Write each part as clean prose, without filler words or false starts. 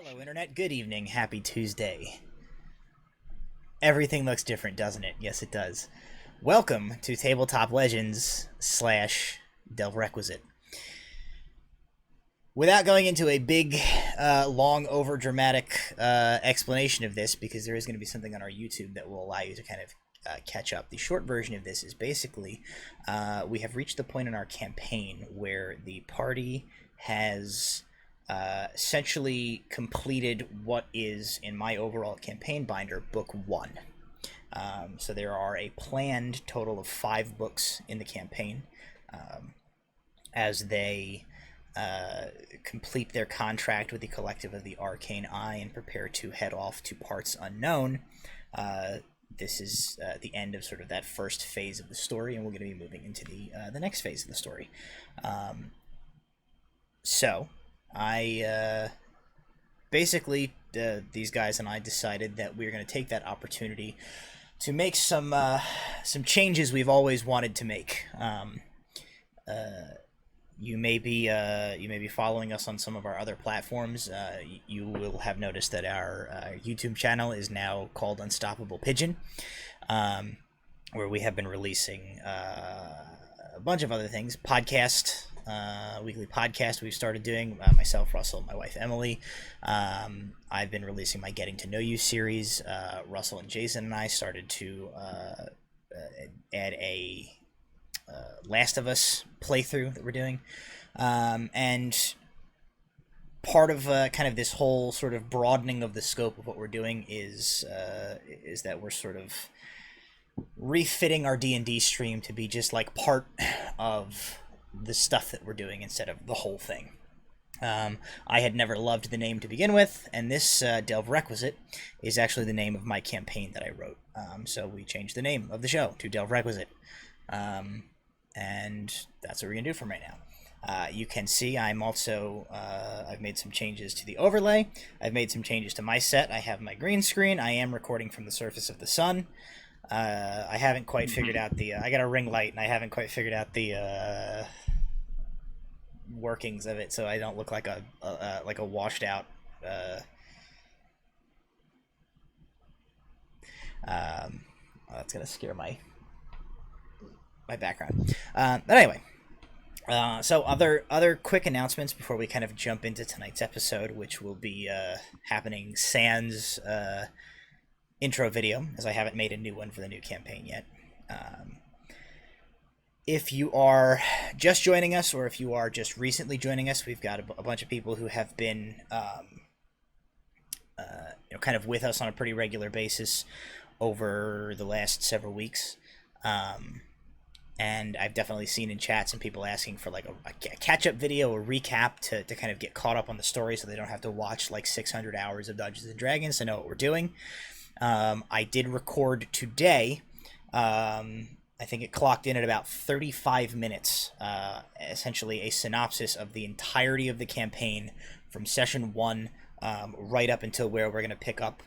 Hello, Internet. Good evening. Happy Tuesday. Everything looks different, doesn't it? Yes, it does. Welcome to Tabletop Legends / Delve Requisite. Without going into a big, long, over-dramatic explanation of this, because there is going to be something on our YouTube that will allow you to kind of catch up. The short version of this is basically we have reached the point in our campaign where the party has essentially completed what is, in my overall campaign binder, Book 1. So there are a planned total of 5 books in the campaign as they complete their contract with the Collective of the Arcane Eye and prepare to head off to parts unknown. This is the end of sort of that first phase of the story, and we're going to be moving into the next phase of the story. So I basically these guys and I decided that we were going to take that opportunity to make some changes we've always wanted to make. You may be following us on some of our other platforms. You will have noticed that our YouTube channel is now called Unstoppable Pigeon, where we have been releasing a bunch of other things. Weekly podcast we've started doing, myself, Russell, my wife, Emily. I've been releasing my Getting to Know You series. Russell and Jason and I started to add a Last of Us playthrough that we're doing. And part of kind of this whole sort of broadening of the scope of what we're doing is that we're sort of refitting our D&D stream to be just like part of the stuff that we're doing instead of the whole thing. I had never loved the name to begin with, and this Delve Requisite is actually the name of my campaign that I wrote. So we changed the name of the show to Delve Requisite. And that's what we're going to do from right now. You can see I'm also, I've made some changes to the overlay. I've made some changes to my set. I have my green screen. I am recording from the surface of the sun. I haven't quite figured out I got a ring light, and I haven't quite figured out the workings of it, so I don't look like a washed out that's gonna scare my background. But anyway, so other quick announcements before we kind of jump into tonight's episode, which will be happening sans intro video, as I haven't made a new one for the new campaign yet. If you are just joining us, or if you are just recently joining us, we've got a bunch of people who have been kind of with us on a pretty regular basis over the last several weeks. And I've definitely seen in chats and people asking for like a catch-up video, a recap to kind of get caught up on the story so they don't have to watch like 600 hours of Dungeons & Dragons to know what we're doing. I did record today. I think it clocked in at about 35 minutes, essentially a synopsis of the entirety of the campaign from Session 1 right up until where we're going to pick up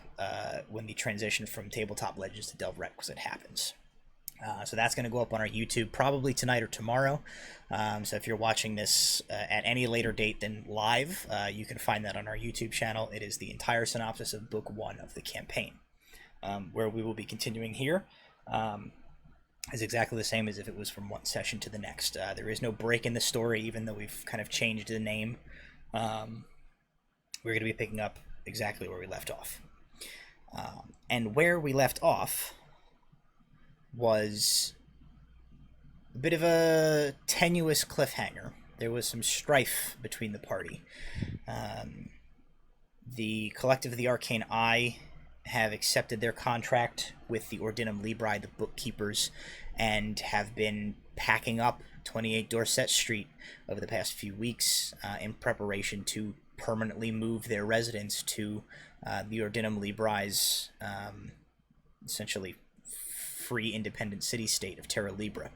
when the transition from Tabletop Legends to Delve Requisite happens. So that's going to go up on our YouTube probably tonight or tomorrow. So if you're watching this at any later date than live, you can find that on our YouTube channel. It is the entire synopsis of Book 1 of the campaign. Where we will be continuing here is exactly the same as if it was from one session to the next. There is no break in the story, even though we've kind of changed the name. We're going to be picking up exactly where we left off. And where we left off was a bit of a tenuous cliffhanger. There was some strife between the party. The Collective of the Arcane Eye have accepted their contract with the Ordinum Libri, the bookkeepers, and have been packing up 28 Dorset Street over the past few weeks in preparation to permanently move their residence to the Ordinum Libri's essentially free independent city-state of Terra Libra.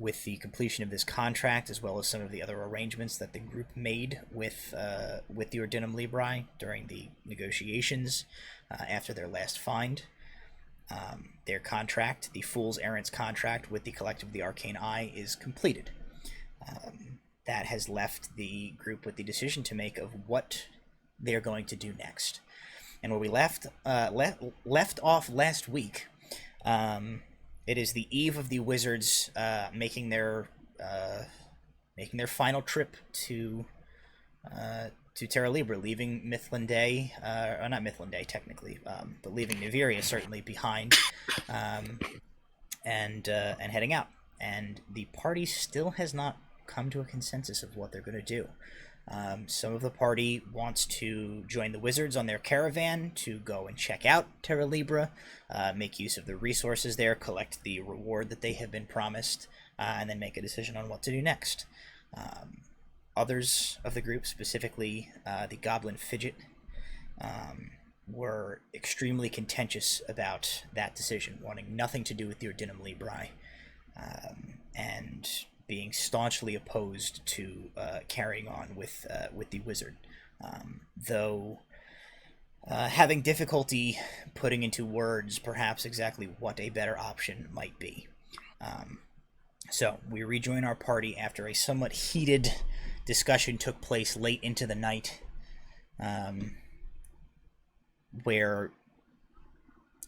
With the completion of this contract, as well as some of the other arrangements that the group made with the Ordinum Libri during the negotiations after their last find, their contract, the Fools Errant's contract with the Collective of the Arcane Eye, is completed. That has left the group with the decision to make of what they're going to do next. And where we left off last week, it is the eve of the wizards making their final trip to Terra Libra, leaving Mithlanday, or not Mithlanday technically, but leaving Niveria certainly behind, and heading out. And the party still has not come to a consensus of what they're going to do. Some of the party wants to join the wizards on their caravan to go and check out Terra Libra, make use of the resources there, collect the reward that they have been promised, and then make a decision on what to do next. Others of the group, specifically the Goblin Fijit, were extremely contentious about that decision, wanting nothing to do with the Ordinum Libri, and being staunchly opposed to carrying on with the wizard, though having difficulty putting into words perhaps exactly what a better option might be. So we rejoin our party after a somewhat heated discussion took place late into the night, where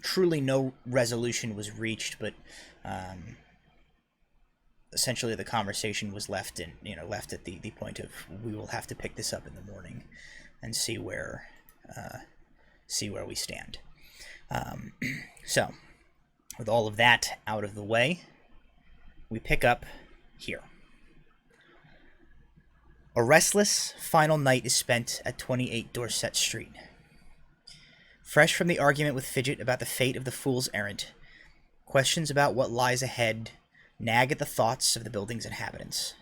truly no resolution was reached, but essentially the conversation was left at the point of, we will have to pick this up in the morning and see where we stand. So with all of that out of the way, we pick up here. A restless final night is spent at 28 Dorset Street. Fresh from the argument with Fidget about the fate of the Fools Errant, questions about what lies ahead nag at the thoughts of the building's inhabitants.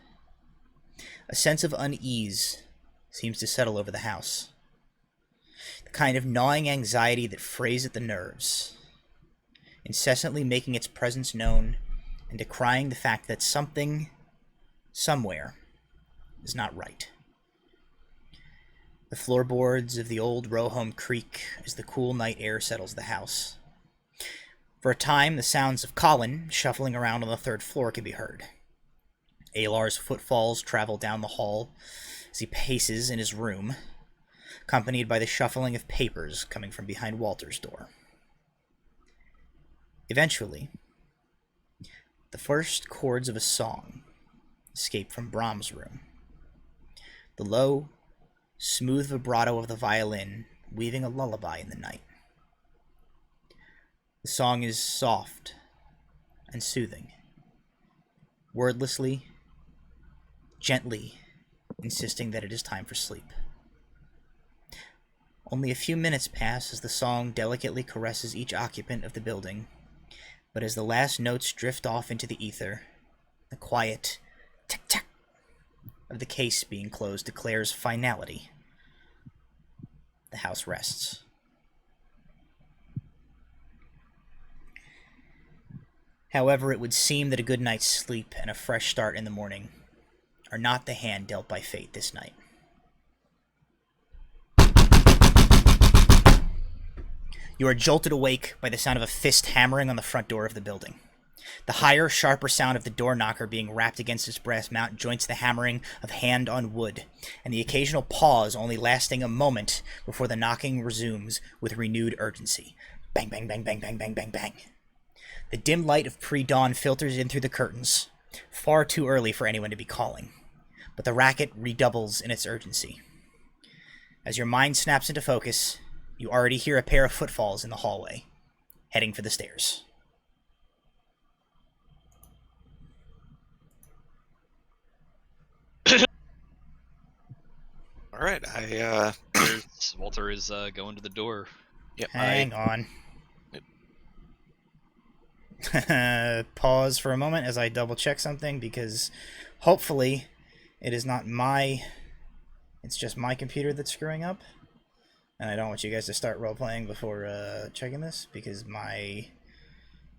A sense of unease seems to settle over the house, the kind of gnawing anxiety that frays at the nerves, incessantly making its presence known and decrying the fact that something, somewhere, is not right. The floorboards of the old row home creak as the cool night air settles the house. For a time, the sounds of Colin shuffling around on the third floor can be heard. Alar's footfalls travel down the hall as he paces in his room, accompanied by the shuffling of papers coming from behind Walter's door. Eventually, the first chords of a song escape from Brahms' room. The low, smooth vibrato of the violin weaving a lullaby in the night. The song is soft and soothing, wordlessly, gently insisting that it is time for sleep. Only a few minutes pass as the song delicately caresses each occupant of the building, but as the last notes drift off into the ether, the quiet tick-tack of the case being closed declares finality. The house rests. However, it would seem that a good night's sleep and a fresh start in the morning are not the hand dealt by fate this night. You are jolted awake by the sound of a fist hammering on the front door of the building. The higher, sharper sound of the door knocker being rapped against its brass mount joins the hammering of hand on wood, and the occasional pause only lasting a moment before the knocking resumes with renewed urgency. Bang, bang, bang, bang, bang, bang, bang, bang. The dim light of pre-dawn filters in through the curtains, far too early for anyone to be calling, but the racket redoubles in its urgency. As your mind snaps into focus, you already hear a pair of footfalls in the hallway, heading for the stairs. All right, Walter is going to the door. Yep, Hang on. Pause for a moment as I double check something, because hopefully it is not it's just my computer that's screwing up, and I don't want you guys to start role-playing before checking this, because my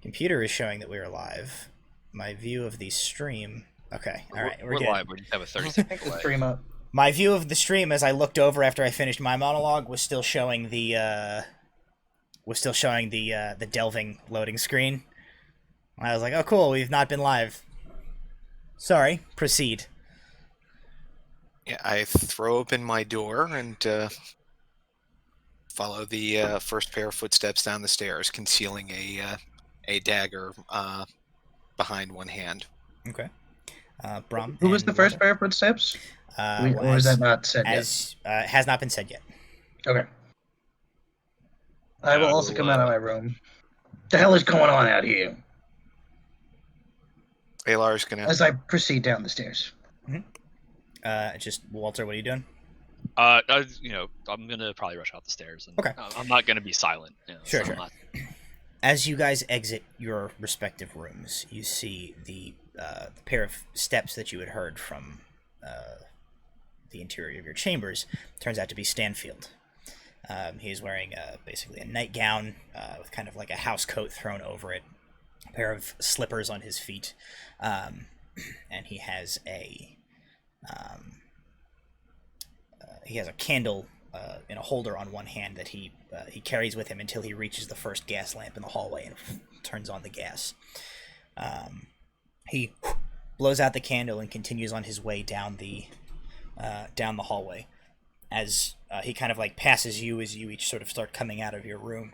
computer is showing that we are live. My view of the stream... Okay, alright, we're good. Live, we just have a 30-second delay. Stream up. My view of the stream, as I looked over after I finished my monologue, was still showing the delving loading screen. I was like, oh cool, we've not been live. Sorry, proceed. Yeah, I throw open my door and follow the first pair of footsteps down the stairs, concealing a dagger behind one hand. Okay. Brom Who was and the first Walter? pair of footsteps? Well, Or is that not said yet? Has not been said yet. Okay. I will also come out of my room. The hell is going on out here? Alar's gonna... As I proceed down the stairs. Just Walter, what are you doing? I'm gonna probably rush out the stairs. And Okay. I'm not gonna be silent. Sure, so sure. I'm not... As you guys exit your respective rooms, you see the pair of steps that you had heard from the interior of your chambers. Turns out to be Stanfield. He's wearing basically a nightgown with kind of like a house coat thrown over it, a pair of slippers on his feet, and he has a candle in a holder on one hand that he carries with him until he reaches the first gas lamp in the hallway and turns on the gas. He blows out the candle and continues on his way down the hallway. As he kind of like passes you as you each sort of start coming out of your room.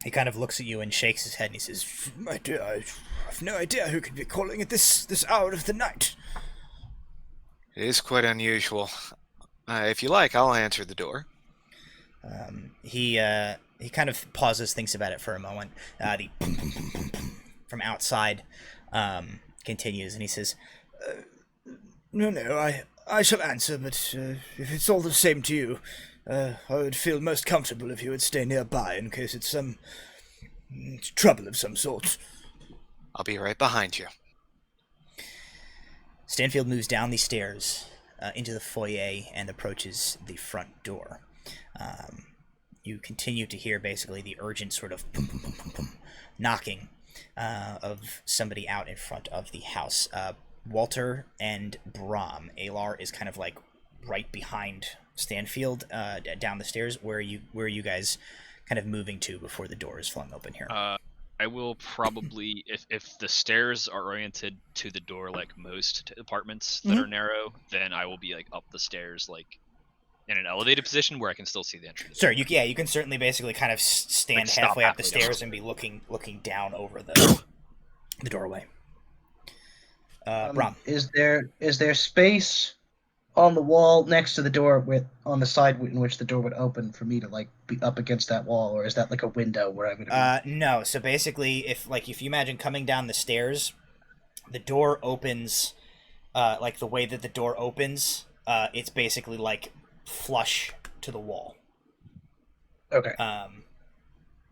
He kind of looks at you and shakes his head and he says, "My dear, I have no idea who could be calling at this hour of the night." It is quite unusual. If you like, I'll answer the door. He kind of pauses, thinks about it for a moment. The from outside continues, and he says, No, I shall answer, but if it's all the same to you, I would feel most comfortable if you would stay nearby in case it's some trouble of some sort." I'll be right behind you. Stanfield moves down the stairs into the foyer and approaches the front door. You continue to hear basically the urgent sort of knocking of somebody out in front of the house. Walter and Brom. Alar is kind of like right behind Stanfield down the stairs. Where are you guys kind of moving to before the door is flung open here? I will probably, if the stairs are oriented to the door like most apartments that are narrow, then I will be like up the stairs like in an elevated position where I can still see the entrance. Sure, you can certainly basically kind of stand like halfway up the stairs and be looking down over the doorway. Brom. Is there space on the wall next to the door on the side in which the door would open for me to like be up against that wall, or is that like a window where I'm gonna be? No. So basically, if you imagine coming down the stairs, the door opens, like the way that the door opens, it's basically like flush to the wall. Okay.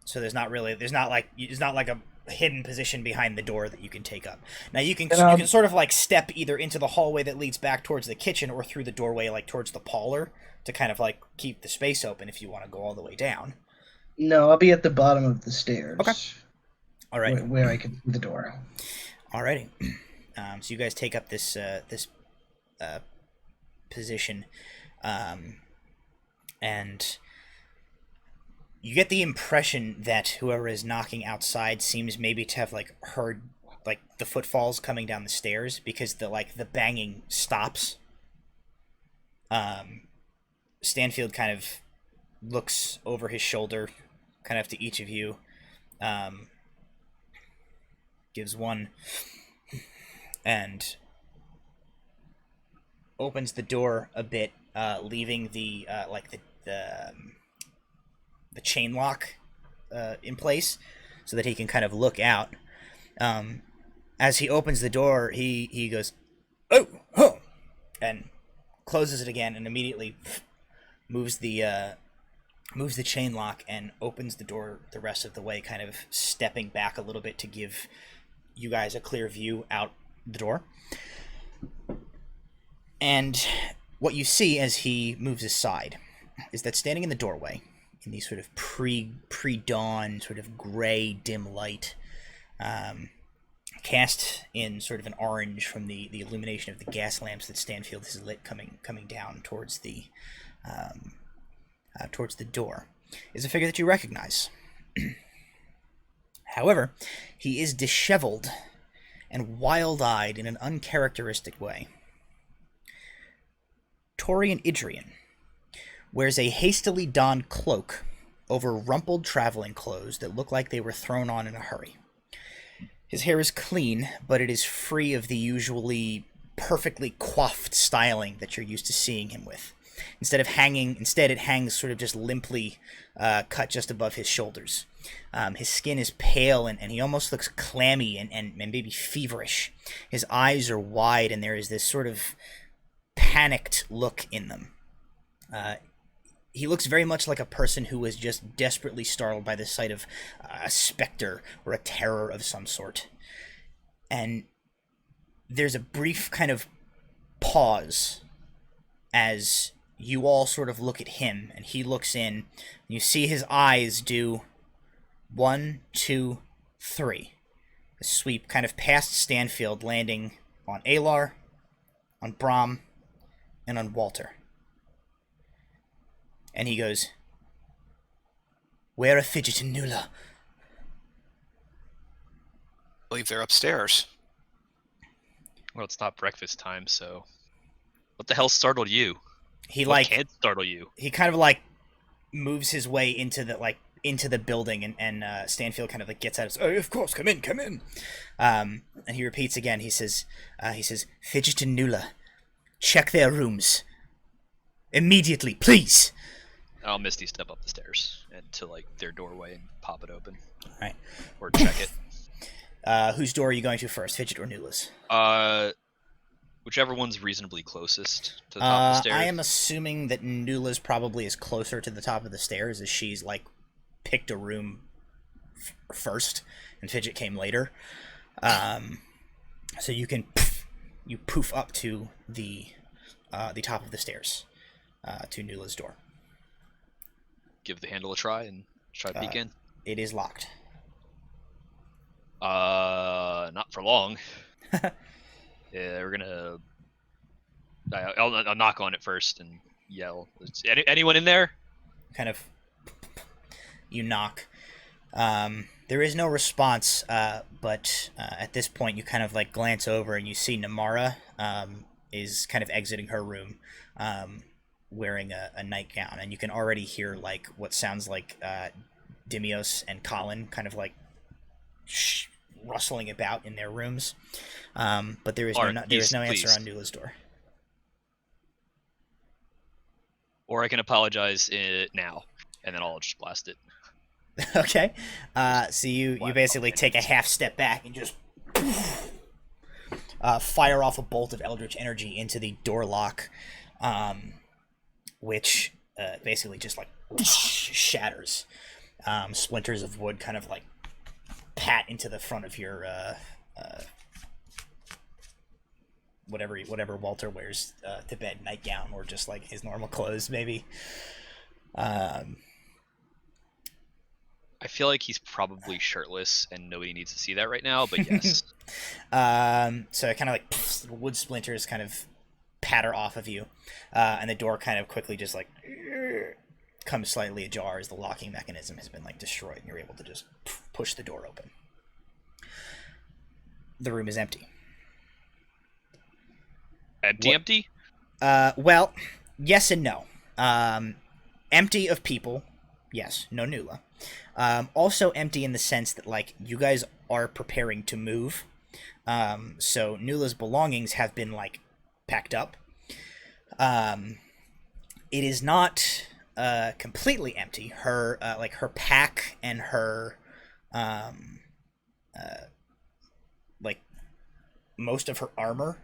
So there's not like a hidden position behind the door that you can take up. Now you can sort of like step either into the hallway that leads back towards the kitchen or through the doorway like towards the parlor to kind of like keep the space open if you want to go all the way down. No, I'll be at the bottom of the stairs. Okay. All right. Where I can see the door. Alrighty. So you guys take up this position, and you get the impression that whoever is knocking outside seems maybe to have like heard like the footfalls coming down the stairs because the banging stops. Stanfield kind of looks over his shoulder, kind of to each of you, gives one, and opens the door a bit, leaving the chain lock in place so that he can kind of look out. As he opens the door, he goes, "Oh, oh," and closes it again and immediately moves the chain lock and opens the door the rest of the way, kind of stepping back a little bit to give you guys a clear view out the door. And what you see as he moves aside is that standing in the doorway, in the sort of pre-dawn, sort of gray, dim light, cast in sort of an orange from the illumination of the gas lamps that Stanfield has lit coming down towards the door, is a figure that you recognize. However, he is disheveled and wild-eyed in an uncharacteristic way. Torian Idrian, wears a hastily donned cloak over rumpled traveling clothes that look like they were thrown on in a hurry. His hair is clean, but it is free of the usually perfectly coiffed styling that you're used to seeing him with. Instead, it hangs sort of just limply cut just above his shoulders. His skin is pale, and he almost looks clammy and maybe feverish. His eyes are wide, and there is this sort of panicked look in them. He looks very much like a person who was just desperately startled by the sight of a specter or a terror of some sort. And there's a brief kind of pause as you all sort of look at him, and he looks in, and you see his eyes do 1, 2, 3. A sweep kind of past Stanfield, landing on Alar, on Brom, and on Walter. And he goes, "Where are Fijit and Nuala?" I believe they're upstairs. Well, it's not breakfast time, so what the hell startled you? He What can't startle you? he kind of moves his way into the building, and Stanfield kind of gets out. Oh, of course, come in. And he repeats again. He says, "Fijit and Nuala, check their rooms immediately, please." I'll Misty step up the stairs and to their doorway and pop it open. All right. Or check it. Whose door are you going to first, Fidget or Nuala's? Whichever one's reasonably closest to the top of the stairs. I am assuming that Nuala's probably is closer to the top of the stairs, as she's picked a room first, and Fidget came later. So you can poof up to the top of the stairs to Nuala's door. Give the handle a try and try to peek in. It is locked. Not for long. Yeah, we're gonna. I'll knock on it first and yell. Anyone in there? Kind of. You knock. There is no response, but at this point you kind of glance over and you see Namara is kind of exiting her room, wearing a nightgown, and you can already hear what sounds like Dimios and Colin kind of rustling about in their rooms, but there is no answer on Nuala's door. Or I can apologize now, and then I'll just blast it. Okay, so you basically take a half step back and just fire off a bolt of Eldritch energy into the door lock, which basically just shatters. Splinters of wood kind of pat into the front of your whatever Walter wears to bed, nightgown, or just his normal clothes maybe. I feel like he's probably shirtless and nobody needs to see that right now, but yes. So kind of wood splinters kind of patter off of you, and the door kind of quickly just comes slightly ajar as the locking mechanism has been destroyed, and you're able to just push the door open. The room is empty. Empty? Well, yes and no. Empty of people, yes, no Nuala. Also empty in the sense that you guys are preparing to move. So Nuala's belongings have been packed up. It is not completely empty. Her her pack and her most of her armor,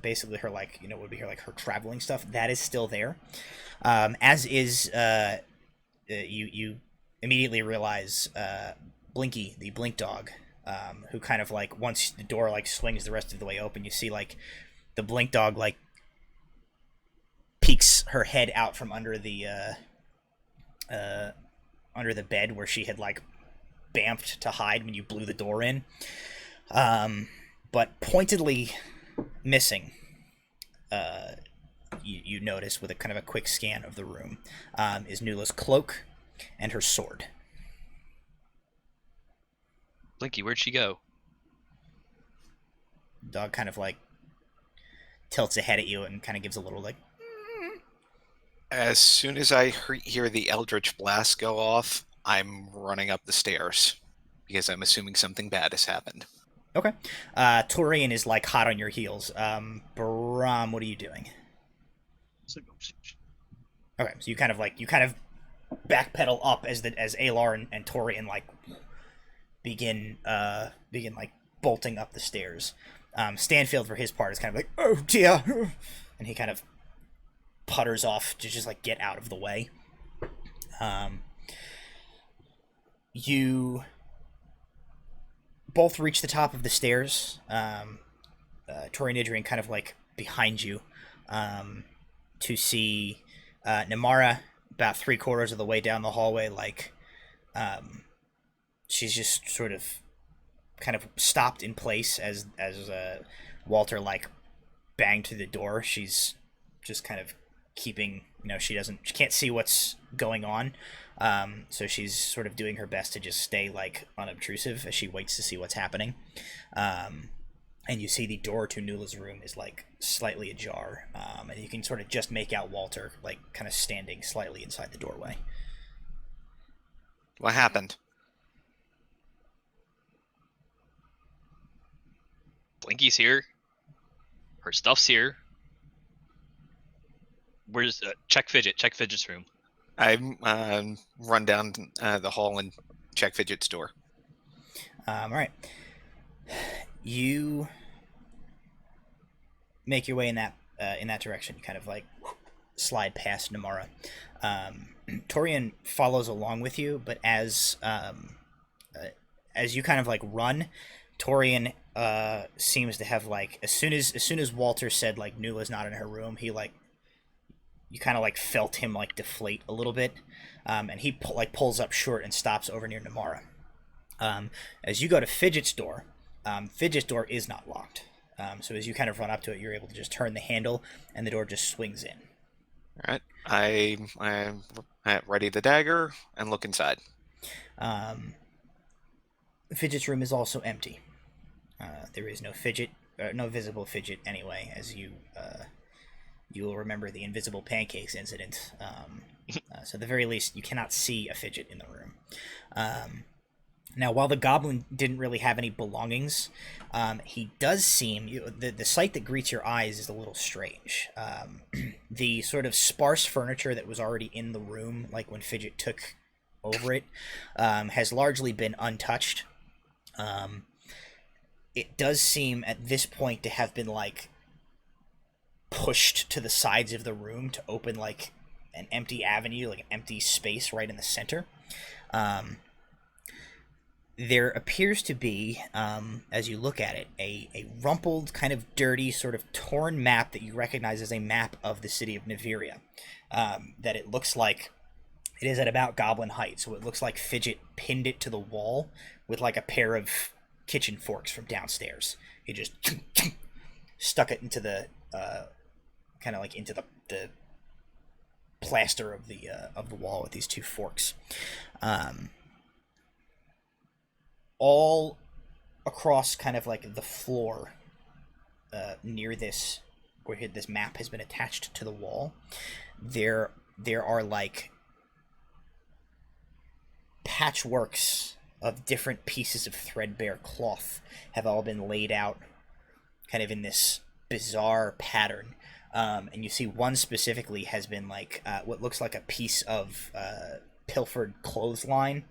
basically her would be her her traveling stuff, that is still there. As is you immediately realize Blinky, the blink dog, who kind of once the door swings the rest of the way open, you see the blink dog peeks her head out from under the bed where she had bamfed to hide when you blew the door in, but pointedly missing, you notice with a kind of a quick scan of the room, is Nuala's cloak and her sword. Blinky, where'd she go? Dog kind of tilts ahead at you and kind of gives a little As soon as I hear the Eldritch Blast go off, I'm running up the stairs because I'm assuming something bad has happened. Okay. Torian is like hot on your heels. Baram, what are you doing? Okay, so you kind of backpedal up as Alar and Torian like begin like bolting up the stairs. Stanfield, for his part, is kind of like, oh dear, and he kind of putters off to just like get out of the way. You both reach the top of the stairs. Tori and Idrian kind of like behind you, to see Namara about 3/4 of the way down the hallway. Like, she's just sort of kind of stopped in place as Walter like banged to the door. She's just kind of keeping, she can't see what's going on. So she's sort of doing her best to just stay like unobtrusive as she waits to see what's happening. And you see the door to Nuala's room is like slightly ajar, and you can sort of just make out Walter like kind of standing slightly inside the doorway. What happened? Blinky's here. Her stuff's here. Where's check Fidget? Check Fidget's room. I run down the hall and check Fidget's door. All right. You make your way in that direction. You kind of like slide past Namara. Torian follows along with you, but as you kind of like run, Torian seems to have like as soon as Walter said like Nuala's not in her room, he like you kind of like felt him like deflate a little bit, and he pulls up short and stops over near Namara. As you go to Fidget's door, Fidget's door is not locked. So as you kind of run up to it, you're able to just turn the handle, and the door just swings in. All right, I'm ready the dagger and look inside. Fidget's room is also empty. There is no Fidget, no visible Fidget anyway, as you will remember the invisible pancakes incident. So at the very least, you cannot see a Fidget in the room. Now, while the goblin didn't really have any belongings, he does seem... The sight that greets your eyes is a little strange. The sort of sparse furniture that was already in the room, like when Fidget took over it, has largely been untouched. It does seem at this point to have been, like, pushed to the sides of the room to open, like, an empty avenue, like an empty space right in the center. There appears to be, as you look at it, a rumpled, kind of dirty, sort of torn map that you recognize as a map of the city of Neveria. That it looks like it is at about goblin height, so it looks like Fidget pinned it to the wall with like a pair of kitchen forks from downstairs. He just stuck it into the kind of like into the plaster of the wall with these two forks. All across kind of like the floor near this, where this map has been attached to the wall, there are like patchworks of different pieces of threadbare cloth have all been laid out kind of in this bizarre pattern. And you see one specifically has been like what looks like a piece of pilfered clothesline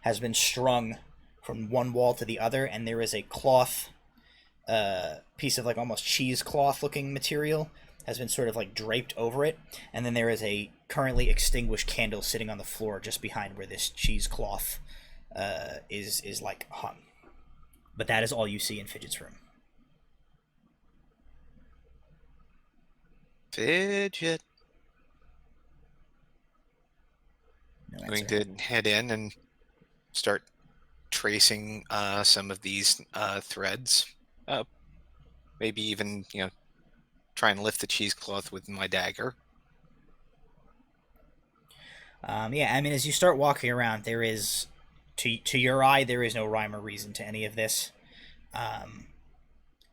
has been strung from one wall to the other, and there is a cloth piece of like almost cheesecloth looking material has been sort of like draped over it, and then there is a currently extinguished candle sitting on the floor just behind where this cheesecloth is like hung. But that is all you see in Fidget's room. Fidget. No Going answer. to head in and start tracing some of these threads. Maybe even, try and lift the cheesecloth with my dagger. Yeah, I mean, as you start walking around, there is, to your eye, there is no rhyme or reason to any of this.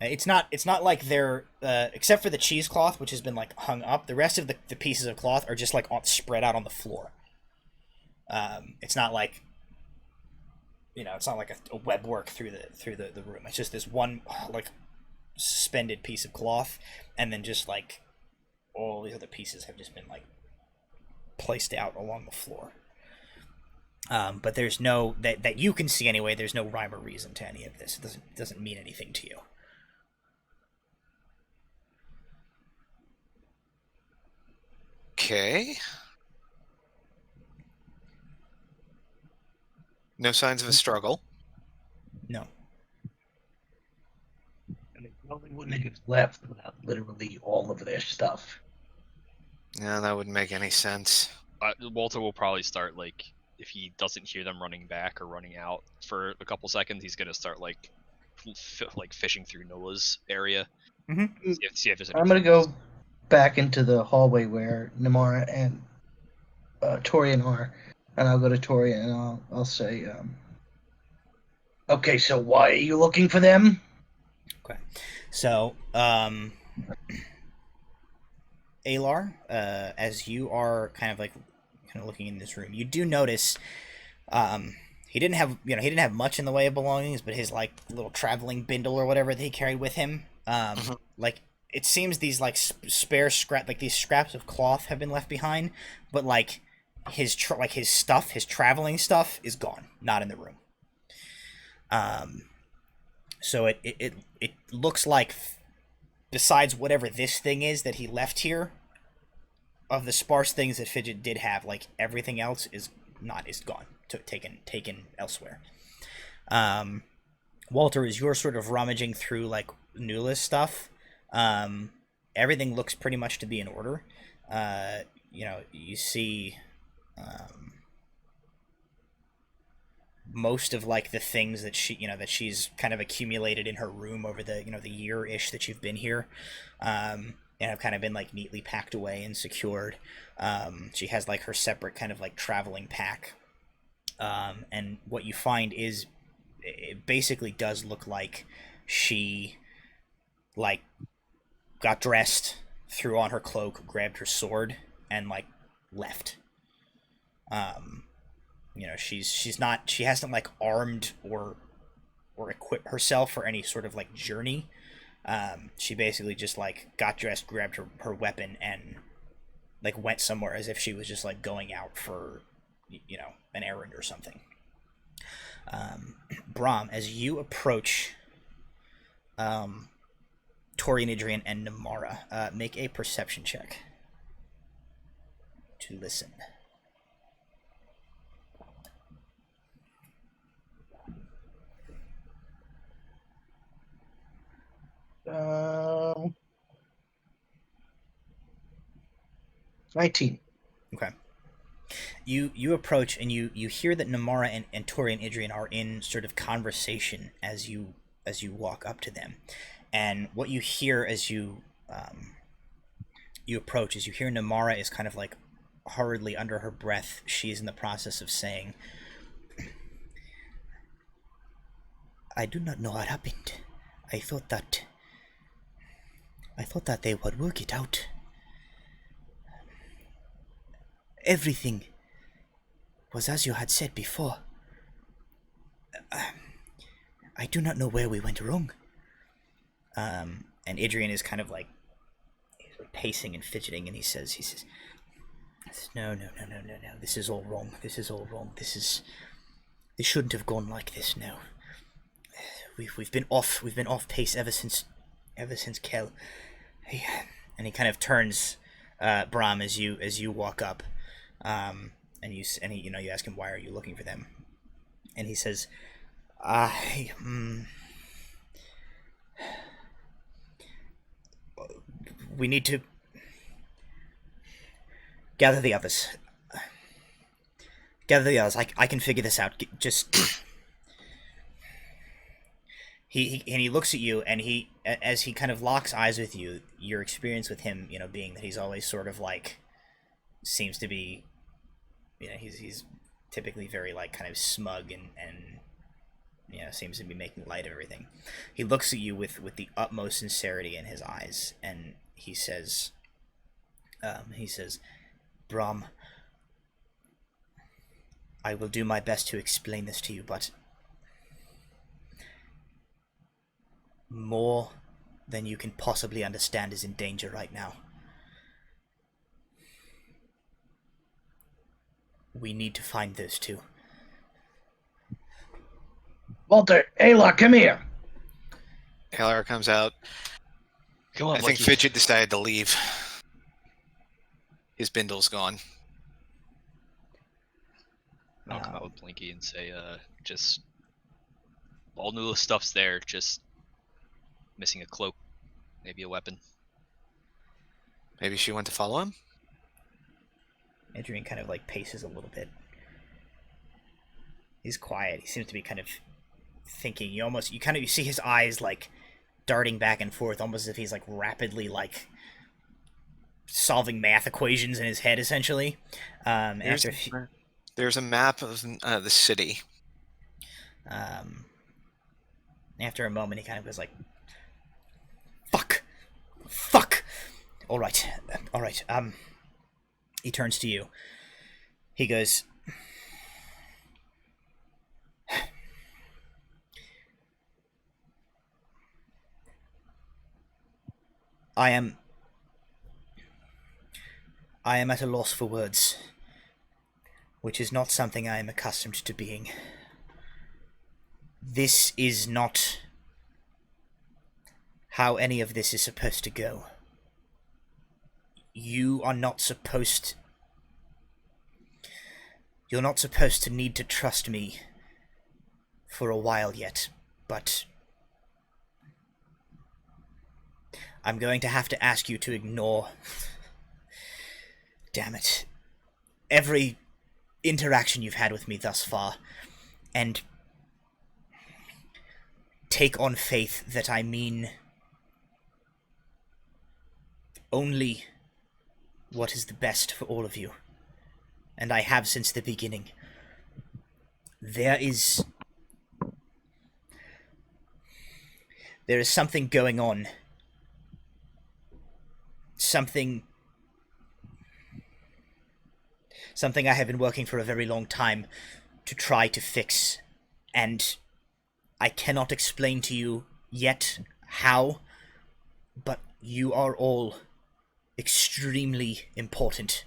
It's not. It's not like they're except for the cheesecloth, which has been like hung up. The rest of the pieces of cloth are just like spread out on the floor. It's not like it's not like a web work through the room. It's just this one like suspended piece of cloth, and then just like all these other pieces have just been like placed out along the floor. But there's no that you can see anyway. There's no rhyme or reason to any of this. It doesn't mean anything to you. Okay. No signs of a struggle. No. I mean, probably wouldn't have left without literally all of their stuff. Yeah, that wouldn't make any sense. Walter will probably start like if he doesn't hear them running back or running out for a couple seconds, he's gonna start like fishing through Nola's area. Mm-hmm. See if there's any I'm gonna go back into the hallway where Namara and Torian are, and I'll go to Torian and I'll say, okay, so why are you looking for them? Okay. So, Alar, as you are kind of looking in this room, you do notice, he didn't have much in the way of belongings, but his like little traveling bindle or whatever that he carried with him, like it seems these like spare these scraps of cloth have been left behind, but like his traveling stuff is gone, not in the room. So it looks like, besides whatever this thing is that he left here, of the sparse things that Fijit did have, like everything else is gone, taken elsewhere. Walter, as you're sort of rummaging through like Nuala's stuff, everything looks pretty much to be in order. You see most of like the things that she's kind of accumulated in her room over the year-ish that you've been here, and have kind of been like neatly packed away and secured. She has like her separate kind of like traveling pack, and what you find is it basically does look like she like got dressed, threw on her cloak, grabbed her sword, and like left. She hasn't like armed or equipped herself for any sort of like journey. She basically just like got dressed, grabbed her weapon, and like went somewhere as if she was just like going out for an errand or something. Brahm, as you approach Torian, Adrian, and Namara, make a perception check to listen. Um, 19. Okay. You approach and you hear that Namara and Tori and Idrian are in sort of conversation as you walk up to them, and what you hear as you approach is you hear Namara is kind of like hurriedly under her breath. She's in the process of saying, "I do not know what happened. I thought that they would work it out. Everything was as you had said before. I do not know where we went wrong." And Adrian is kind of like pacing and fidgeting, and he says, No. This is all wrong. This shouldn't have gone like this. No. We've been off pace ever since Kel. And he kind of turns, Brahm, as you walk up, and you ask him, why are you looking for them? And he says, we need to gather the others. I can figure this out. Just he looks at you, and as he kind of locks eyes with you, your experience with him, being that he's always sort of like seems to be, he's typically very like kind of smug and seems to be making light of everything. He looks at you with the utmost sincerity in his eyes, and he says, Brom, I will do my best to explain this to you, but more than you can possibly understand is in danger right now. We need to find those two. Walter, Ayla, come here. Ayla comes out. Come on, I think Fidget decided to leave. His bindle's gone. I'll come out with Blinky and say, just all Nuala stuff's there, just missing a cloak, maybe a weapon. Maybe she went to follow him? Adrian kind of like paces a little bit. He's quiet. He seems to be kind of thinking. You see his eyes like darting back and forth, almost as if he's like rapidly like solving math equations in his head, essentially. There's a map of the city. After a moment, he kind of goes like, Fuck! All right. He turns to you. He goes, I am at a loss for words, which is not something I am accustomed to being. This is not how any of this is supposed to go. You're not supposed to need to trust me for a while yet, but I'm going to have to ask you to ignore, damn it, every interaction you've had with me thus far, and take on faith that I mean only what is the best for all of you, and I have since the beginning. There is something going on. Something I have been working for a very long time to try to fix, and I cannot explain to you yet how, but you are all extremely important.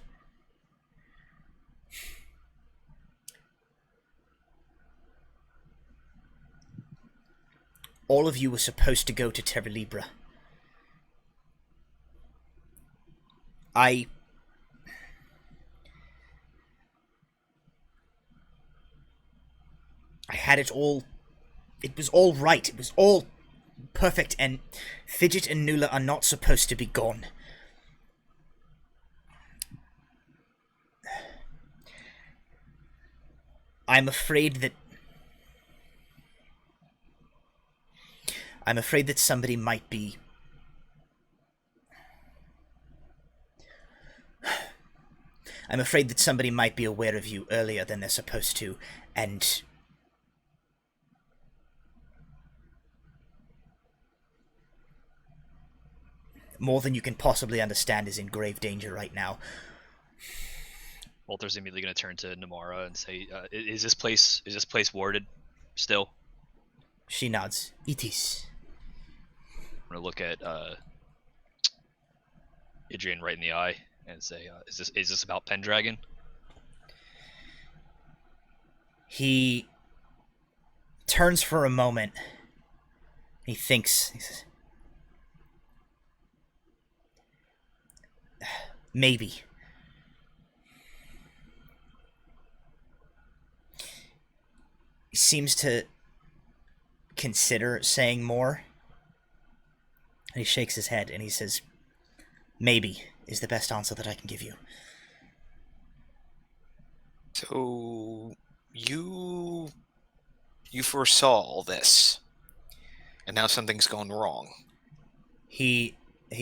All of you were supposed to go to Terra Libra. I had it all. It was all right. It was all perfect, and Fidget and Nuala are not supposed to be gone. I'm afraid that somebody might be aware of you earlier than they're supposed to, and more than you can possibly understand is in grave danger right now. Walter's immediately going to turn to Namara and say, "Is this place warded still?" She nods. It is. I'm going to look at Adrian right in the eye and say, "Is this about Pendragon?" He turns for a moment. He thinks. He says, "Maybe." He seems to consider saying more. And he shakes his head and he says, "Maybe is the best answer that I can give you." So you foresaw all this, and now something's gone wrong. He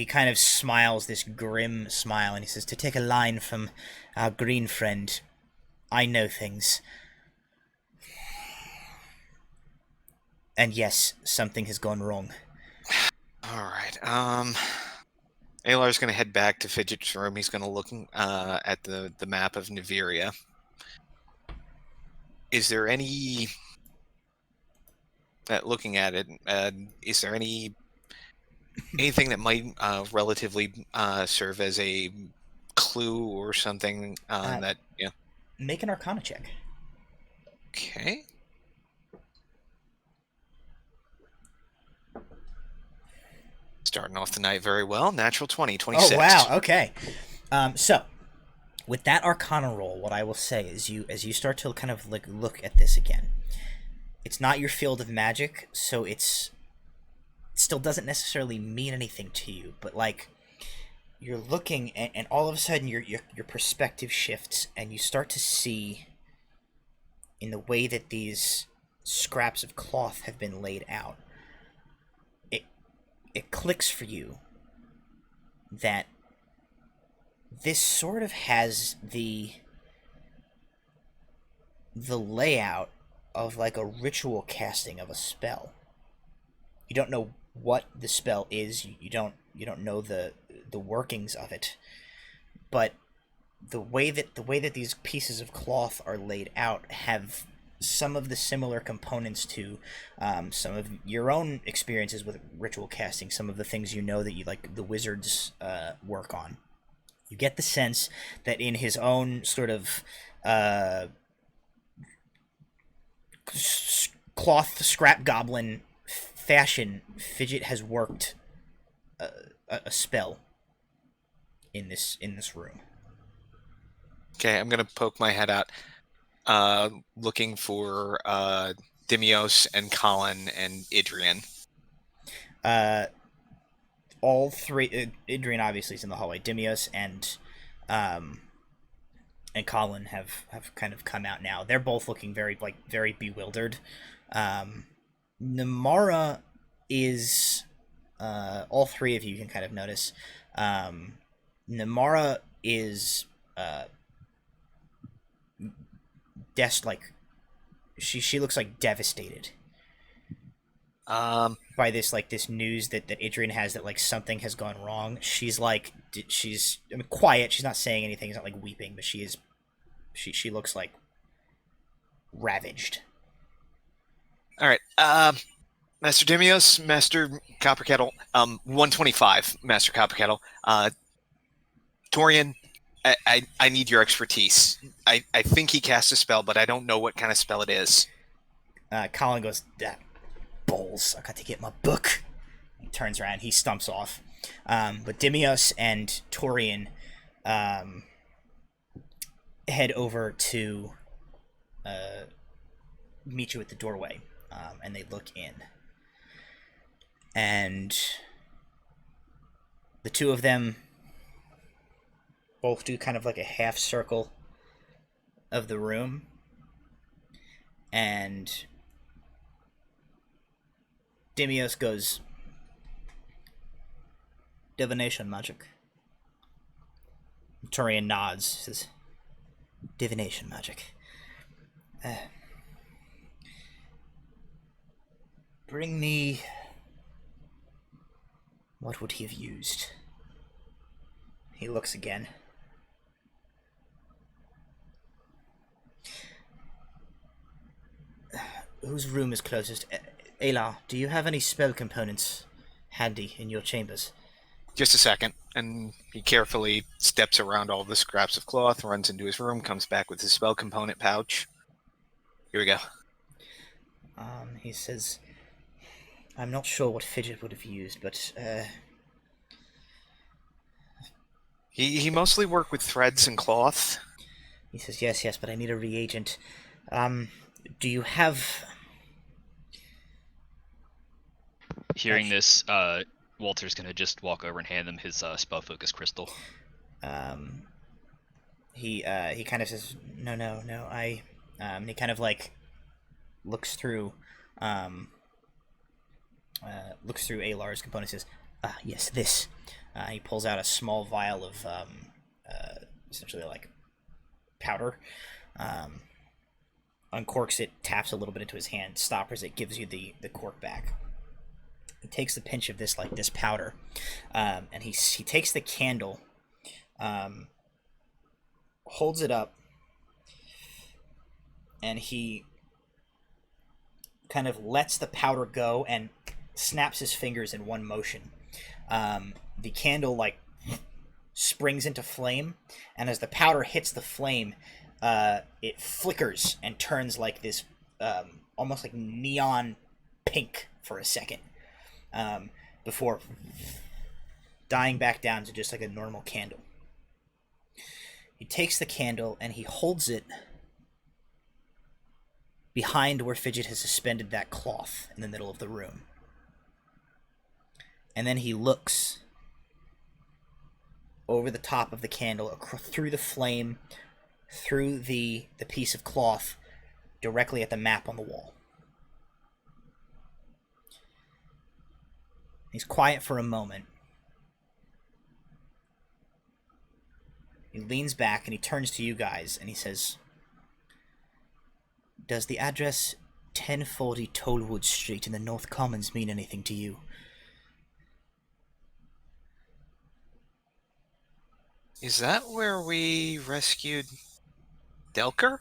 kind of smiles this grim smile and he says, "To take a line from our green friend, I know things. And yes, something has gone wrong. All right. Alar's going to head back to Fidget's room. He's going to look at the map of Niveria. Is there any... looking at it, is there anything that might relatively serve as a clue or something that... Yeah. Make an Arcana check. Okay. Starting off the night very well. Natural 20, 26. Oh, wow. Okay. So, with that Arcana roll, what I will say is as you start to kind of like look at this again, it's not your field of magic, so it still doesn't necessarily mean anything to you, but like you're looking and all of a sudden your perspective shifts and you start to see in the way that these scraps of cloth have been laid out. It clicks for you that this sort of has the layout of like a ritual casting of a spell. You don't know what the spell is. You don't know the workings of it, but the way that these pieces of cloth are laid out have some of the similar components to some of your own experiences with ritual casting. Some of the things you know that you like the wizards work on. You get the sense that in his own sort of cloth scrap goblin fashion, Fidget has worked a spell in this room. Okay, I'm gonna poke my head out, looking for Dimios and Colin and Idrian. All three. Idrian obviously is in the hallway. Dimios and Colin have kind of come out now. They're both looking very bewildered. Namara is all three of you can kind of notice. Namara is she looks like devastated by this news that Adrian has that like something has gone wrong. She's quiet. She's not saying anything. She's not like weeping, but she looks like ravaged. All right, Master Dimios, Master Copperkettle, 125, Master Copperkettle. Torian, I need your expertise. I think he cast a spell, but I don't know what kind of spell it is. Colin goes, balls, I got to get my book. He turns around, he stumps off. But Dimios and Torian head over to meet you at the doorway, and they look in. And the two of them both do kind of like a half circle of the room, and Dimios goes, divination magic. Torian nods, says, divination magic. Bring me... What would he have used? He looks again. Whose room is closest? Ayla, do you have any spell components handy in your chambers? Just a second, and he carefully steps around all the scraps of cloth, runs into his room, comes back with his spell component pouch. Here we go. He says, I'm not sure what Fidget would have used, but He mostly worked with threads and cloth. He says, yes, but I need a reagent. Do you have... Hearing this, Walter's gonna just walk over and hand him his spell focus crystal. He kind of says, no, I... he kind of like looks through Alar's component and says, yes, this. He pulls out a small vial of essentially like powder. uncorks it, taps a little bit into his hand, stoppers it, gives you the cork back. He takes the pinch of this powder, and he takes the candle, holds it up, and he kind of lets the powder go and snaps his fingers in one motion. The candle springs into flame, and as the powder hits the flame, it flickers and turns like this, almost like neon pink for a second, before dying back down to just like a normal candle. He takes the candle and he holds it behind where Fidget has suspended that cloth in the middle of the room. And then he looks over the top of the candle, through the flame, through the piece of cloth, directly at the map on the wall. He's quiet for a moment. He leans back and he turns to you guys and he says, "Does the address 1040 Tollwood Street in the North Commons mean anything to you?" Is that where we rescued Delker?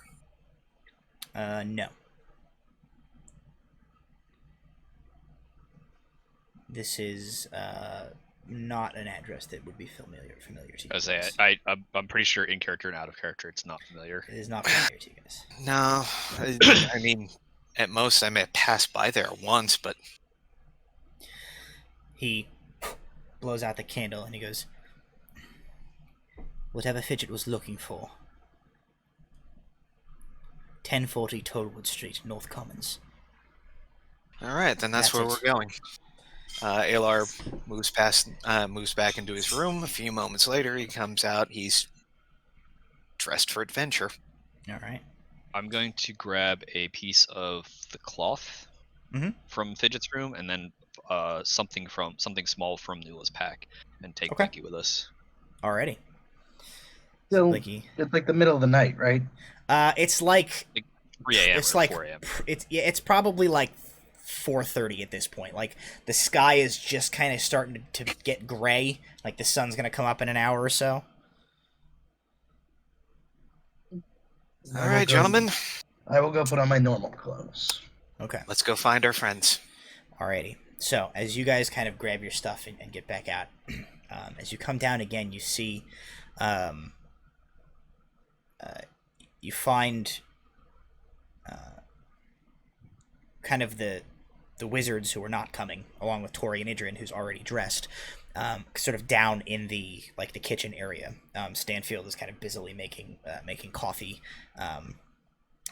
No. This is not an address that would be familiar to you guys. I'm pretty sure in character and out of character it's not familiar. It is not familiar to you guys. No, I mean, at most I may have passed by there once, but... He blows out the candle and he goes, "Whatever Fidget was looking for. 1040 Tollwood Street, North Commons." Alright, then that's where it. we're going. Alar moves back into his room. A few moments later, he comes out. He's dressed for adventure. All right. I'm going to grab a piece of the cloth from Fidget's room, and then something small from Nuala's pack, and take Blinky with us. Alrighty. So Blinky. It's like the middle of the night, right? It's like 3 a.m. It's or like 4 a.m. It's probably like 4:30 at this point. Like the sky is just kind of starting to get gray. Like the sun's gonna come up in an hour or so. All right, gentlemen. I will go put on my normal clothes. Okay. Let's go find our friends. Alrighty. So as you guys kind of grab your stuff and get back out, as you come down again, you see, you find kind of the wizards who are not coming, along with Tori and Idrin, who's already dressed, sort of down in the kitchen area. Stanfield is kind of busily making coffee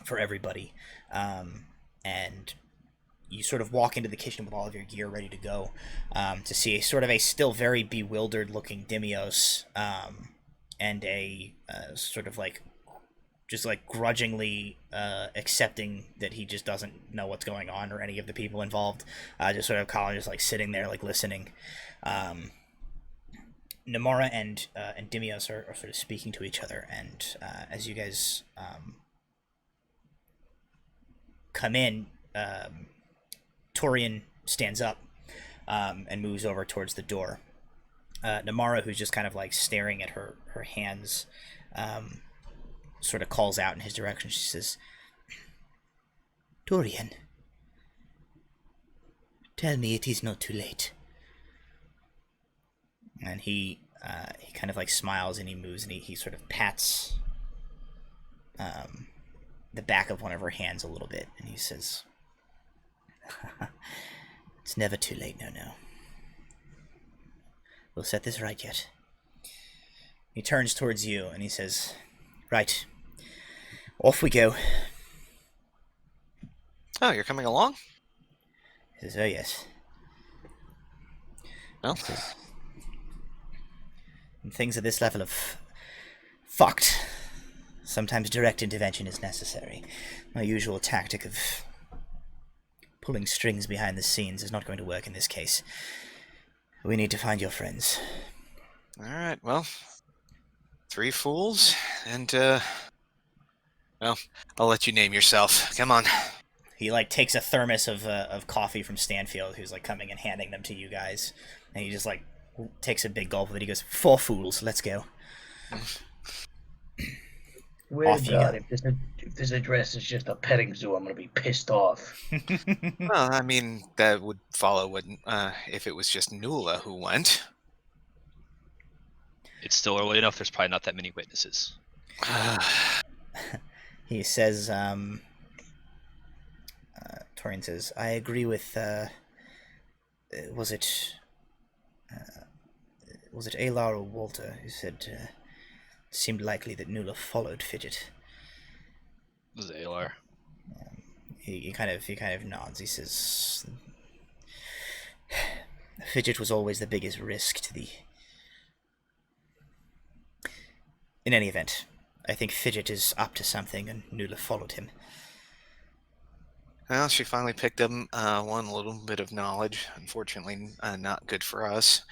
for everybody, and you sort of walk into the kitchen with all of your gear ready to go, to see a still very bewildered looking Dimios, and a sort of just grudgingly accepting that he just doesn't know what's going on, or any of the people involved. Just sort of Colin just sitting there listening. Namara and Dimios are sort of speaking to each other, and as you guys come in, Torian stands up and moves over towards the door. Namara, who's just kind of staring at her hands, sort of calls out in his direction. She says, "Torian, tell me it is not too late." And he kind of smiles, and he moves, and he sort of pats the back of one of her hands a little bit, and he says, "It's never too late, no. We'll set this right yet." He turns towards you and he says, "Right, off we go." Oh, you're coming along? He says, "Oh, yes." Well, In things at this level of fucked, sometimes direct intervention is necessary. My usual tactic of pulling strings behind the scenes is not going to work in this case. We need to find your friends. all right, well, 3 fools and Well, I'll let you name yourself. Come on. He like takes a thermos of coffee from Stanfield, who's like coming and handing them to you guys, and he just like takes a big gulp of it. He goes, "4 fools, let's go." Well, Off you God, go. if this address is just a petting zoo, I'm gonna be pissed off. Well, I mean, that would follow what, if it was just Nuala who went. It's still early enough. There's probably not that many witnesses. He says, Torian says, "I agree with, was it Alar or Walter who said, it seemed likely that Nuala followed Fidget?" This is Alar. He kind of nods. He says, "Fidget was always the biggest risk to the..." In any event, I think Fidget is up to something, and Nuala followed him. Well, she finally picked up one little bit of knowledge. Unfortunately, not good for us.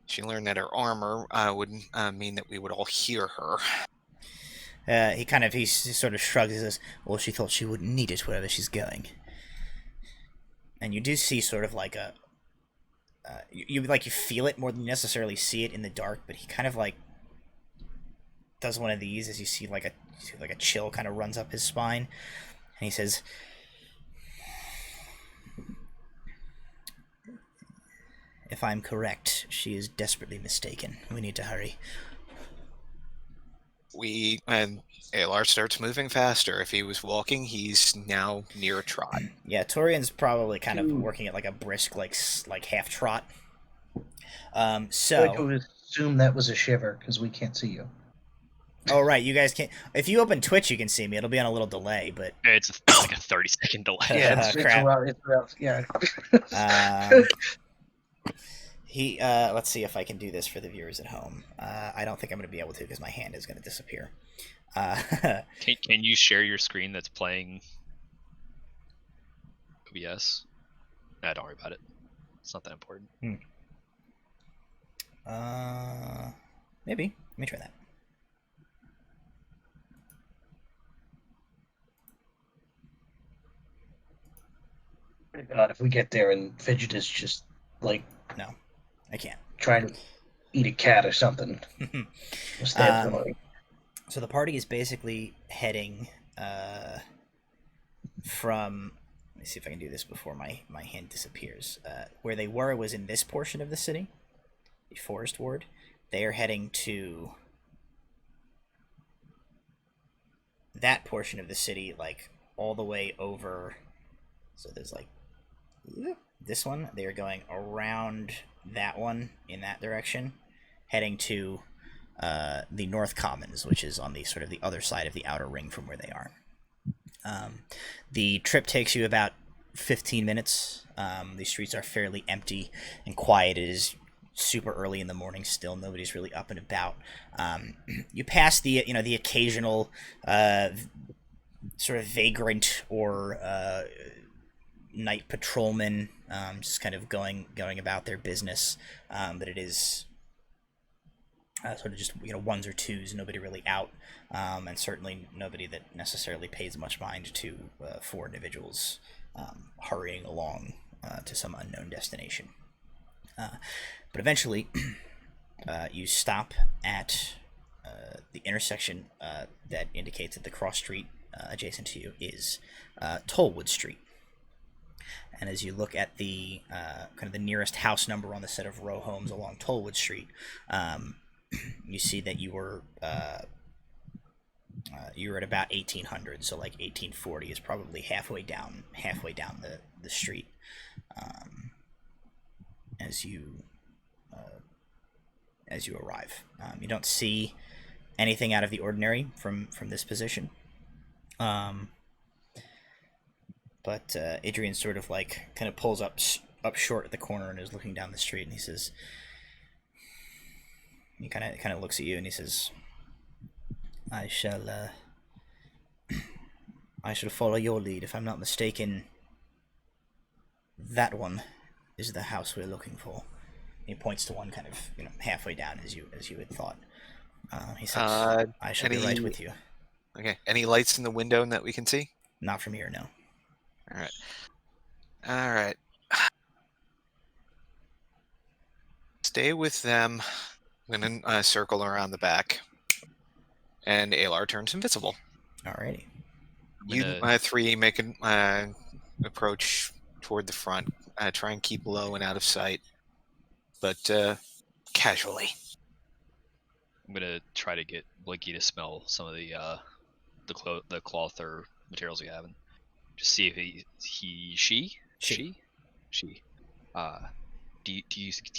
She learned that her armor would mean that we would all hear her. He sort of shrugs and says, "Well, she thought she wouldn't need it wherever she's going." And you do see sort of like a, you feel it more than you necessarily see it in the dark, but he kind of like does one of these as you see like a chill kind of runs up his spine, and he says, "If I'm correct, she is desperately mistaken. We need to hurry." And Alar starts moving faster. If he was walking, he's now near a trot. Yeah, Torian's probably kind of Ooh. working at like a brisk, like half trot. I So. would assume that was a shiver because we can't see you. Oh right, you guys can't. If you open Twitch, you can see me. It'll be on a little delay, but It's like a 30-second delay. Yeah, it's crap. rough, yeah. Let's see if I can do this for the viewers at home. I don't think I'm going to be able to because my hand is going to disappear. Can you share your screen that's playing OBS? Nah, don't worry about it. It's not that important. Maybe. Let me try that. God, if we get there and Fidget is just like No, I can't. trying to eat a cat or something. So the party is basically heading from. Let me see if I can do this before my hand disappears. Where they were was in this portion of the city, the Forest Ward. They are heading to that portion of the city, like all the way over. So there's like this one. They are going around that one in that direction, heading to the North Commons, which is on the sort of the other side of the outer ring from where they are. The trip takes you about 15 minutes. The streets are fairly empty and quiet. It is super early in the morning still. Nobody's really up and about. You pass the the occasional sort of vagrant or night patrolman, just kind of going about their business. But it is sort of just ones or twos, nobody really out, and certainly nobody that necessarily pays much mind to 4 individuals hurrying along to some unknown destination. But eventually, you stop at the intersection that indicates that the cross street adjacent to you is Tollwood Street. And as you look at the kind of the nearest house number on the set of row homes along Tollwood Street, you see that you were at about 1800, so like 1840 is probably halfway down the street as you arrive. You don't see anything out of the ordinary from this position, but Adrian sort of like kind of pulls up short at the corner and is looking down the street, and he says, he kind of looks at you and he says, I shall follow your lead. If I'm not mistaken, that one is the house we're looking for." He points to one kind of halfway down as you had thought. He says, "I shall be right with you." Okay. Any lights in the window that we can see? Not from here, no. All right. Stay with them. I'm gonna circle around the back, and Alar turns invisible. Alrighty. You three make an approach toward the front. Try and keep low and out of sight, but casually. I'm gonna try to get Blinky to smell some of the cloth or materials we have, and just see if she. Can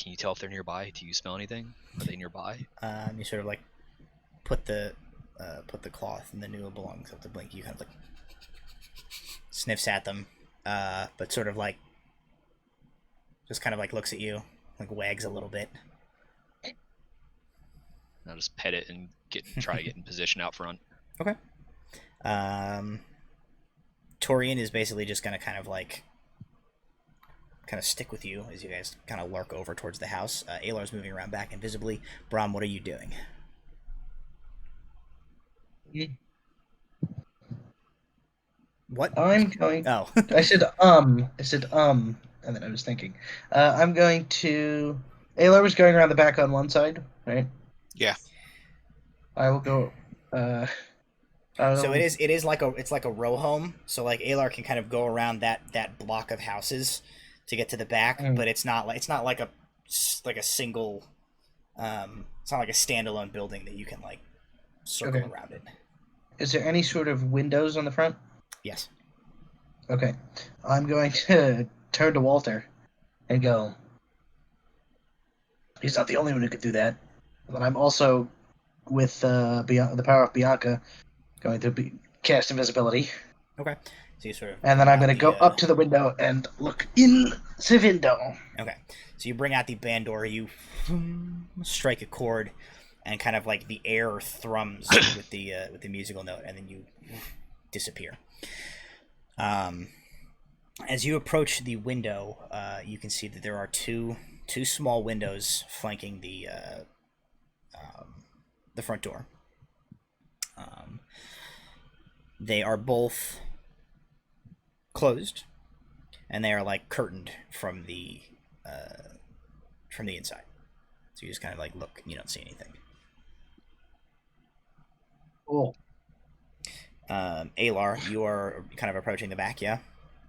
you tell if they're nearby? Do you smell anything? Are they nearby? You sort of like put the cloth in the Nuala belongs up to Blinky. You kind of like sniffs at them, but sort of like just kind of like looks at you, like wags a little bit. I'll just pet it and try to get in position out front. Okay. Torian is basically just gonna kind of stick with you as you guys kind of lurk over towards the house. Alar's moving around back invisibly. Brom, what are you doing? What? I'm going. Oh. I said, and then I was thinking. I'm going to. Alar was going around the back on one side, right? Yeah. I will go. So it is like a row home. So like Alar can kind of go around that block of houses to get to the back, but it's not like a single. It's not like a standalone building that you can like circle around it. Is there any sort of windows on the front? Yes. Okay. I'm going to turn to Walter and go, he's not the only one who could do that. But I'm also, with the power of Bianca, going to cast invisibility. Okay. So you sort of. And then I'm going to go up to the window and look in the window. Okay. So you bring out the band door, you strike a chord, and kind of like the air thrums with the musical note, and then you disappear. As you approach the window, you can see that there are two small windows flanking the front door. They are both closed, and they are like curtained from the inside. So you just kind of like look, you don't see anything. Cool. Alar, you are kind of approaching the back, yeah?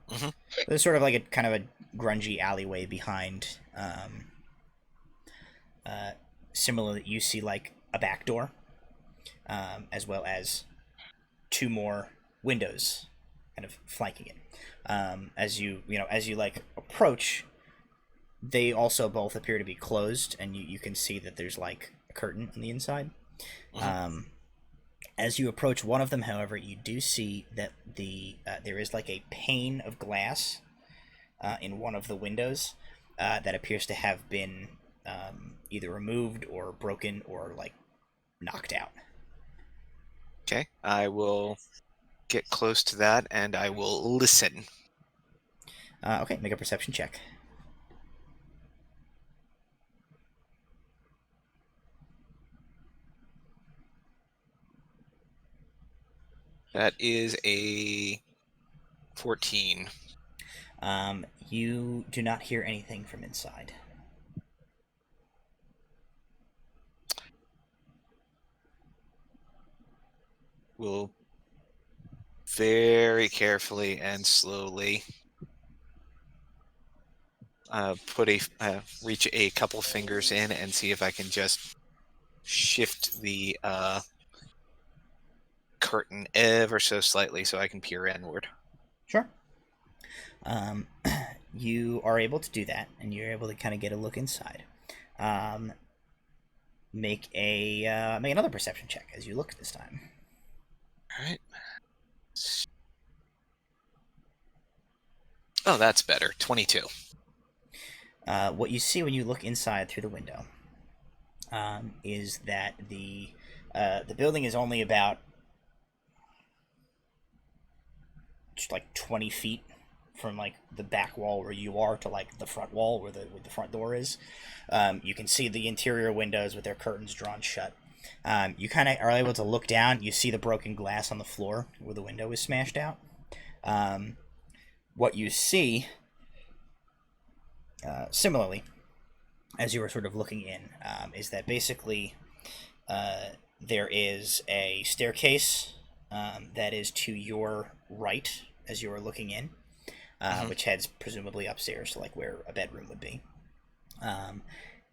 Mm-hmm. There's sort of like a kind of a grungy alleyway behind. Similarly, you see like a back door, as well as two more windows kind of flanking it. As you like approach, they also both appear to be closed, and you can see that there's like a curtain on the inside. Mm-hmm. As you approach one of them, however, you do see that there is like a pane of glass in one of the windows that appears to have been either removed or broken or like knocked out. Okay, I will get close to that and I will listen. Okay, make a perception check. That is a 14. You do not hear anything from inside. We'll very carefully and slowly reach a couple fingers in and see if I can just shift the curtain ever so slightly so I can peer inward. Sure. You are able to do that, and you're able to kind of get a look inside. Make another perception check as you look this time. All right. Oh, that's better. 22. What you see when you look inside through the window is that the building is only about just like 20 feet from like the back wall where you are to like the front wall where the front door is. You can see the interior windows with their curtains drawn shut. You kind of are able to look down. You see the broken glass on the floor where the window is smashed out. What you see, similarly, as you were sort of looking in, is that basically there is a staircase that is to your right as you are looking in, which heads presumably upstairs to like where a bedroom would be.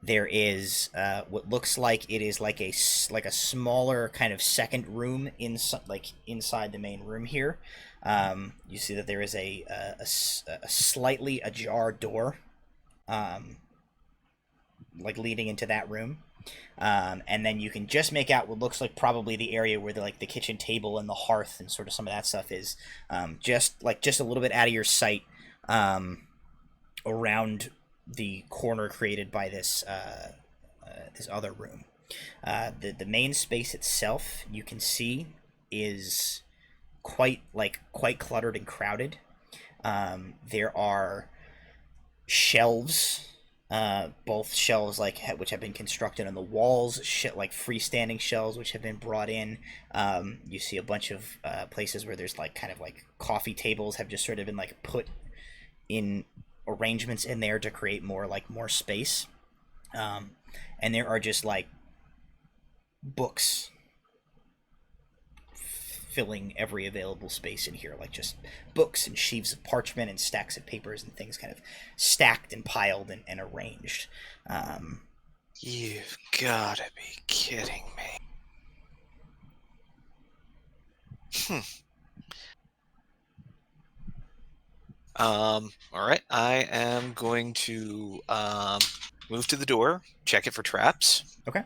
There is what looks like it is like a smaller kind of second room inside the main room here. You see that there is a slightly ajar door, like leading into that room. And then you can just make out what looks like probably the area where the kitchen table and the hearth and sort of some of that stuff is, just a little bit out of your sight, around the corner created by this other room. The main space itself, you can see, is quite cluttered and crowded. There are shelves, both shelves which have been constructed on the walls, like freestanding shelves which have been brought in. You see a bunch of places where there's kind of coffee tables have just sort of been put in arrangements in there to create more space. And there are just books filling every available space in here, just books and sheaves of parchment and stacks of papers and things kind of stacked and piled and arranged. You've gotta be kidding me. All right, I am going to move to the door, check it for traps. Okay.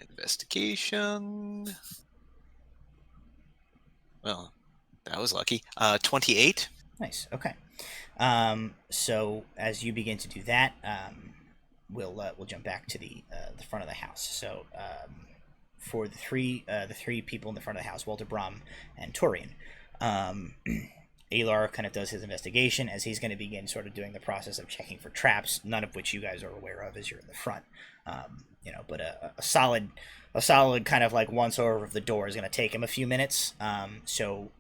Investigation. Well, that was lucky. 28. Nice. Okay. So as you begin to do that, we'll jump back to the front of the house. So for the three people in the front of the house, Walter, Brom, and Torian, Alar kind of does his investigation as he's going to begin sort of doing the process of checking for traps, none of which you guys are aware of as you're in the front. But a solid kind of once over of the door is going to take him a few minutes. So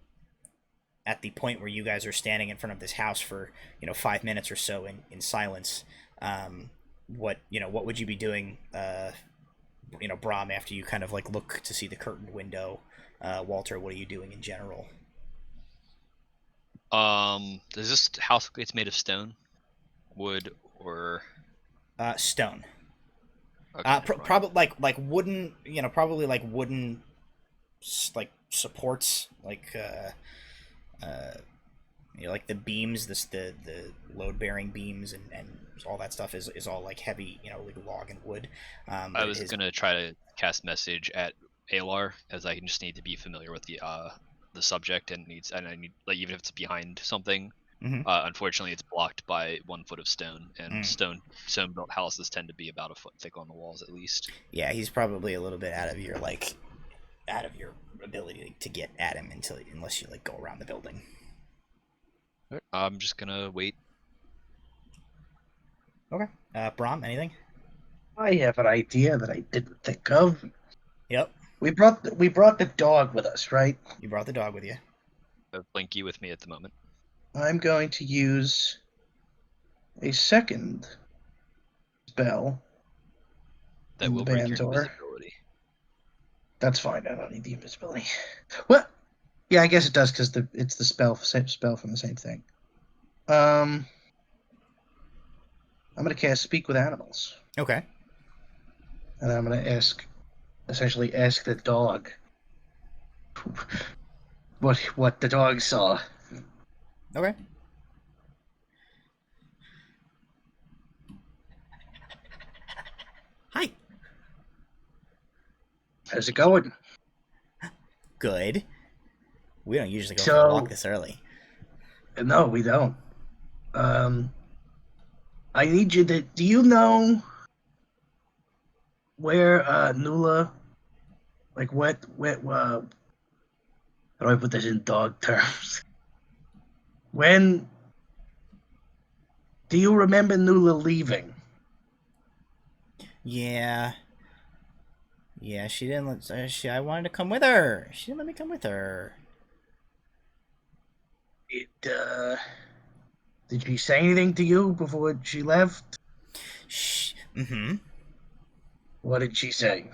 at the point where you guys are standing in front of this house for 5 minutes or so in silence, what would you be doing, Brom, after you kind of look to see the curtained window? Walter, what are you doing in general? Is this house it's made of stone, wood, or stone? okay, probably wooden, probably wooden supports, the beams, the load bearing beams and all that stuff is all heavy, log and wood. I was gonna try to cast message at Alar, as I just need to be familiar with the subject and I need even if it's behind something. Mm-hmm. Unfortunately, it's blocked by 1 foot of stone, and stone built houses tend to be about a foot thick on the walls at least. Yeah, he's probably a little bit out of your ability to get at him unless you go around the building. I'm just gonna wait. Okay. Brom, anything? I have an idea that I didn't think of. Yep. We brought the dog with us, right? You brought the dog with you. I have Blinky with me at the moment. I'm going to use a second spell That will break your Bandor. invisibility. That's fine. I don't need the invisibility. What? Yeah, I guess it does because it's the same spell from the same thing. I'm going to cast Speak with Animals. Okay. And I'm going to essentially ask the dog what the dog saw. Okay. Hi. How's it going? Good. We don't usually go for a walk this early. No, we don't. I need you to... Do you know where Nuala... what... how do I put this in dog terms? When... Do you remember Nuala leaving? Yeah. Yeah, she didn't let. I wanted to come with her. She didn't let me come with her. Did she say anything to you before she left? Mm-hmm. What did she say?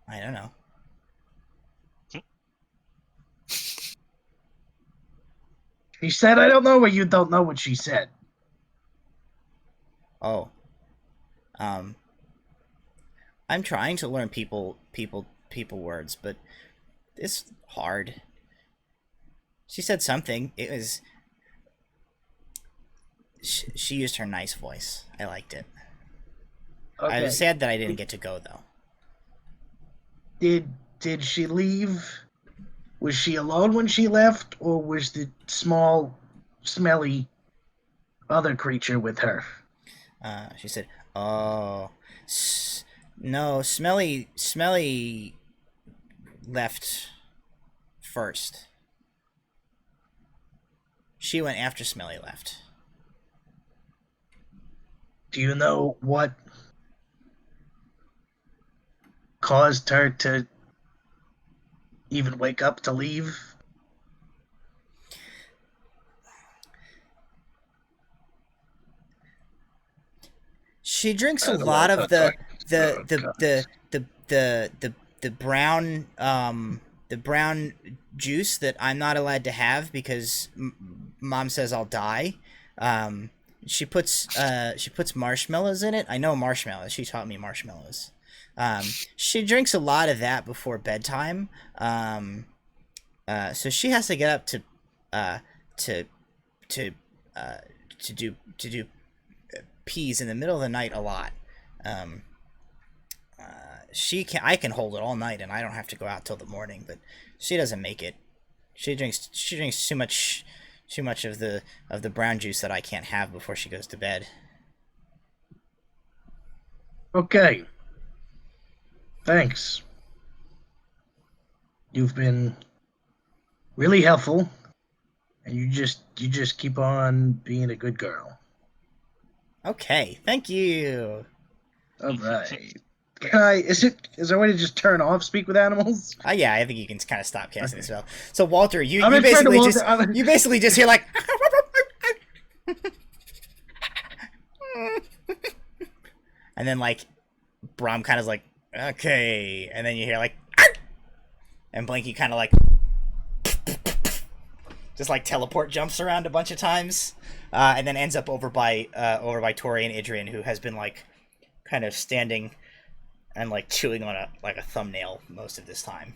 I don't know. She said, I don't know, or you don't know what she said. Oh. I'm trying to learn people words, but it's hard. She said something. It was. She used her nice voice. I liked it. Okay. I was sad that I didn't get to go though. Did she leave? Was she alone when she left, or was the small, smelly other creature with her? She said, "Oh, no, Smelly left first. She went after Smelly left." Do you know what caused her to even wake up to leave? She drinks a lot of the brown the brown juice that I'm not allowed to have because mom says I'll die. She puts marshmallows in it. I know marshmallows. She taught me marshmallows. She drinks a lot of that before bedtime. So she has to get up to to to do peas in the middle of the night a lot. I can hold it all night and I don't have to go out till the morning, but she doesn't make it. She drinks too much of the brown juice that I can't have before she goes to bed. Okay. Thanks. You've been really helpful, and you just keep on being a good girl. Okay, thank you. All right. Is there a way to just turn off speak with animals? Yeah, I think you can kind of stop casting the spell. So Walter, you you basically just hear like and then like Brom kind of like okay, and then you hear like and Blinky kind of like just like teleport jumps around a bunch of times, and then ends up over by Tori and Adrian, who has been like kind of standing and like chewing on a thumbnail most of this time.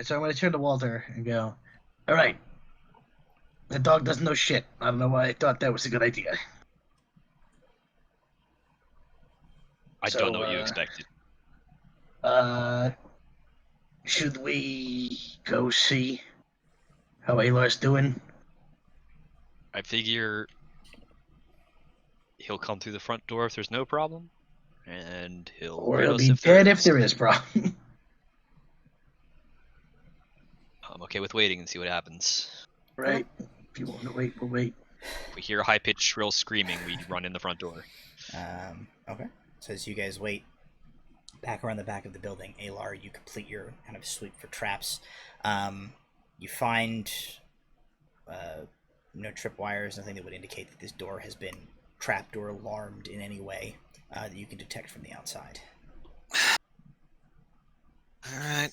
So I'm going to turn to Walter and go, all right, the dog doesn't know shit. I don't know why I thought that was a good idea. I don't know what you expected. Should we go see how Alar's doing? I figure he'll come through the front door if there's no problem, and Or he'll be dead if there is problem. I'm okay with waiting and see what happens. Right. If you want to wait, we'll wait. If we hear a high-pitched shrill screaming, we run in the front door. Okay. So as you guys wait back around the back of the building, Alar, you complete your kind of sweep for traps. You find no tripwires, nothing that would indicate that this door has been trapped or alarmed in any way that you can detect from the outside. All right.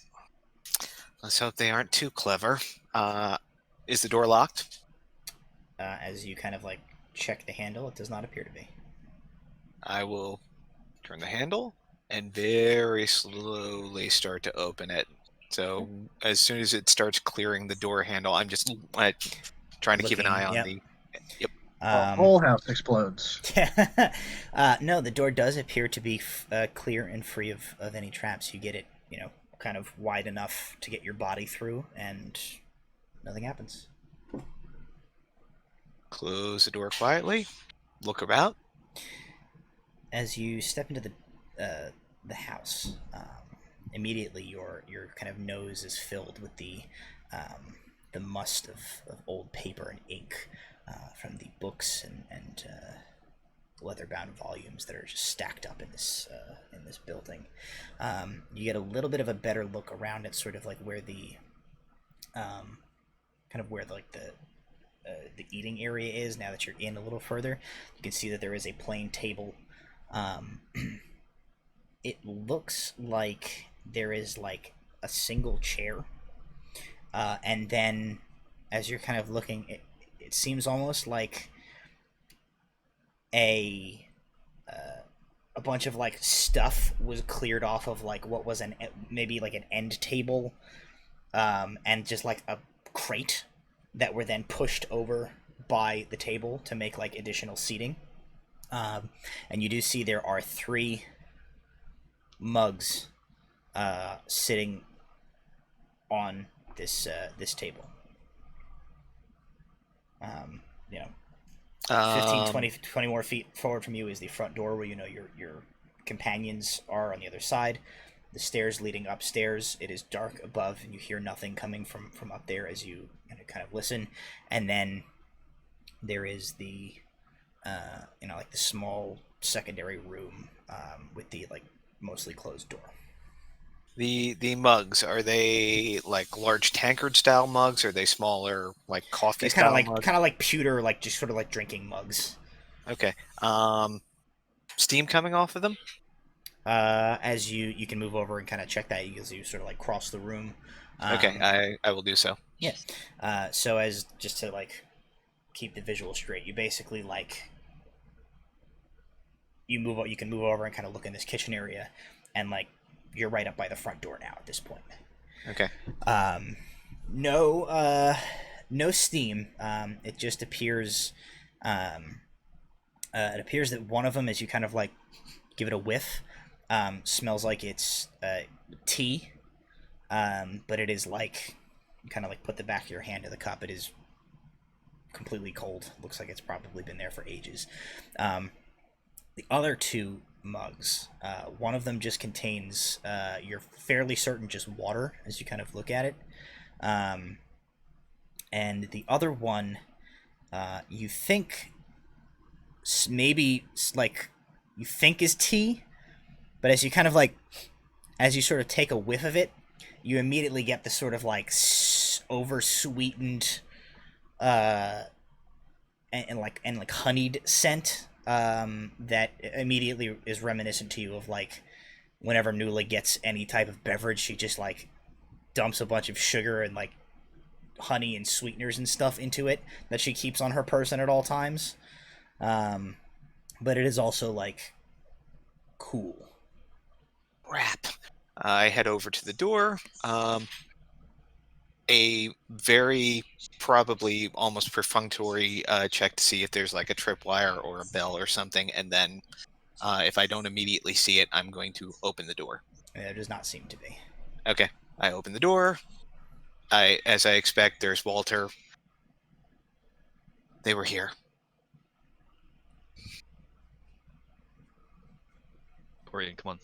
Let's hope they aren't too clever. Is the door locked? As you kind of like check the handle, it does not appear to be. I will turn the handle and very slowly start to open it. So as soon as it starts clearing the door handle, I'm just trying to keep an eye on the... Yep. The whole house explodes. No, the door does appear to be clear and free of any traps. You get it, kind of wide enough to get your body through, and nothing happens. Close the door quietly. Look about. As you step into the house, immediately your kind of nose is filled with the must of old paper and ink from the books and leather-bound volumes that are just stacked up in this building. You get a little bit of a better look around at sort of like where the kind of where like the eating area is. Now that you're in a little further, you can see that there is a plain table. It looks like there is like a single chair, and then as you're kind of looking, it seems almost like a bunch of like stuff was cleared off of like what was maybe like an end table, and just like a crate that were then pushed over by the table to make like additional seating. And you do see there are 3 mugs sitting on this table. You know, 15, 20 more feet forward from you is the front door where you know your companions are on the other side. The stairs leading upstairs, it is dark above, and you hear nothing coming from up there as you kind of listen. And then there is the like the small secondary room with the like mostly closed door. The mugs, are they like large tankard style mugs? Or are they smaller like coffee style mugs? Kind of like pewter, like just sort of like drinking mugs. Okay. Steam coming off of them? As you can move over and kind of check that as you sort of like cross the room. Okay, I will do so. Yeah. So as just to like keep the visual straight, you basically like you can move over and kind of look in this kitchen area, and like you're right up by the front door now at this point. Okay. No steam. It just appears. It appears that one of them, as you kind of like give it a whiff, smells like it's tea, but it is like you kind of like put the back of your hand to the cup. It is completely cold. Looks like it's probably been there for ages. The other 2 mugs, one of them just contains, you're fairly certain, just water as you kind of look at it. And the other one, you think maybe like you think is tea, but as you kind of like, as you sort of take a whiff of it, you immediately get the sort of like over sweetened, and like honeyed scent. That immediately is reminiscent to you of like whenever Nuala gets any type of beverage, she just like dumps a bunch of sugar and like honey and sweeteners and stuff into it that she keeps on her person at all times. But it is also like cool. Crap. I head over to the door. A very probably almost perfunctory check to see if there's like a tripwire or a bell or something, and then if I don't immediately see it, I'm going to open the door. There does not seem to be. Okay, I open the door. As I expect, there's Walter. They were here. Torian, come on.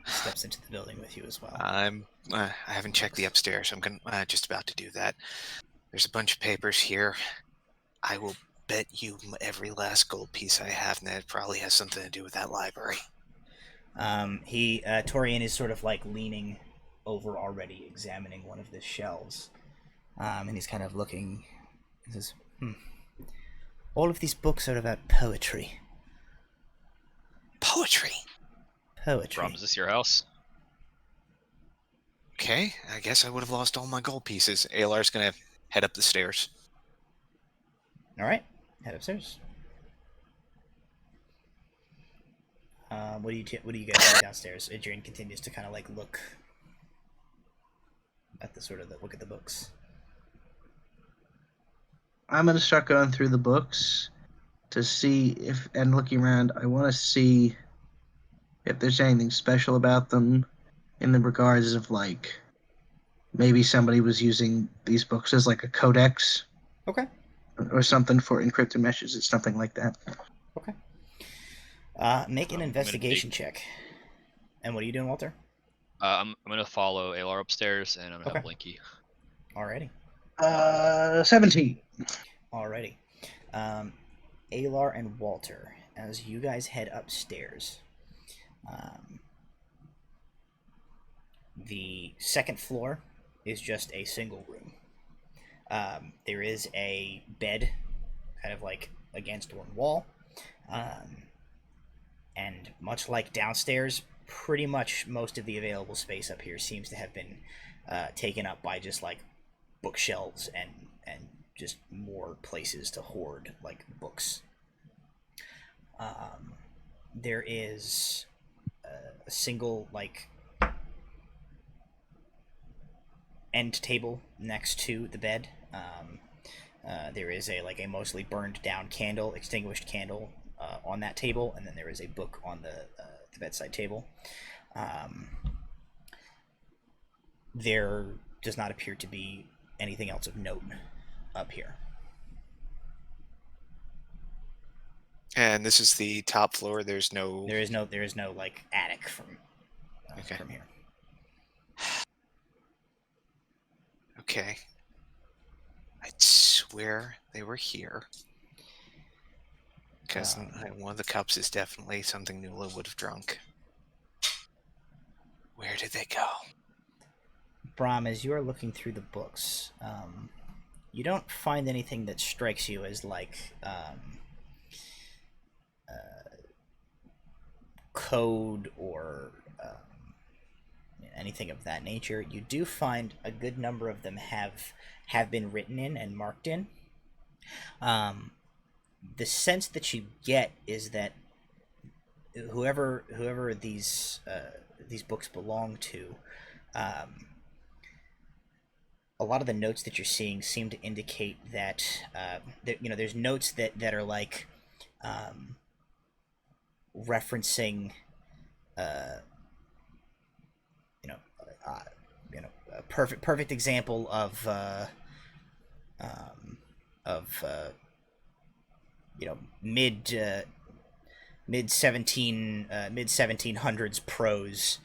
Steps into the building with you as well. I haven't checked the upstairs. I'm just about to do that. There's a bunch of papers here. I will bet you every last gold piece I have, and it probably has something to do with that library. Torian is sort of like leaning over already, examining one of the shelves, and he's kind of looking. He says, all of these books are about poetry. Poetry? Poetry. Rob, is this your house? Okay, I guess I would have lost all my gold pieces. Alar's gonna head up the stairs. All right, head upstairs. What do you guys do downstairs? Adrian continues to kind of like look at look at the books. I'm gonna start going through the books to see and looking around. I want to see if there's anything special about them in the regards of like maybe somebody was using these books as like a codex. Okay. Or something for encrypted messages, something like that. Okay. Make an investigation check. And what are you doing, Walter? I'm gonna follow Alar upstairs, and I'm gonna help Blinky. Alrighty. 17. Alrighty. Alar and Walter, as you guys head upstairs, the second floor is just a single room. There is a bed kind of like against one wall. And much like downstairs, pretty much most of the available space up here seems to have been taken up by just like bookshelves and just more places to hoard like books. There is a single like end table next to the bed. There is a mostly burned down candle, extinguished candle on that table, and then there is a book on the bedside table. There does not appear to be anything else of note up here. And this is the top floor. There is no like attic from here. Okay. I'd swear they were here. Because one of the cups is definitely something Nuala would have drunk. Where did they go? Brahm, as you are looking through the books, you don't find anything that strikes you as like code or anything of that nature. You do find a good number of them have been written in and marked in. The sense that you get is that whoever these books belong to, a lot of the notes that you're seeing seem to indicate that there's notes that are like referencing a perfect example of mid 1700s prose,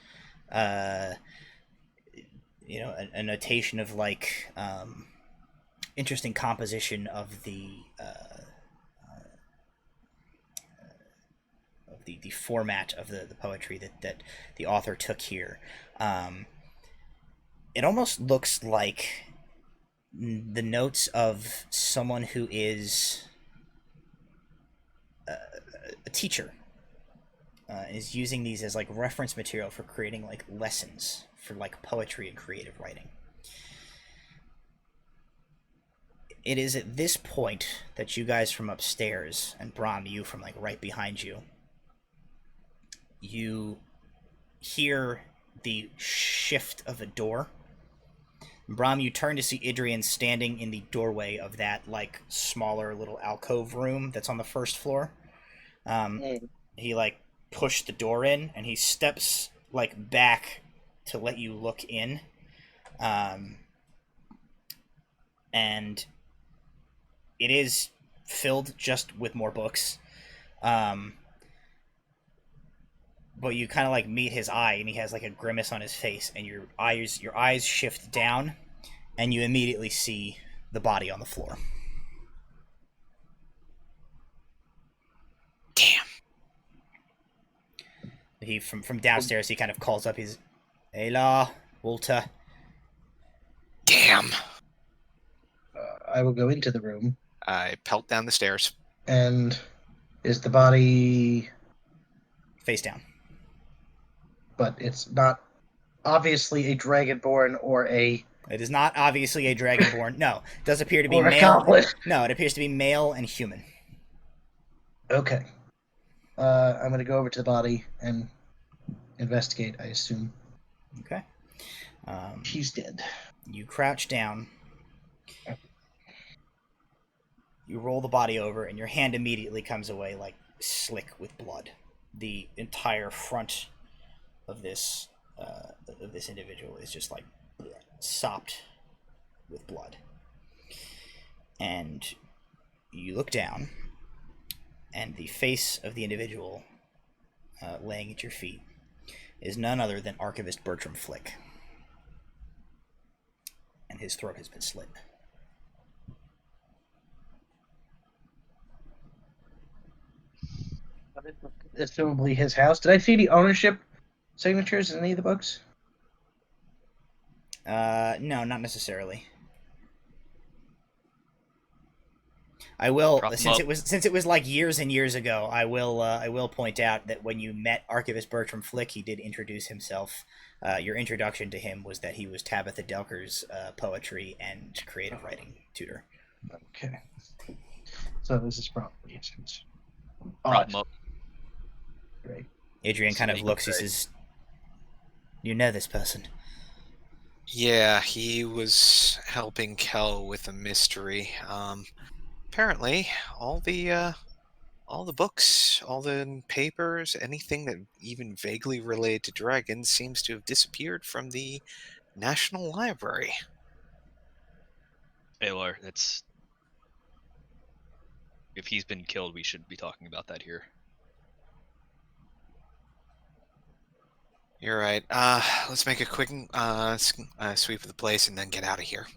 a notation of like interesting composition of the format of the poetry that the author took here. It almost looks like the notes of someone who is a teacher, is using these as like reference material for creating like lessons for like poetry and creative writing. It is at this point that you guys from upstairs, and Brahm, you from like right behind you, you hear the shift of a door. Brahm, you turn to see Idrian standing in the doorway of that like smaller little alcove room that's on the first floor. He like pushed the door in and he steps like back to let you look in. And it is filled just with more books. But you kind of like meet his eye, and he has like a grimace on his face, and your eyes shift down, and you immediately see the body on the floor. Damn. He from downstairs, he kind of calls up his, "Ayla, Walter." Damn. I will go into the room. I pelt down the stairs. And is the body Face down? But it's not obviously a dragonborn or a... It is not obviously a dragonborn. No, it does appear to be or a male. goblin. No, it appears to be male and human. Okay. I'm going to go over to the body and investigate, I assume. Okay. He's dead. You crouch down. You roll the body over, and your hand immediately comes away like slick with blood. The entire front of this individual is just like sopped with blood. And you look down, and the face of the individual laying at your feet is none other than Archivist Bertram Flick. And his throat has been slit. assumably his house. Did I see the ownership signatures in any of the books? No, not necessarily. I will, Prop 'em since it was like years and years ago. I will point out that when you met Archivist Bertram Flick, he did introduce himself. Your introduction to him was that he was Tabitha Delker's poetry and creative writing tutor. Okay. So this is probably his house. Prop 'em up. Great. Adrian kind of Sneak looks. He attack. says, "You know this person." Yeah, he was helping Kel with a mystery. Apparently, all the books, all the papers, anything that even vaguely related to dragons seems to have disappeared from the National Library. Alar, that's. If he's been killed, we should be talking about that here. You're right. Let's make a quick sweep of the place and then get out of here.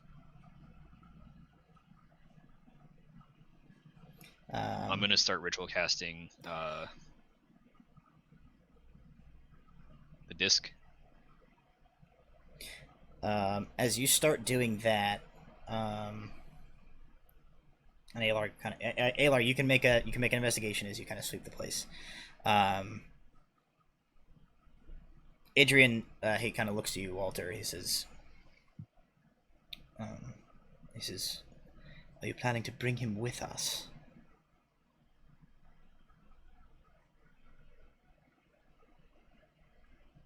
I'm gonna start ritual casting the disc. As you start doing that, and Alar Alar, you can make an investigation as you kind of sweep the place. Adrian, he kind of looks to you, Walter. He says, "Are you planning to bring him with us?"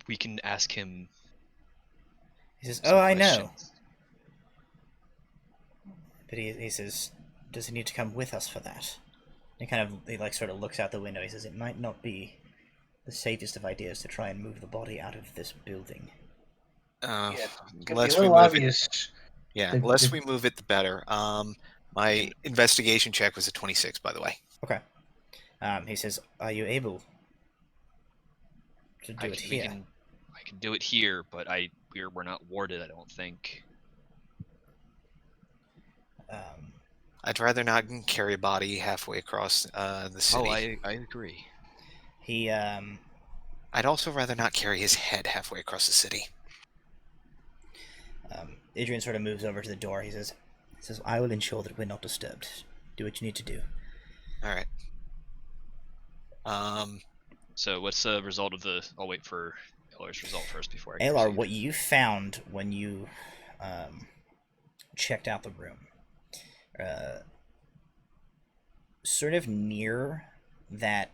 We can ask him. He says, some "Oh, I know." questions. But he says, "Does he need to come with us for that?" He sort of looks out the window. He says, "It might not be the safest of ideas to try and move the body out of this building." Yeah, Less a we little move obvious. it, yeah, The- less the- we move it, the better. My investigation check was a 26, by the way. Okay. He says, "Are you able to do it here?" I can do it here, but we're not warded. I don't think. I'd rather not carry a body halfway across the city. Oh, I agree. He I'd also rather not carry his head halfway across the city. Adrian sort of moves over to the door. He says, "I will ensure that we're not disturbed. Do what you need to do." All right. So what's the result of the? I'll wait for Alar's result first before I. Alar, proceed. what you found when you checked out the room, sort of near that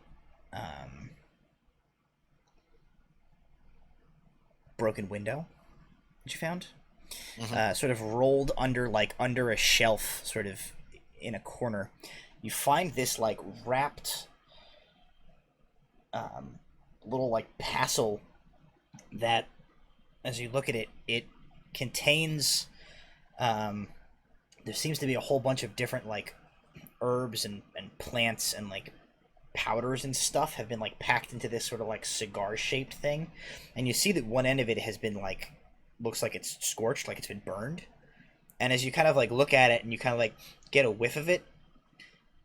broken window that you found, sort of rolled under a shelf, sort of in a corner, you find this like wrapped little like passel that, as you look at it, it contains there seems to be a whole bunch of different like herbs and plants and like powders and stuff have been like packed into this sort of like cigar shaped thing, and you see that one end of it has been like, looks like it's scorched, like it's been burned. And as you kind of like look at it and you kind of like get a whiff of it,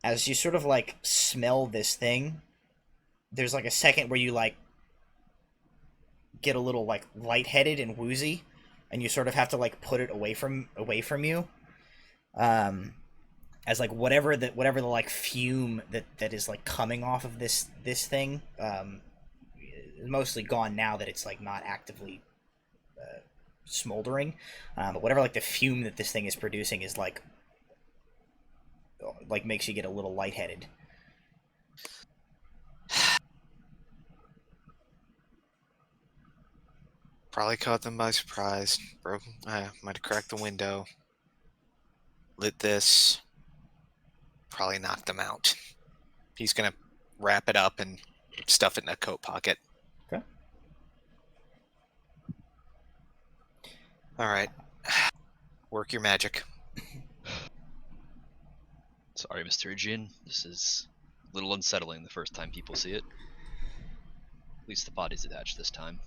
as you sort of like smell this thing, there's like a second where you like get a little like lightheaded and woozy, and you sort of have to like put it away from you, as like whatever the like fume that is like coming off of this thing is mostly gone now that it's like not actively smoldering, but whatever like the fume that this thing is producing is like makes you get a little lightheaded. Probably caught them by surprise. Might have cracked the window. Lit this. Probably knocked them out. He's gonna wrap it up and stuff it in a coat pocket. Okay. All right. Work your magic. Sorry, Mr. Adrian. This is a little unsettling the first time people see it. At least the body's attached this time.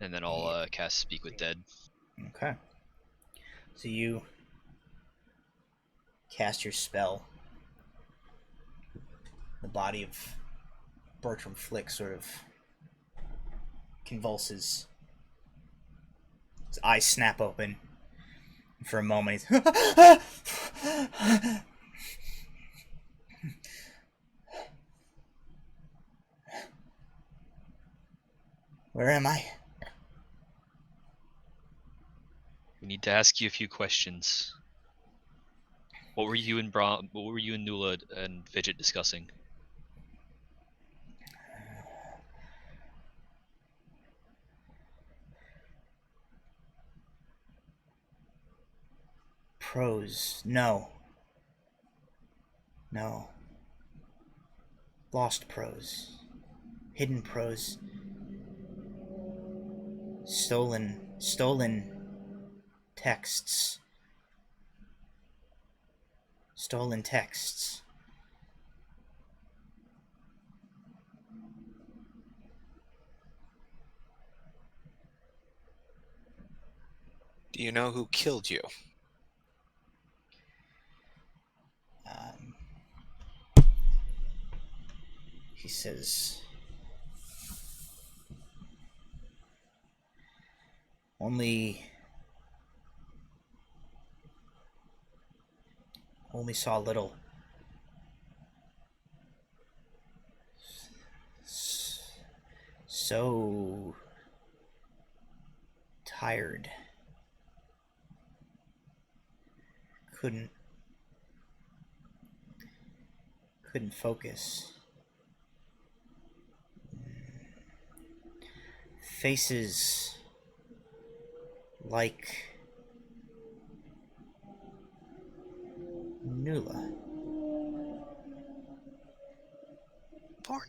And then I'll cast Speak with Dead. Okay. So you cast your spell. The body of Bertram Flick sort of convulses. His eyes snap open. For a moment, he's... Where am I? We need to ask you a few questions. What were you and Nuala and Fijit discussing? Prose. No. Lost prose. Hidden prose. Stolen texts. Stolen texts. Do you know who killed you? He says, only saw little. So tired. Couldn't focus. Faces like Nuala. Born.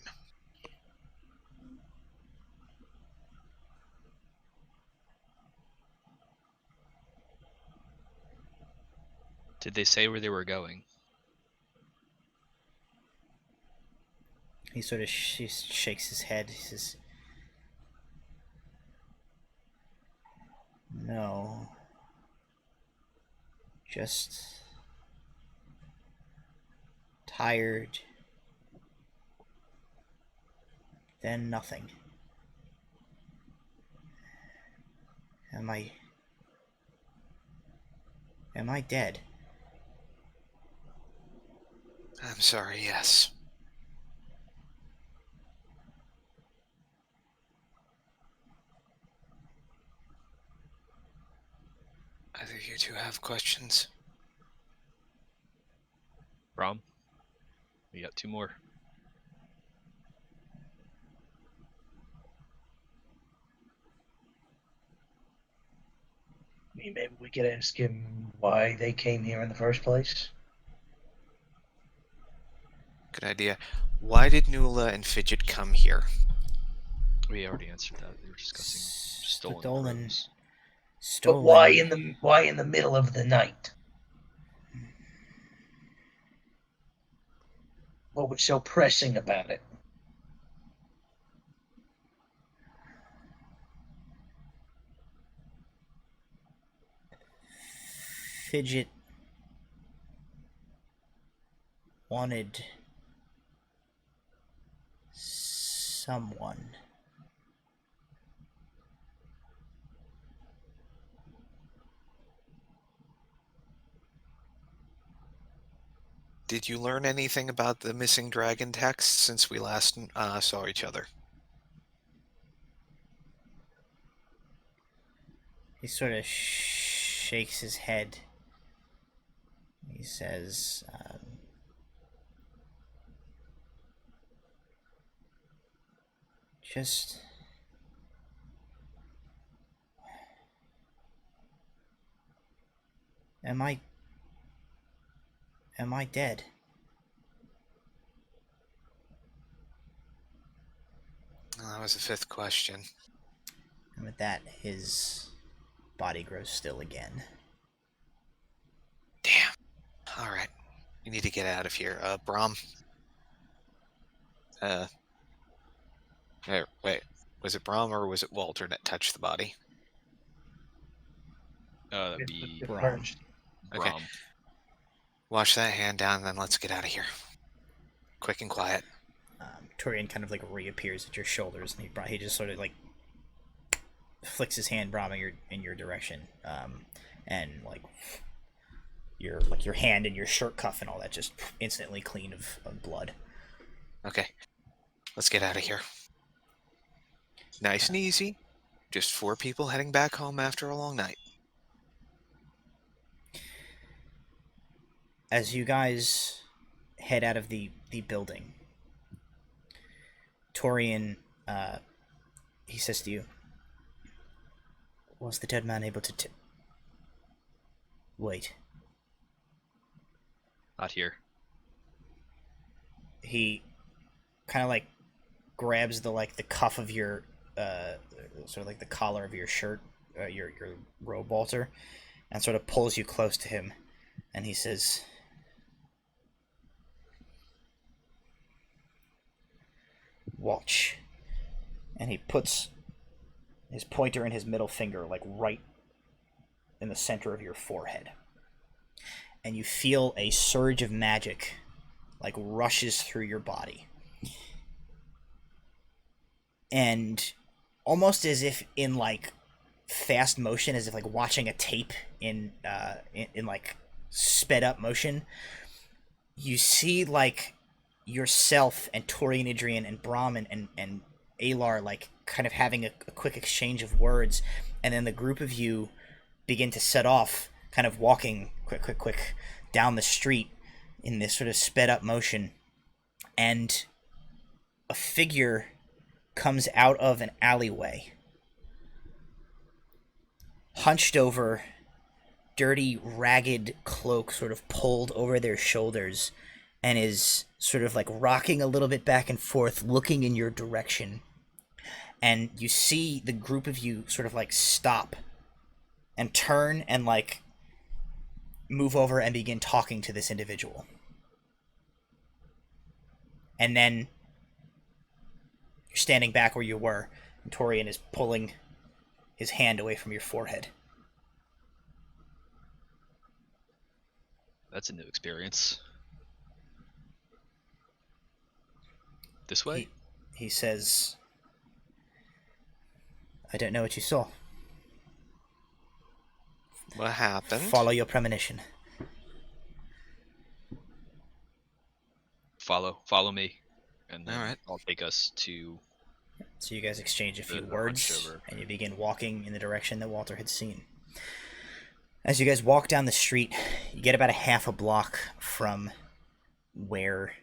Did they say where they were going? He sort of shakes his head. He says, no. Just tired. Then nothing. Am I dead? I'm sorry, yes. Either you two have questions? Brom? We got 2 more. Maybe we could ask him why they came here in the first place. Good idea. Why did Nuala and Fijit come here? We already answered that. They were discussing stolen prose. But why in the middle of the night? What was so pressing about it? Fijit wanted someone. Did you learn anything about the missing dragon text since we last saw each other? He sort of shakes his head. He says, just... Am I dead? Well, that was the 5th question. And with that, his body grows still again. Damn. Alright. You need to get out of here. Brom. Wait. Was it Brom or was it Walter that touched the body? That'd be Brom. Okay. Brom. Wash that hand down, then let's get out of here. Quick and quiet. Torian kind of like reappears at your shoulders, and he just sort of like flicks his hand, Brahma, in your direction, and like your hand and your shirt cuff and all that just instantly clean of blood. Okay, let's get out of here. Nice and easy. Just 4 people heading back home after a long night. As you guys head out of the building, Torian, he says to you, "Was the dead man able to wait?" Not here. He kind of like grabs the cuff of your sort of like the collar of your shirt, your robe, Walter, and sort of pulls you close to him, and he says, "Watch." And he puts his pointer and his middle finger like right in the center of your forehead, and you feel a surge of magic like rushes through your body, and almost as if in like fast motion, as if like watching a tape in like sped up motion, you see like yourself and Torian, Idrian, and Brahman and Alar like kind of having a quick exchange of words, and then the group of you begin to set off, kind of walking quick down the street in this sort of sped up motion, and a figure comes out of an alleyway, hunched over, dirty, ragged cloak sort of pulled over their shoulders, and is sort of like rocking a little bit back and forth, looking in your direction. And you see the group of you sort of like stop and turn and like move over and begin talking to this individual. And then you're standing back where you were, and Torian is pulling his hand away from your forehead. That's a new experience. This way? He says, "I don't know what you saw. What happened? Follow your premonition." Follow me, and then Alright. I'll take us to... So you guys exchange a few The words, hunched over. and you begin walking in the direction that Walter had seen. As you guys walk down the street, you get about a half a block from where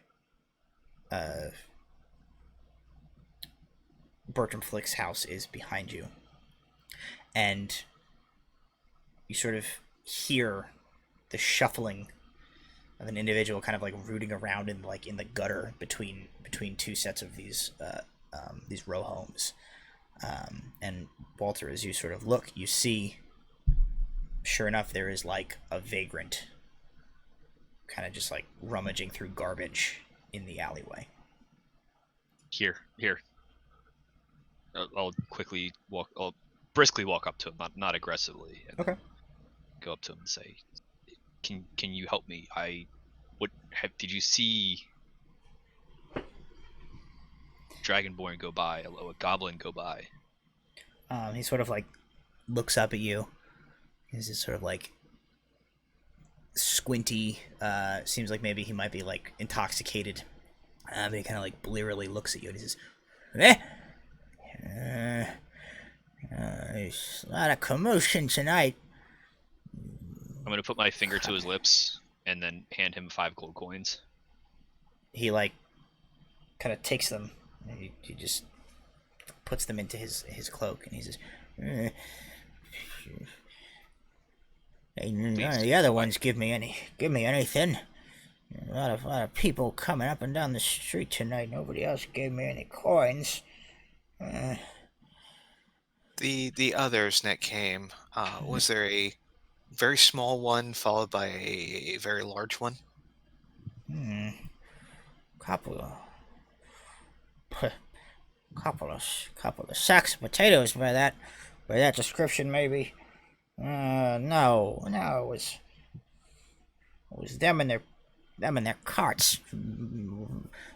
Bertram Flick's house is behind you. And you sort of hear the shuffling of an individual kind of like rooting around in the gutter between two sets of these row homes. And Walter, as you sort of look, you see, sure enough, there is like a vagrant kind of just like rummaging through garbage in the alleyway. Here. I'll briskly walk up to him, not aggressively. And Okay. Go up to him and say, "Can you help me? Did you see Dragonborn go by, a goblin go by?" He sort of like looks up at you. He's just sort of like squinty. Seems like maybe he might be like intoxicated. But he kind of like blearily looks at you and he says, "There's a lot of commotion tonight." I'm gonna put my finger to his lips and then hand him 5 gold coins. He like kind of takes them. And he just puts them into his cloak, and he says, "Hey, none of the other ones give me anything. A lot of people coming up and down the street tonight. Nobody else gave me any coins." The others that came, was there a very small one followed by a very large one? Couple of sacks of potatoes by that description, maybe. No, it was them and their carts,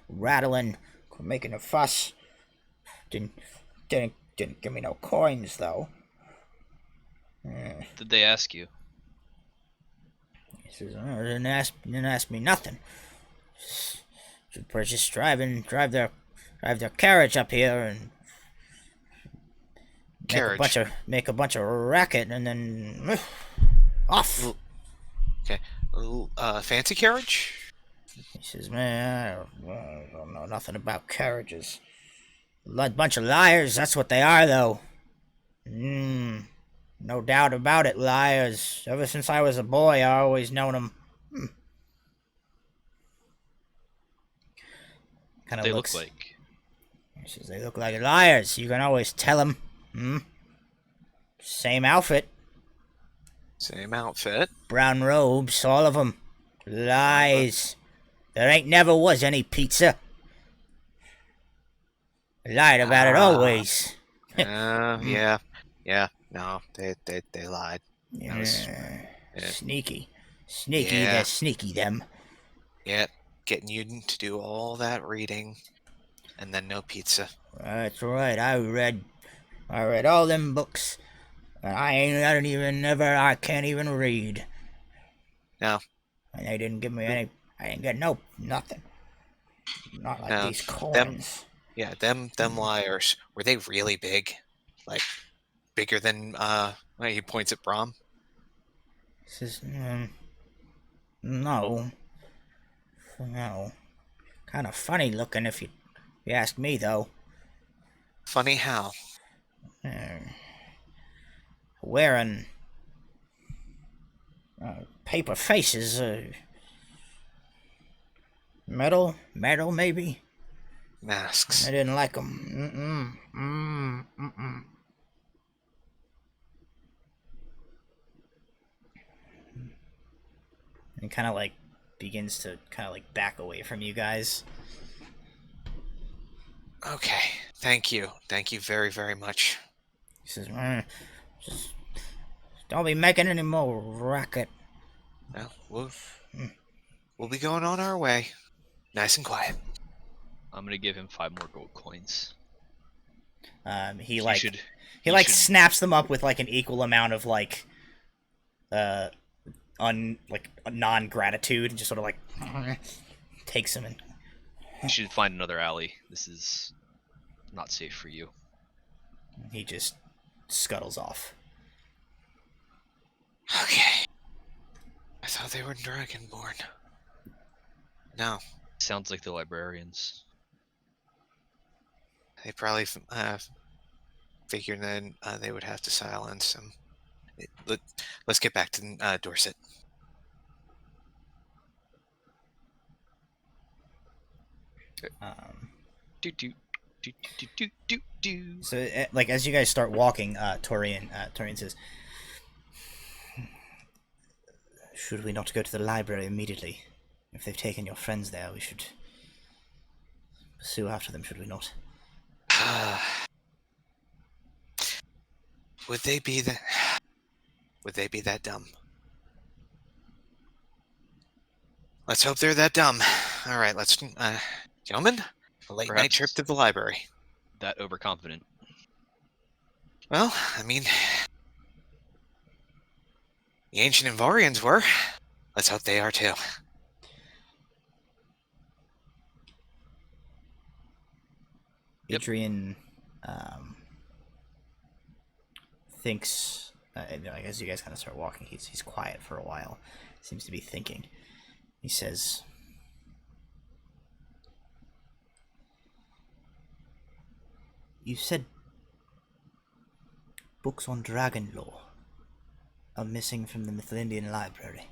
rattling making a fuss. Didn't give me no coins though. Did they ask you? He says, oh, didn't ask me nothing. Just drive their carriage up here and Carriage. make a bunch of racket and then off. Okay. Fancy carriage? He says, man, I don't know nothing about carriages. A bunch of liars, that's what they are, though. No doubt about it, liars. Ever since I was a boy, I always known them. Kind of They looks look like. He says, they look like liars. You can always tell them. Same outfit. Same outfit. Brown robes, all of them. Lies. There ain't never was any pizza. Lied about it always. Yeah. No, they lied. Yeah. Yeah. Sneaky. Yeah. They're sneaky, them. Yeah, getting you to do all that reading, and then no pizza. That's right. I read all them books. I can't even read. No. And they didn't give me any. I didn't get nothing. Not like No, these coins. Them liars. Were they really big? Like, bigger than, he points at Brom. He says, no. Kind of funny looking if you ask me, though. Funny how? Wearing paper faces. Metal maybe? Masks. I didn't like them. And kind of like begins to kind of like back away from you guys. Okay, thank you. Thank you very, very much. He says, just don't be making any more racket. Well, we'll be going on our way. Nice and quiet. I'm gonna give him 5 more gold coins. He should snaps them up with like an equal amount of like non-gratitude and just sort of like takes them and You should find another alley. This is not safe for you. he just scuttles off. Okay. I thought they were dragonborn. No. Sounds like the librarians. They probably figured then they would have to silence him. Let's get back to Dorset. So, like, as you guys start walking, Torian says, should we not go to the library immediately? If they've taken your friends there, we should pursue after them, should we not? Would they be that dumb? Let's hope they're that dumb. All right, let's, gentlemen, a late night trip to the library. That overconfident. Well, I mean, the ancient Invarians were. Let's hope they are too. Yep. Adrian thinks, as you guys kind of start walking, he's quiet for a while. Seems to be thinking. He says, you said books on dragon lore are missing from the Mifflindian library.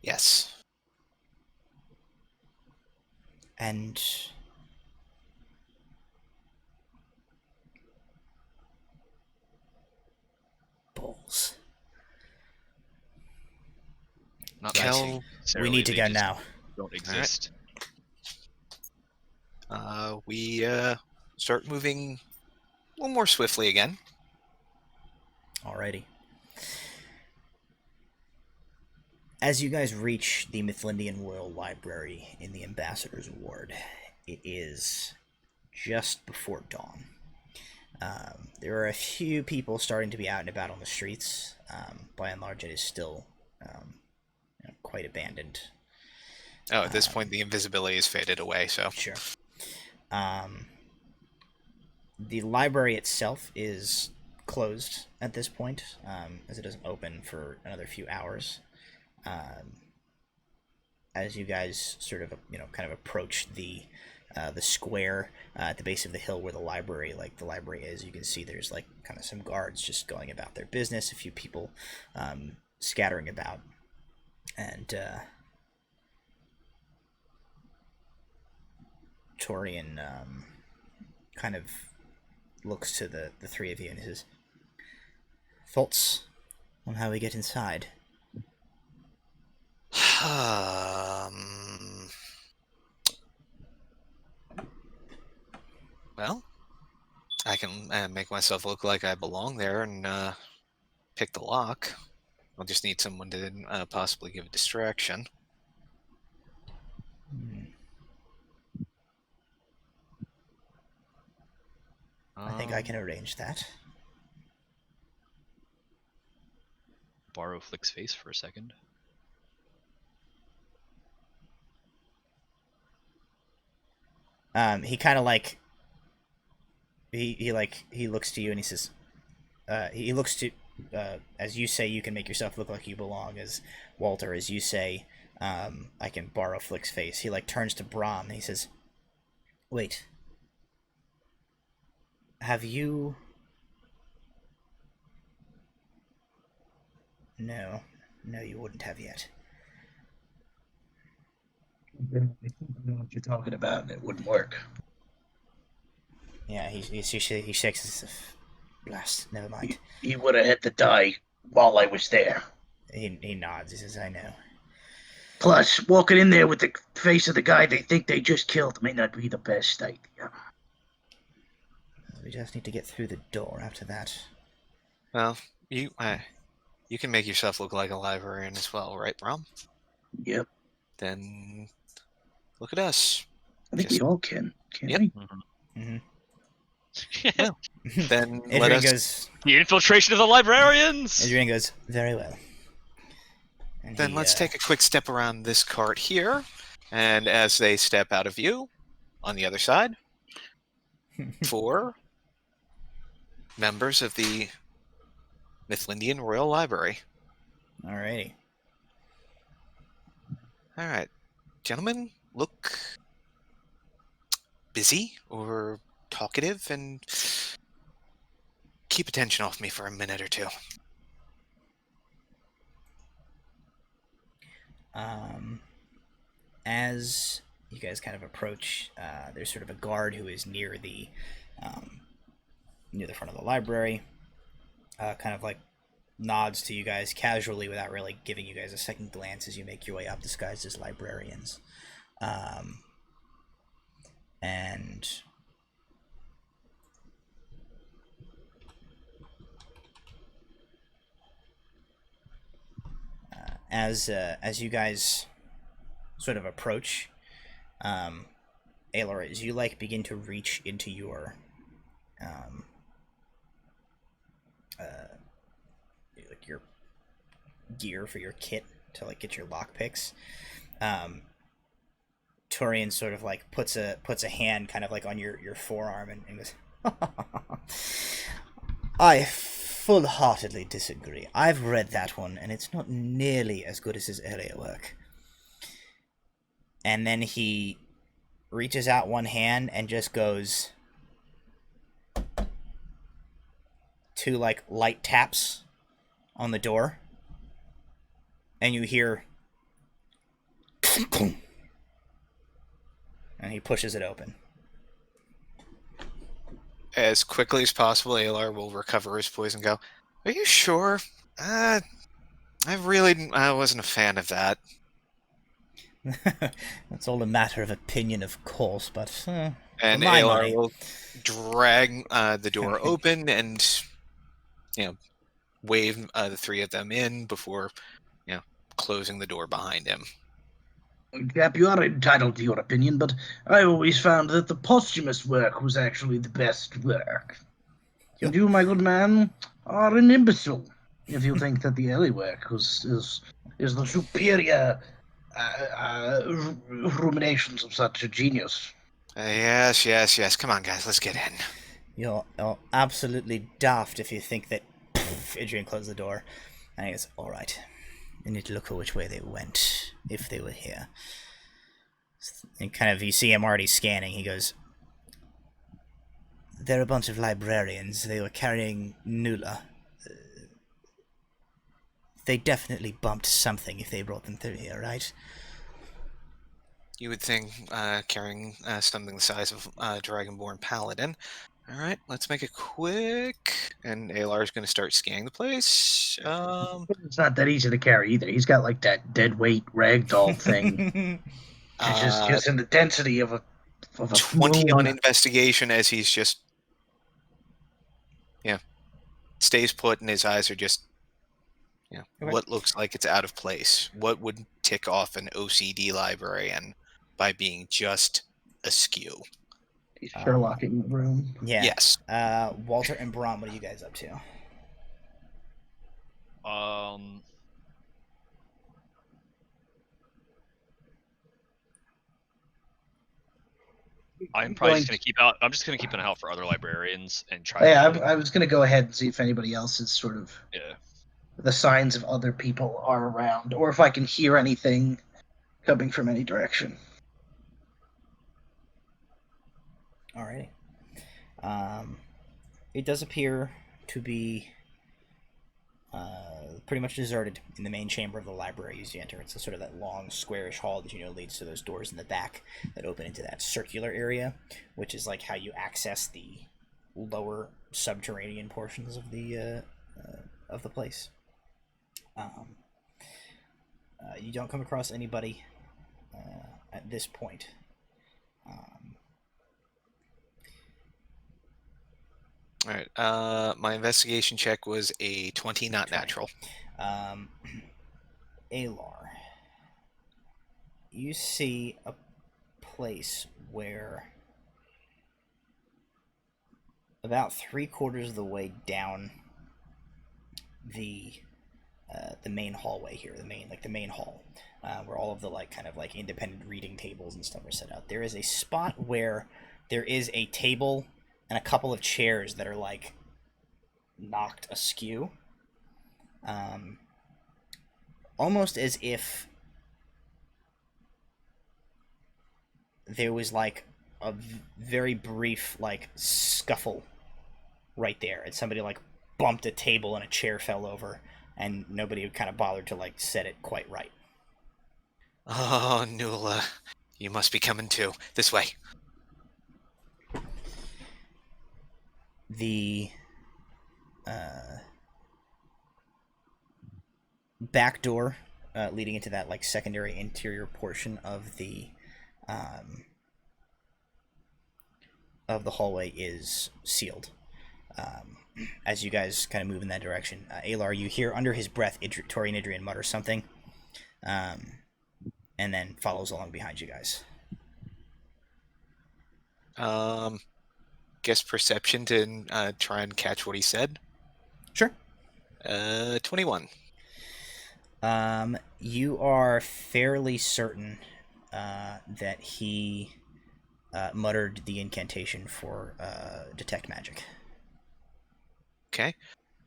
Yes. And balls. Not Kel, we need to go now. Don't exist. We start moving a little more swiftly again. Alrighty. As you guys reach the Mifflindian Royal Library in the Ambassador's Ward, it is just before dawn. There are a few people starting to be out and about on the streets. By and large, it is still quite abandoned. Oh, at this point, the invisibility has faded away, so... Sure. The library itself is closed at this point, as it doesn't open for another few hours. As you guys sort of, kind of approach the square at the base of the hill where the library is, you can see there's kind of some guards just going about their business, a few people scattering about, and Torian kind of looks to the three of you and says, "Thoughts on how we get inside?" Well, I can make myself look like I belong there and pick the lock. I'll just need someone to possibly give a distraction. I think I can arrange that. Borrow Flick's face for a second. He kind of he looks to you and he says, he looks to, as you say, you can make yourself look like you belong, as Walter, as you say, I can borrow Flick's face. He turns to Brahm and he says, "Wait, have you..." No, you wouldn't have yet. I know what you're talking about, and it wouldn't work. Yeah, he shakes his... Blast, never mind. He would have had to die while I was there. He nods, he says, "I know." Plus, walking in there with the face of the guy they think they just killed may not be the best idea. We just need to get through the door after that. Well, you can make yourself look like a librarian as well, right, Brom? Yep. Then look at us. I think we all can, can't Yep. we? Mm-hmm. Well, then let Adrian us... goes... The infiltration of the librarians! Adrian goes, "Very well." And Then let's take a quick step around this cart here, and as they step out of view, on the other side, 4 members of the Mithlindian Royal Library. Alrighty. All right, gentlemen, look busy or talkative, and keep attention off me for a minute or two. As you guys kind of approach, there's sort of a guard who is near the front of the library, kind of nods to you guys casually without really giving you guys a second glance as you make your way up disguised as librarians. And as you guys sort of approach, Aelor, as you begin to reach into your your gear for your kit to get your lockpicks, Torian sort of puts a hand kind of on your forearm and goes, "I full-heartedly disagree. I've read that one, and it's not nearly as good as his earlier work." And then he reaches out one hand and just goes 2 light taps on the door, and you hear and he pushes it open. As quickly as possible, Alar will recover his poise and go, "Are you sure? I wasn't a fan of that." That's all a matter of opinion, of course, but And my Alar money. will drag the door open and, wave the 3 of them in before, closing the door behind him. Cap, you are entitled to your opinion, but I always found that the posthumous work was actually the best work. And you, my good man, are an imbecile if you think that the early work is the superior ruminations of such a genius. Yes. Come on, guys, let's get in. You're absolutely daft if you think that. Adrian closed the door, and he goes, "All right. I need to look for which way they went, if they were here." And kind of, you see him already scanning. He goes, "They're a bunch of librarians. They were carrying Nuala. They definitely bumped something if they brought them through here, right?" You would think carrying something the size of a Dragonborn Paladin. All right, let's make it quick. And Alar's going to start scanning the place. It's not that easy to carry either. He's got like that dead weight ragdoll thing. It's just in the density of a 20 on flume. investigation as he's just stays put and his eyes are just Okay. what looks like it's out of place. What would tick off an OCD librarian by being just askew? He's Sherlocking the room. Yeah. Yes. Walter and Braun, what are you guys up to? I'm probably just gonna keep out. I'm just gonna keep an eye out for other librarians and try. Yeah, to, I was gonna go ahead and see if anybody else is sort of yeah. the signs of other people are around, or if I can hear anything coming from any direction. Alrighty. It does appear to be pretty much deserted in the main chamber of the library as you enter. It's a sort of that long, squarish hall that you know leads to those doors in the back that open into that circular area, which is like how you access the lower subterranean portions of the place. You don't come across anybody at this point. All right. My investigation check was a 20, not natural. Alar, you see a place where about 3/4 of the way down the main hallway here, the main hall, where all of the kind of independent reading tables and stuff are set out. There is a spot where there is a table and a couple of chairs that are knocked askew, almost as if there was a very brief scuffle right there, and somebody bumped a table and a chair fell over, and nobody kind of bothered to set it quite right. Oh, Nuala, you must be coming too. This way. The back door leading into that secondary interior portion of the hallway is sealed. As you guys kind of move in that direction, Alar, you hear under his breath Tori and Adrian mutter something, and then follows along behind you guys. Guess perception to try and catch what he said. Sure. 21. You are fairly certain that he muttered the incantation for detect magic. Okay.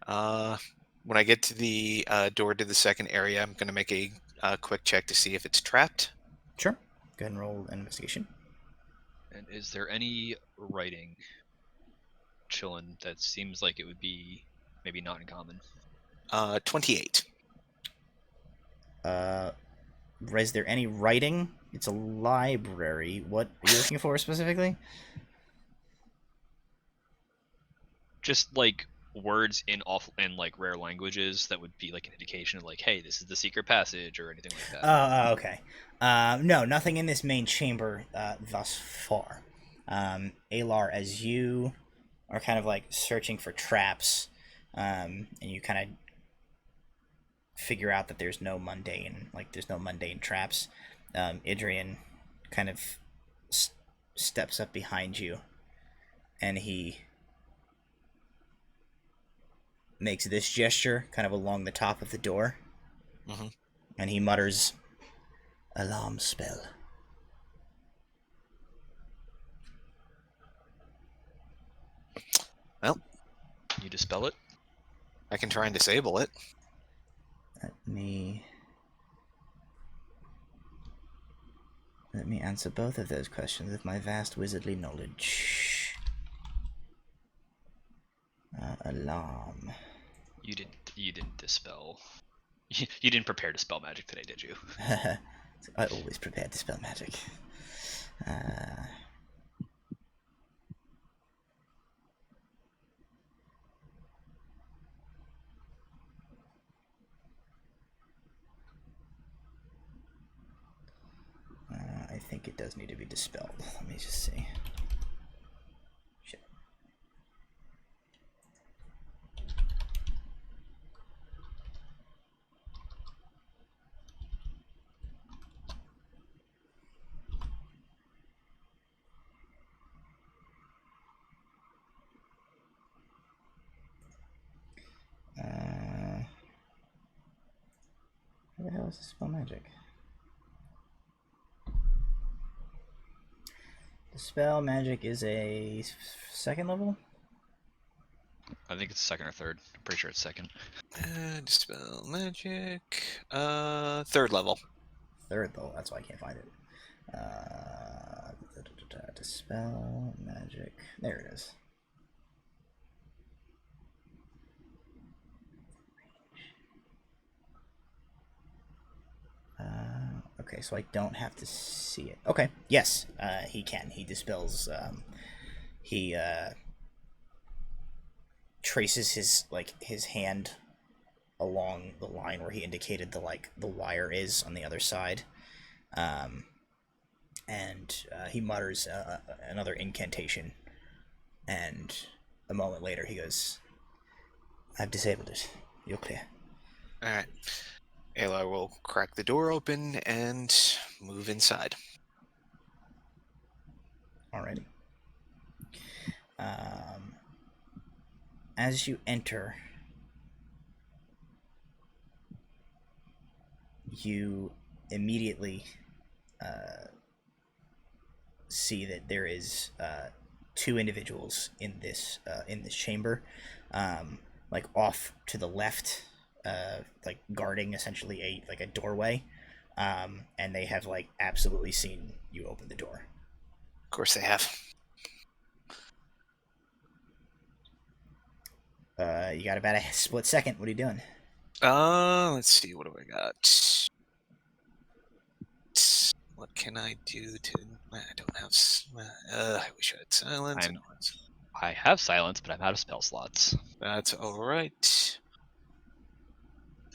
When I get to the door to the second area, I'm going to make a quick check to see if it's trapped. Sure. Go ahead and roll an investigation. And is there any writing chilling that seems like it would be maybe not uncommon? 28. Is there any writing? It's a library. What are you looking for specifically? Just words in rare languages that would be an indication of hey, this is the secret passage or anything like that. Oh, okay. No, nothing in this main chamber thus far. Alar, as you are kind of searching for traps, and you kind of figure out that there's no mundane traps, Idrian kind of steps up behind you, and he makes this gesture kind of along the top of the door, and he mutters, "Alarm spell." Well, You dispel it? I can try and disable it. Let me answer both of those questions with my vast wizardly knowledge. Alarm. You didn't dispel. You didn't prepare to spell magic today, did you? I always prepared to spell magic. I think it does need to be dispelled. Let me just see. Shit. Where the hell is this spell magic? Dispel magic is a second level? I think it's second or third. I'm pretty sure it's second. Dispel magic. Third level. Third level, that's why I can't find it. Dispel magic. There it is. Okay, so I don't have to see it. Okay, yes, he can. He dispels. He traces his hand along the line where he indicated the wire is on the other side, and he mutters another incantation, and a moment later he goes, "I've disabled it. You're clear." All right. Ayla will crack the door open and move inside. Alrighty. As you enter, you immediately see that there is two individuals in this chamber, like off to the left, like guarding essentially a doorway, and they have like absolutely seen you open the door. Of course they have. You got about a split second. What are you doing? Let's see. What do I got? What can I do to? I don't have. I wish I had silence. I have silence, but I'm out of spell slots. That's all right.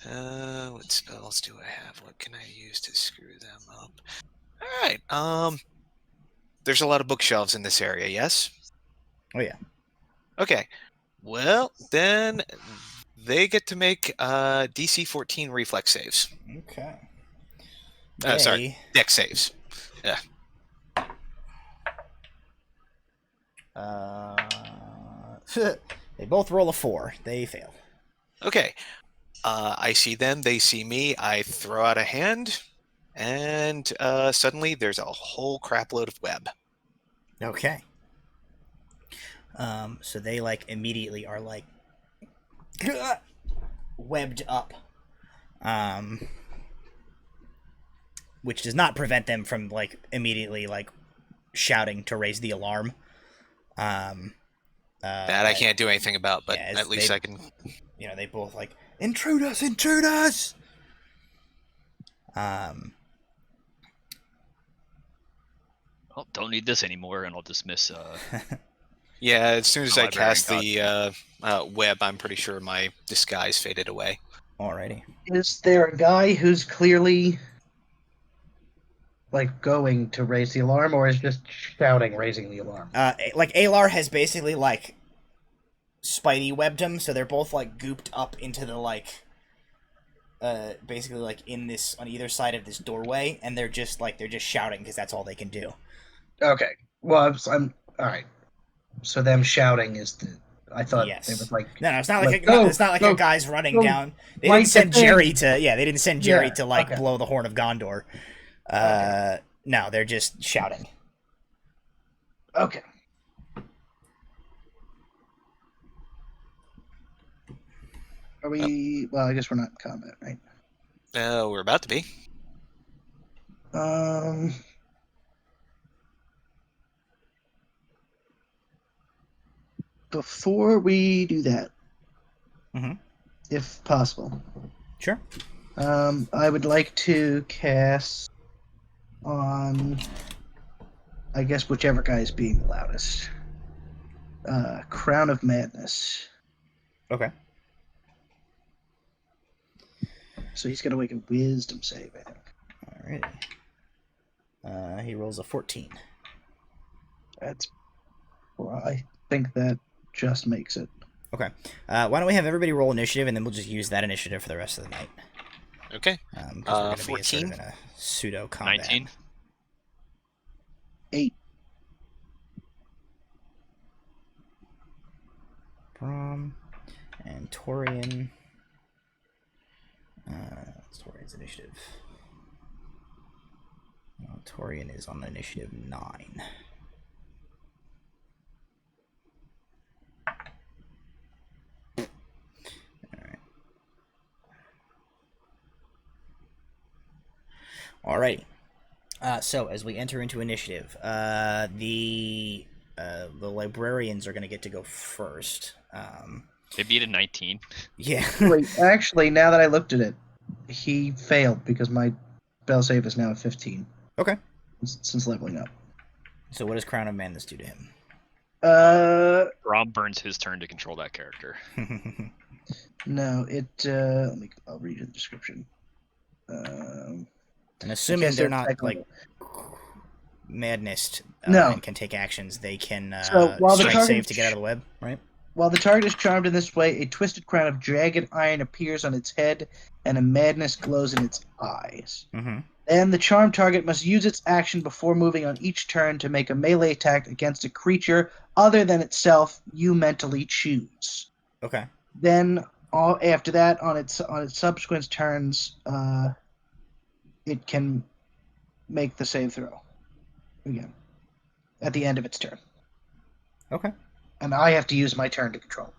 What spells do I have? What can I use to screw them up? All right. There's a lot of bookshelves in this area. Yes. Oh yeah. Okay. Well, then they get to make DC 14 reflex saves. Okay. Sorry, dex saves. Yeah. They both roll a 4. They fail. Okay. I see them. They see me. I throw out a hand, and suddenly there's a whole crapload of web. Okay. So they like immediately are like webbed up, which does not prevent them from like immediately like shouting to raise the alarm. That I can't do anything about, but yeah, at least I can. You know, they both like intruders, intruders. Well, don't need this anymore, and I'll dismiss. Yeah, as soon as I cast Librarian the web, I'm pretty sure my disguise faded away. Alrighty. Is there a guy who's clearly like going to raise the alarm, or is just shouting, raising the alarm? Like Alar has basically like Spidey webbed him, so they're both like gooped up into the like basically like in this on either side of this doorway, and they're just shouting because that's all they can do. Okay. Well, I'm all right. So them shouting is the. I thought Yes. it was like. No, it's not like go, it's not like go, a guy's running go, down. They light didn't send the thing. Jerry to they didn't send Jerry Yeah, to like okay. blow the horn of Gondor. Okay. No, they're just shouting. Okay. Are we? Well, I guess we're not in combat, right? We're about to be. Before we do that, Mhm. if possible, Sure. I would like to cast on, I guess, whichever guy is being the loudest. Crown of Madness. Okay. So he's gonna make a Wisdom save, I think. Alrighty. He rolls a 14. That's. Well, I think that just makes it. Okay. Why don't we have everybody roll initiative, and then we'll just use that initiative for the rest of the night. Okay. 'Cause we're gonna be sort 14. of in a pseudo combat. 19. 8. Brom and Torian. Torian's initiative. Torian is on initiative 9. Alrighty. So as we enter into initiative, the librarians are going to get to go first. They beat a 19. Yeah. Wait, actually, now that I looked at it, he failed because my spell save is now at 15. Okay. Since leveling up. So what does Crown of Madness do to him? Rob burns his turn to control that character. No, it. I'll read you the description. And assuming they're not like madness and can take actions, they can so while the strength target save to get out of the web, right? While the target is charmed in this way, a twisted crown of jagged iron appears on its head, and a madness glows in its eyes. Mm-hmm. And the charmed target must use its action before moving on each turn to make a melee attack against a creature other than itself you mentally choose. Okay. Then, after that, on its subsequent turns, it can make the save throw again at the end of its turn. Okay. And I have to use my turn to control.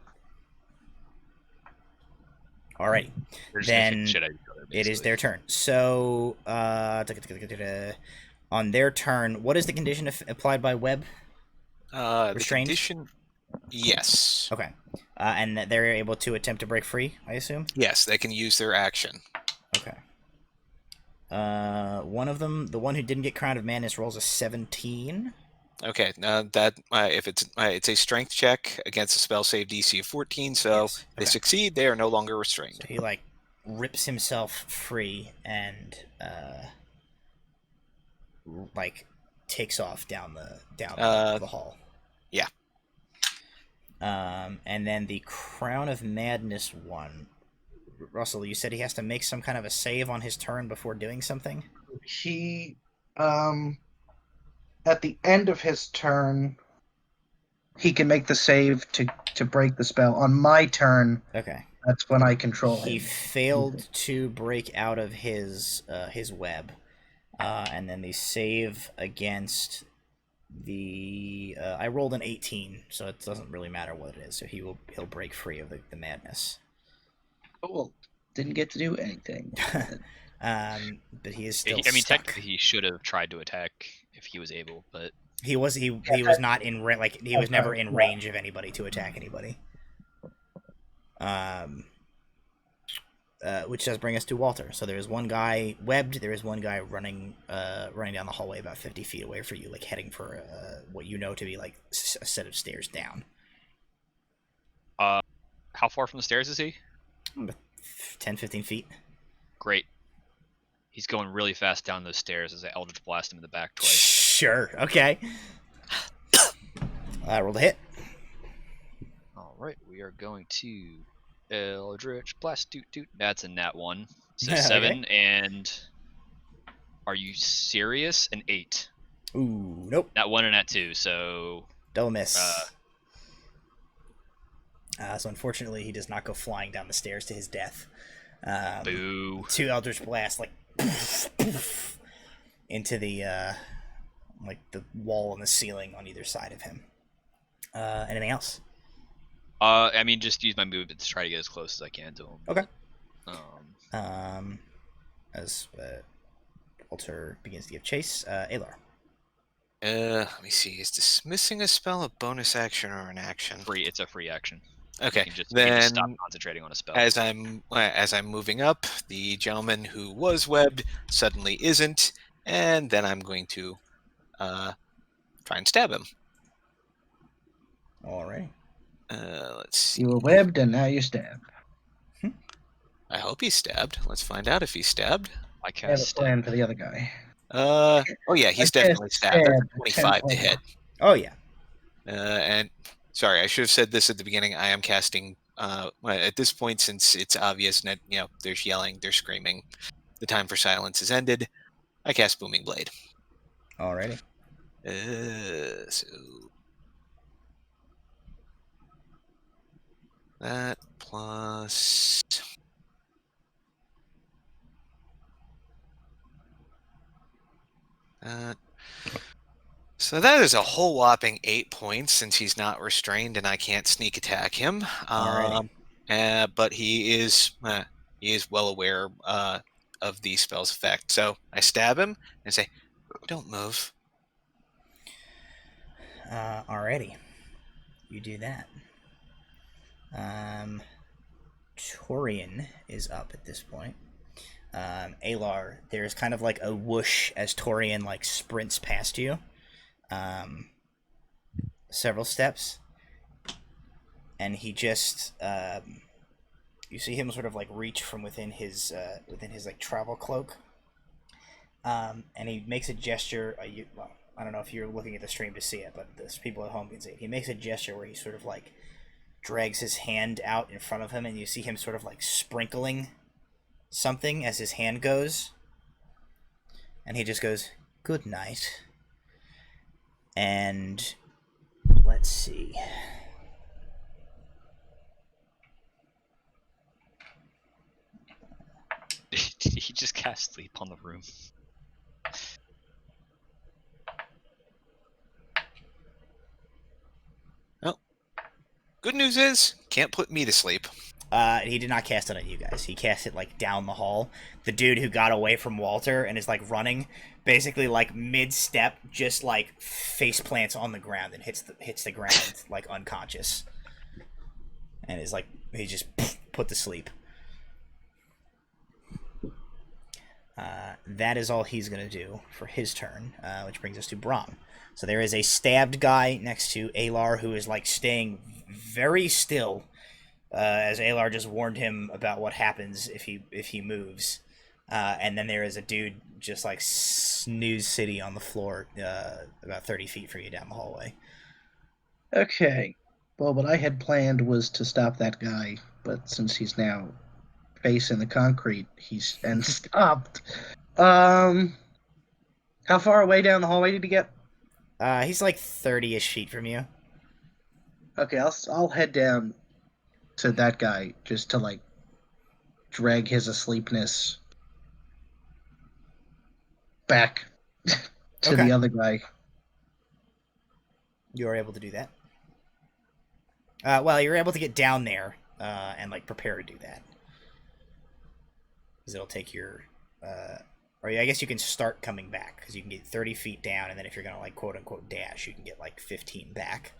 Alrighty. They're just gonna kick Then the shit out of each other, it is basically. their turn. So, on their turn, what is the condition applied by web? The Restrained? condition. Yes. Okay. And that they're able to attempt to break free, I assume? Yes, they can use their action. Okay. One of them, the one who didn't get Crown of Madness, rolls a 17. Okay, that if it's a strength check against a spell save DC of 14, so Yes, if they okay. succeed, they are no longer restrained. So he rips himself free and takes off down the hall. Yeah. And then the Crown of Madness one, Russell, you said he has to make some kind of a save on his turn before doing something? He, at the end of his turn, he can make the save to break the spell. On my turn, Okay. that's when I control him. He failed to break out of his web, and then the save against the I rolled an 18, so it doesn't really matter what it is. So he'll break free of the madness. Cool. Didn't get to do anything. But he is still. I mean, stuck. technically, he should have tried to attack if he was able, but He was not in he was never in range of anybody to attack anybody. Which does bring us to Walter. So there is one guy webbed. There is one guy running down the hallway about 50 feet away for you, like heading for what you know to be like a set of stairs down. how far from the stairs is he? 10, 15 feet. Great. He's going really fast down those stairs as I Eldritch Blast him in the back twice. Sure. Okay. I rolled a hit. All right, we are going to Eldritch Blast. Doot doot. That's a nat 1. So Okay. 7 and... Are you serious? An 8. Ooh, nope. That 1 and that 2, so... Double miss. So unfortunately, he does not go flying down the stairs to his death. Boo. 2 Eldritch Blasts, like, into the, like, the wall and the ceiling on either side of him. Anything else? I mean, just use my movement to try to get as close as I can to him. Okay. Um, As Walter begins to give chase, Alar. Let me see. Is dismissing a spell a bonus action or an action? it's a free action. Okay, You can just then stop concentrating on a spell. as I'm moving up, the gentleman who was webbed suddenly isn't, and then I'm going to try and stab him. All right. Let's see. You were webbed and now you're stabbed. I hope he's stabbed. Let's find out if he's stabbed. I I have cast a plan for the other guy. Oh yeah, he's I definitely cast stabbed. That's a stab, 25 to hit. Oh, yeah. And sorry, I should have said this at the beginning. I am casting at this point, since it's obvious that there's yelling, there's screaming, the time for silence has ended. I cast Booming Blade. Alrighty. So that plus that. So that is a whole whopping 8 points, since he's not restrained and I can't sneak attack him. Alrighty. But he is well aware of the spell's effect. So I stab him and say, "Don't move." Alrighty. You do that. Torian is up at this point. Alar, there's kind of like a whoosh as Torian like sprints past you. Several steps. And he just you see him sort of like reach from within his like travel cloak. And he makes a gesture. Well, I don't know if you're looking at the stream to see it, but the people at home can see it. He makes a gesture where he sort of like drags his hand out in front of him, and you see him sort of like sprinkling something as his hand goes. And he just goes, "Good night." And let's see. Did he just cast sleep on the room? Well, good news is, can't put me to sleep. He did not cast it on you guys. He cast it like down the hall. The dude who got away from Walter and is like running, basically like mid-step, just like face plants on the ground and hits the ground like unconscious, and is like he just put to sleep. That is all he's gonna do for his turn, which brings us to Brahm. So there is a stabbed guy next to Alar who is like staying very still. As Alar just warned him about what happens if he moves, and then there is a dude just like snooze city on the floor, about 30 feet from you down the hallway. Okay. Well, what I had planned was to stop that guy, but since he's now facing the concrete, he's and stopped. How far away down the hallway did he get? He's like 30-ish feet from you. Okay, I'll head down to that guy just to like drag his asleepness back to Okay. the other guy. You are able to do that. Well, you're able to get down there and like prepare to do that, because it'll take your or I guess you can start coming back, because you can get 30 feet down, and then if you're gonna like quote unquote dash, you can get like 15 back.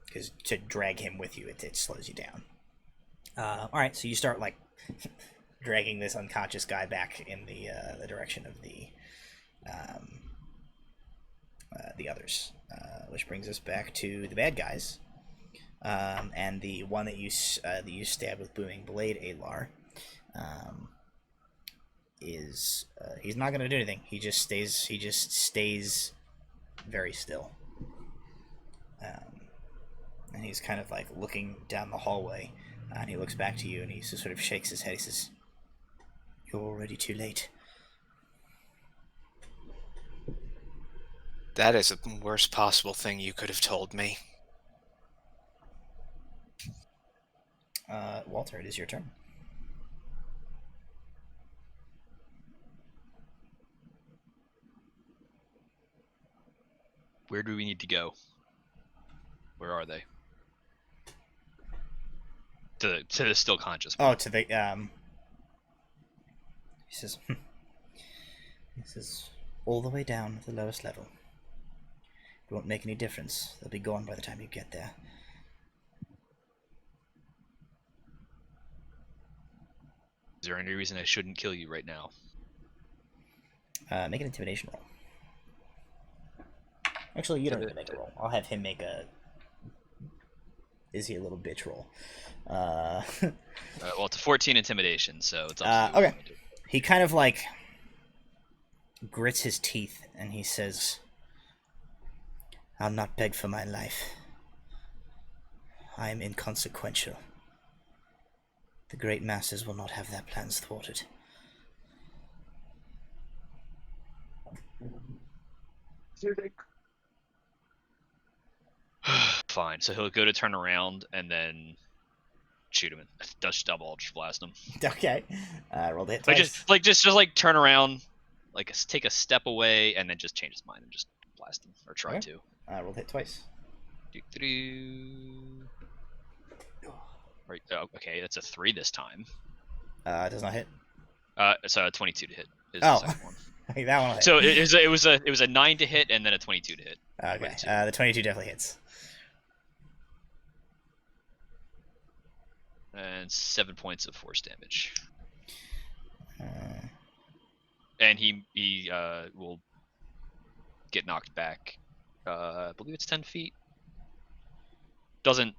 Because to drag him with you, it slows you down. All right, so you start like dragging this unconscious guy back in the direction of the others, which brings us back to the bad guys, and the one that you stabbed with booming blade, Alar, is he's not gonna do anything. He just stays very still. And he's kind of like looking down the hallway, and he looks back to you, and he just sort of shakes his head. He says, You're already too late. That is the worst possible thing you could have told me. Walter, it is your turn. Where do we need to go? Where are they? To the still conscious. Oh, to the He says, "This is all the way down to the lowest level. It won't make any difference. They'll be gone by the time you get there." Is there any reason I shouldn't kill you right now? Make an intimidation roll. Actually, you don't need to make a roll. I'll have him make a... Is he a little bitch roll? Well, it's a 14 intimidation, so it's up to you. Okay. He kind of like grits his teeth and he says, "I'll not beg for my life. I am inconsequential. The great masses will not have their plans thwarted." Fine. So he'll go to turn around and then shoot him. Dutch double. I'll just blast him. Okay. Roll the hit Like twice. just like turn around, like take a step away, and then just change his mind and just blast him or try Okay. to. Roll the hit twice. Right. Oh, okay, that's a 3 this time. Does not hit. So a 22 to hit is Oh. the second one. Okay, that one will hit. So it was a 9 to hit and then a 22 to hit. Okay. 22. The 22 definitely hits. And 7 points of force damage. Uh, And he will get knocked back. I believe it's 10 feet. Doesn't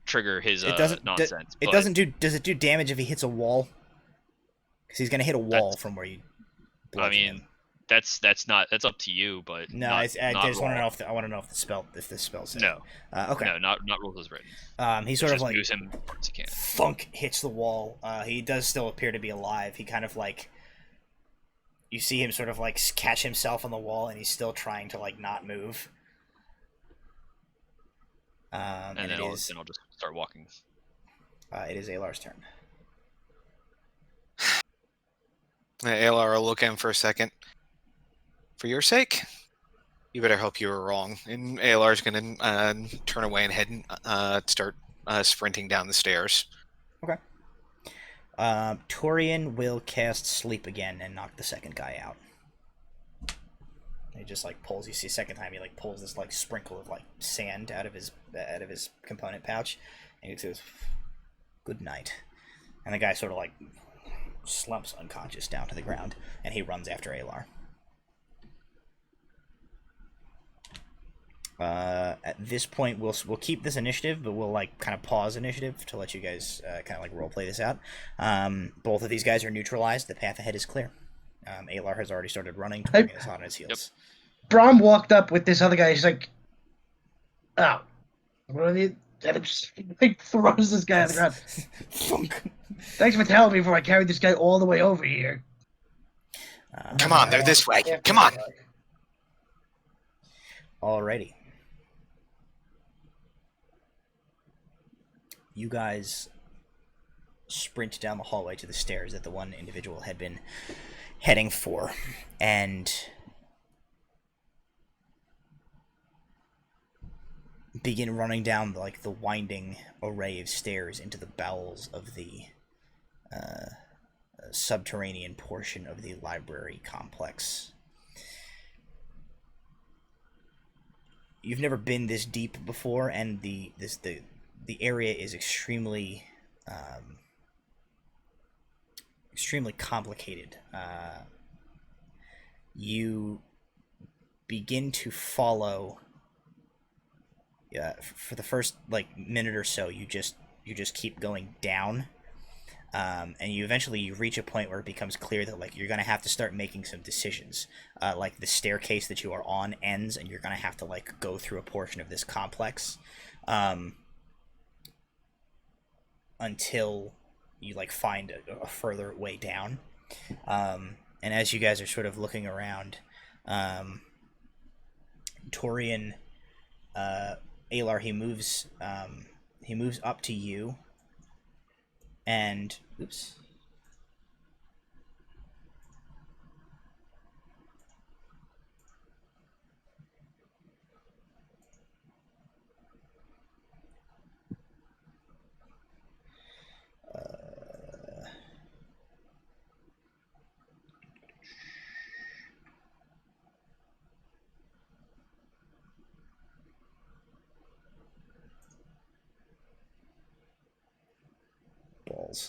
trigger his it doesn't. nonsense. It but doesn't do. Does it do damage if he hits a wall? Because he's gonna hit a wall from where you. I mean, him. that's up to you, but No, not, I not just want to roll. know I want to know if the spell said. No, Okay. no, not rules as written. He sort of Just like moves him as far as he can. thunk hits the wall. He does still appear to be alive. He kind of like. You see him sort of like catch himself on the wall, and he's still trying to like not move. And then I'll just start walking. It is Alar's turn. Alar will look at him for a second. For your sake, you better hope you were wrong. And Alar's going to turn away and head and start sprinting down the stairs. Okay. Torian will cast Sleep again and knock the second guy out. He just like pulls. You see, second time he like pulls this like sprinkle of like sand out of his component pouch, and he says, "Good night." And the guy sort of like slumps unconscious down to the ground, and he runs after Alar. At this point, we'll keep this initiative, but we'll like kind of pause initiative to let you guys kind of like role play this out. Both of these guys are neutralized. The path ahead is clear. Alar has already started running. Torian is hot on his heels. Brom walked up with this other guy. He's like, "Oh, what are you?" And it just like throws this guy on the ground. Thunk. Thanks for telling me before I carried this guy all the way over here. Come on, they're this way. Come on. Alrighty. You guys sprint down the hallway to the stairs that the one individual had been heading for, and begin running down like the winding array of stairs into the bowels of the subterranean portion of the library complex. You've never been this deep before, and the area is extremely complicated. You begin to follow. For the first like minute or so, you just keep going down, and you eventually reach a point where it becomes clear that like you're gonna have to start making some decisions. Like the staircase that you are on ends, and you're gonna have to like go through a portion of this complex, until you like find a further way down. And as you guys are sort of looking around, Torian, Alar, he moves up to you, and oops.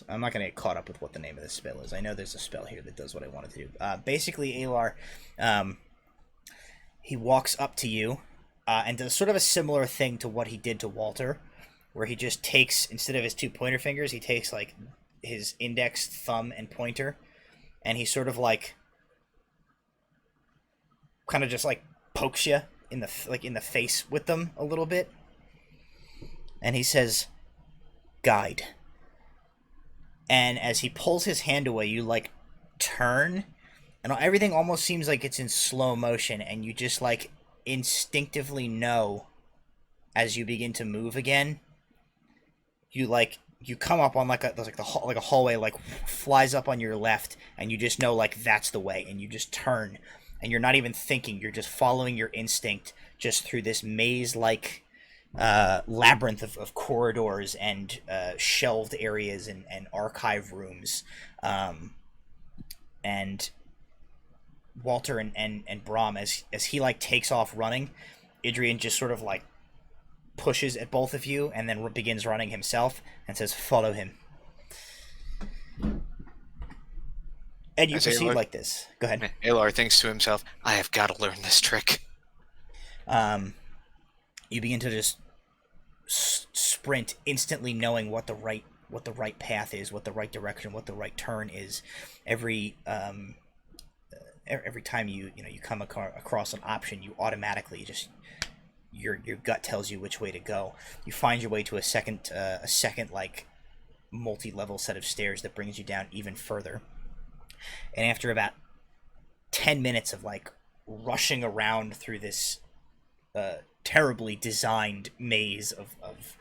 I'm not going to get caught up with what the name of this spell is. I know there's a spell here that does what I wanted to do. Basically, Alar, he walks up to you and does sort of a similar thing to what he did to Walter, where he just takes, instead of his 2 pointer fingers, he takes like his index, thumb, and pointer, and he sort of like kind of just like pokes you in the face with them a little bit, and he says, "Guide." And as he pulls his hand away, you like turn, and everything almost seems like it's in slow motion, and you just like instinctively know as you begin to move again. You come up on like a hallway, like flies up on your left, and you just know like that's the way, and you just turn, and you're not even thinking, you're just following your instinct just through this maze like labyrinth of corridors and shelved areas and archive rooms, and Walter and Brahm, as he like takes off running, Idrian just sort of like pushes at both of you and then begins running himself and says, "Follow him." And you proceed like this. Go ahead. Alar thinks to himself, "I have got to learn this trick." You begin to just sprint, instantly knowing what the right path is, what the right direction, what the right turn is. Every time you come across an option, you automatically just your gut tells you which way to go. You find your way to a second like multi-level set of stairs that brings you down even further. And after about 10 minutes of like rushing around through this terribly designed maze of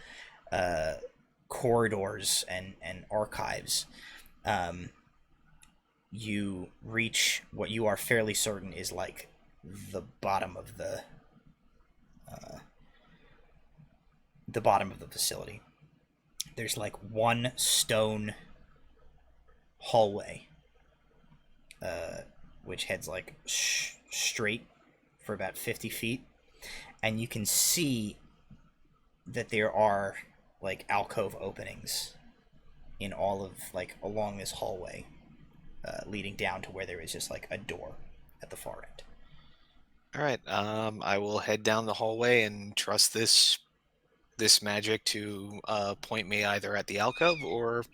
corridors and archives, you reach what you are fairly certain is like the bottom of the facility. There's like one stone hallway which heads like straight for about 50 feet, and you can see that there are like alcove openings in all of like along this hallway, leading down to where there is just like a door at the far end. All right, I will head down the hallway and trust this magic to point me either at the alcove or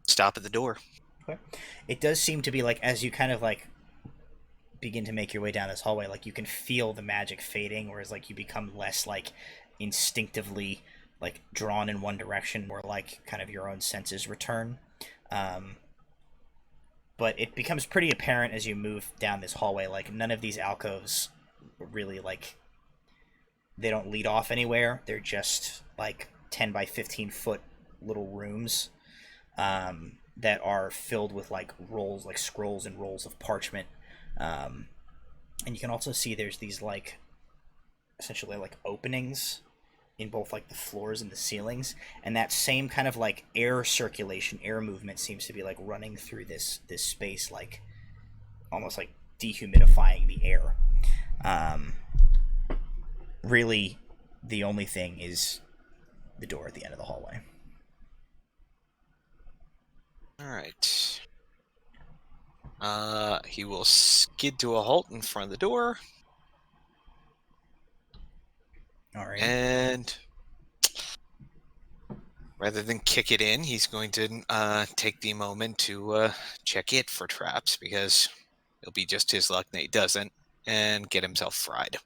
stop at the door. Okay. It does seem to be like, as you kind of like begin to make your way down this hallway, like you can feel the magic fading, whereas like you become less like instinctively like drawn in one direction, more like kind of your own senses return. But it becomes pretty apparent as you move down this hallway, like none of these alcoves really like, they don't lead off anywhere. They're just like 10 by 15 foot little rooms that are filled with like rolls, like scrolls and rolls of parchment. And you can also see there's these like essentially like openings in both like the floors and the ceilings, and that same kind of like air circulation, air movement seems to be like running through this space, like almost like dehumidifying the air. Really, the only thing is the door at the end of the hallway. All right. He will skid to a halt in front of the door. All right. And rather than kick it in, he's going to take the moment to check it for traps, because it'll be just his luck that he doesn't, and get himself fried.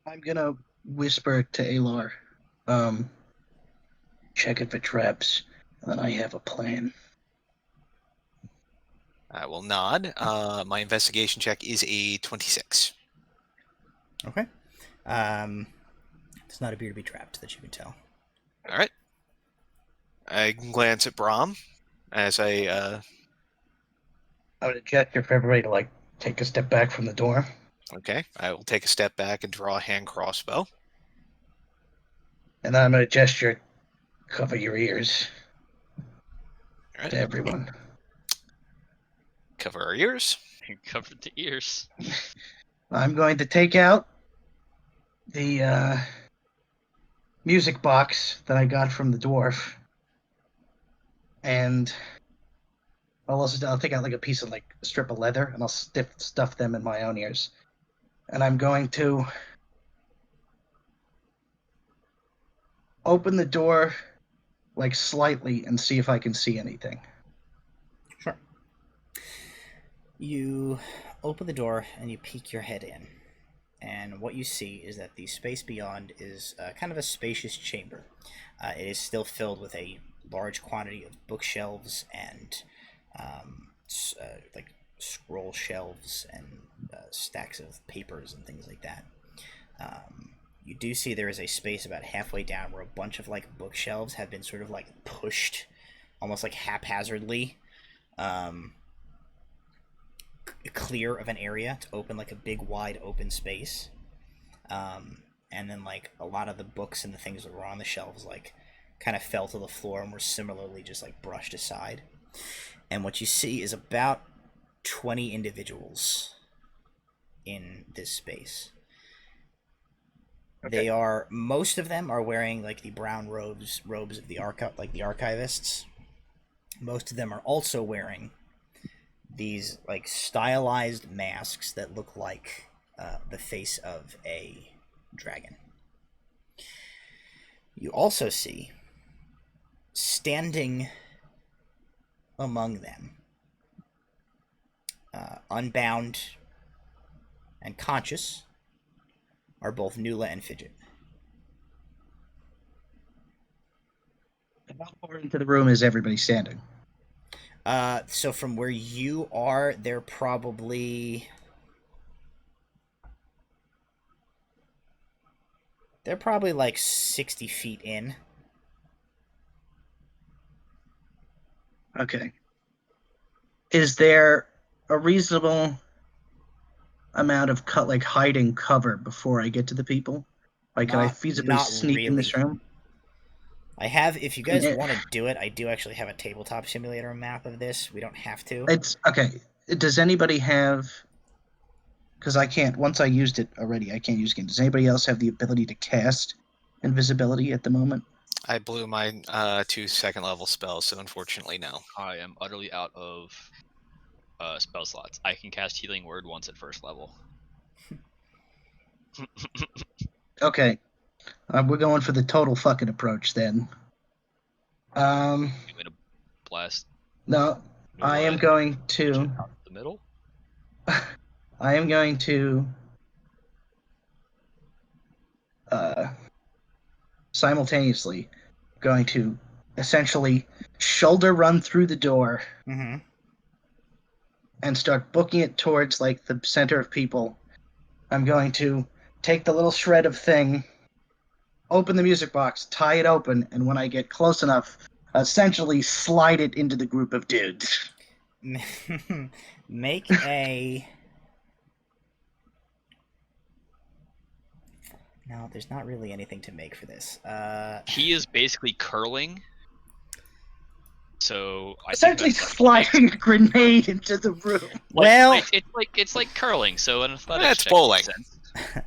I'm gonna whisper to Alar, check it for traps. then I have a plan. I will nod. My investigation check is a 26. Okay. Does not appear to be trapped, that you can tell. All right. I glance at Brahm as I. I would gesture for everybody to like take a step back from the door. Okay. I will take a step back and draw a hand crossbow. And then I'm going to gesture, cover your ears All right. to everyone. Cover our ears. Covered the ears. I'm going to take out the music box that I got from the dwarf. And I'll take out like a piece of like a strip of leather and I'll stuff them in my own ears. And I'm going to open the door like slightly and see if I can see anything. Sure. You open the door and you peek your head in. And what you see is that the space beyond is kind of a spacious chamber. It is still filled with a large quantity of bookshelves and like scroll shelves and stacks of papers and things like that. You do see there is a space about halfway down where a bunch of like bookshelves have been sort of like pushed almost like haphazardly clear of an area to open like a big wide open space. And then like a lot of the books and the things that were on the shelves like kind of fell to the floor and were similarly just like brushed aside. And what you see is about 20 individuals in this space. Okay. They are, most of them are wearing like the brown robes of the archivists. Most of them are also wearing these like stylized masks that look like the face of a dragon. You also see, standing among them, unbound and conscious, are both Nuala and Fijit. How far into the room is everybody standing? So from where you are, they're probably like 60 feet in. Okay. Is there a reasonable amount of hiding cover before I get to the people? Like, can I feasibly sneak in this room? I have, if you guys want to do it, I do actually have a tabletop simulator map of this. We don't have to. It's okay. Does anybody have? Because I can't. Once I used it already, I can't use it again. Does anybody else have the ability to cast invisibility at the moment? I blew my 2 second-level spells, so unfortunately, no. I am utterly out of spell slots. I can cast Healing Word once at first level. Okay. We're going for the total fucking approach then. You want to blast? No, I am going to. Out the middle. I am going to simultaneously going to essentially shoulder run through the door Mm-hmm. and start booking it towards like the center of people. I'm going to take the little shred of thing, open the music box, tie it open, and when I get close enough, essentially slide it into the group of dudes. Make a... No, there's not really anything to make for this. He is basically curling. So I Essentially think that's sliding a grenade into the room. Well, it's like curling. So an athletics That's check bowling. makes sense.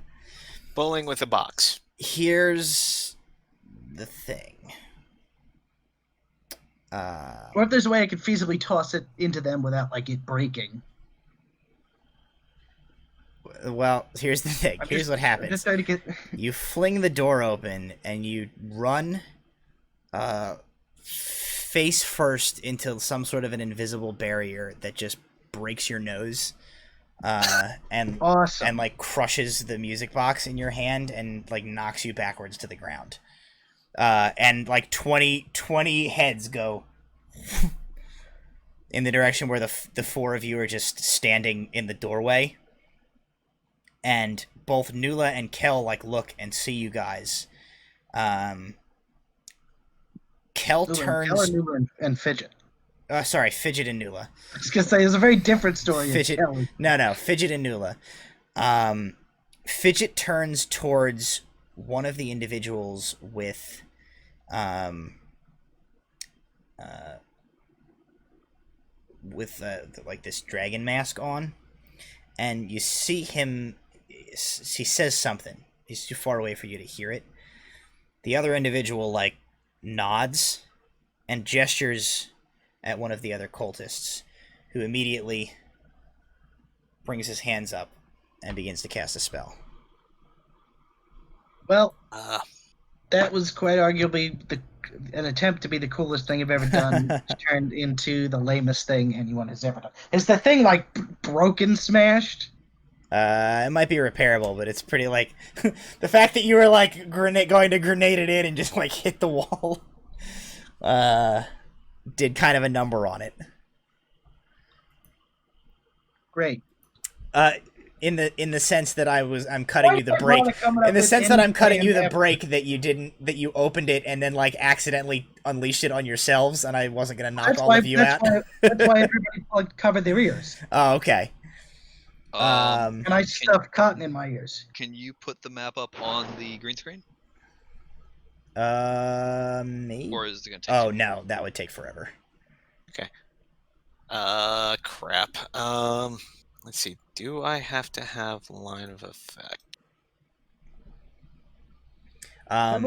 Bowling with a box. here's the thing. Or if there's a way I could feasibly toss it into them without like it breaking. Well, here's the thing. Here's what happens. I'm just trying to get. You fling the door open and you run face first into some sort of an invisible barrier that just breaks your nose and Awesome. and like crushes the music box in your hand and like knocks you backwards to the ground. And like 20 heads go in the direction where the four of you are just standing in the doorway. And both Nuala and Kel like look and see you guys. Kel turns. Nuala and Fidget. Sorry, Fidget and Nuala. I was gonna say it's a very different story. Fidget. No, Fidget and Nuala. Fidget turns towards one of the individuals with like this dragon mask on, and you see him. He says something. He's too far away for you to hear it. The other individual like nods and gestures at one of the other cultists, who immediately brings his hands up and begins to cast a spell. Well, that was quite arguably an attempt to be the coolest thing I've ever done, which turned into the lamest thing anyone has ever done. Is the thing like broken, smashed? It might be repairable, but it's pretty like the fact that you were like going to grenade it in and just like hit the wall did kind of a number on it. Great. In the sense that I'm cutting you the break. In the sense that I'm cutting you the break that you opened it and then like accidentally unleashed it on yourselves, and I wasn't gonna knock all of you out. That's why everybody covered their ears. Oh, okay. And I stuffed cotton in my ears. Can you put the map up on the green screen? Maybe. Or is it gonna take? Oh no, that would take forever. Okay. Crap. Let's see. Do I have to have line of effect? At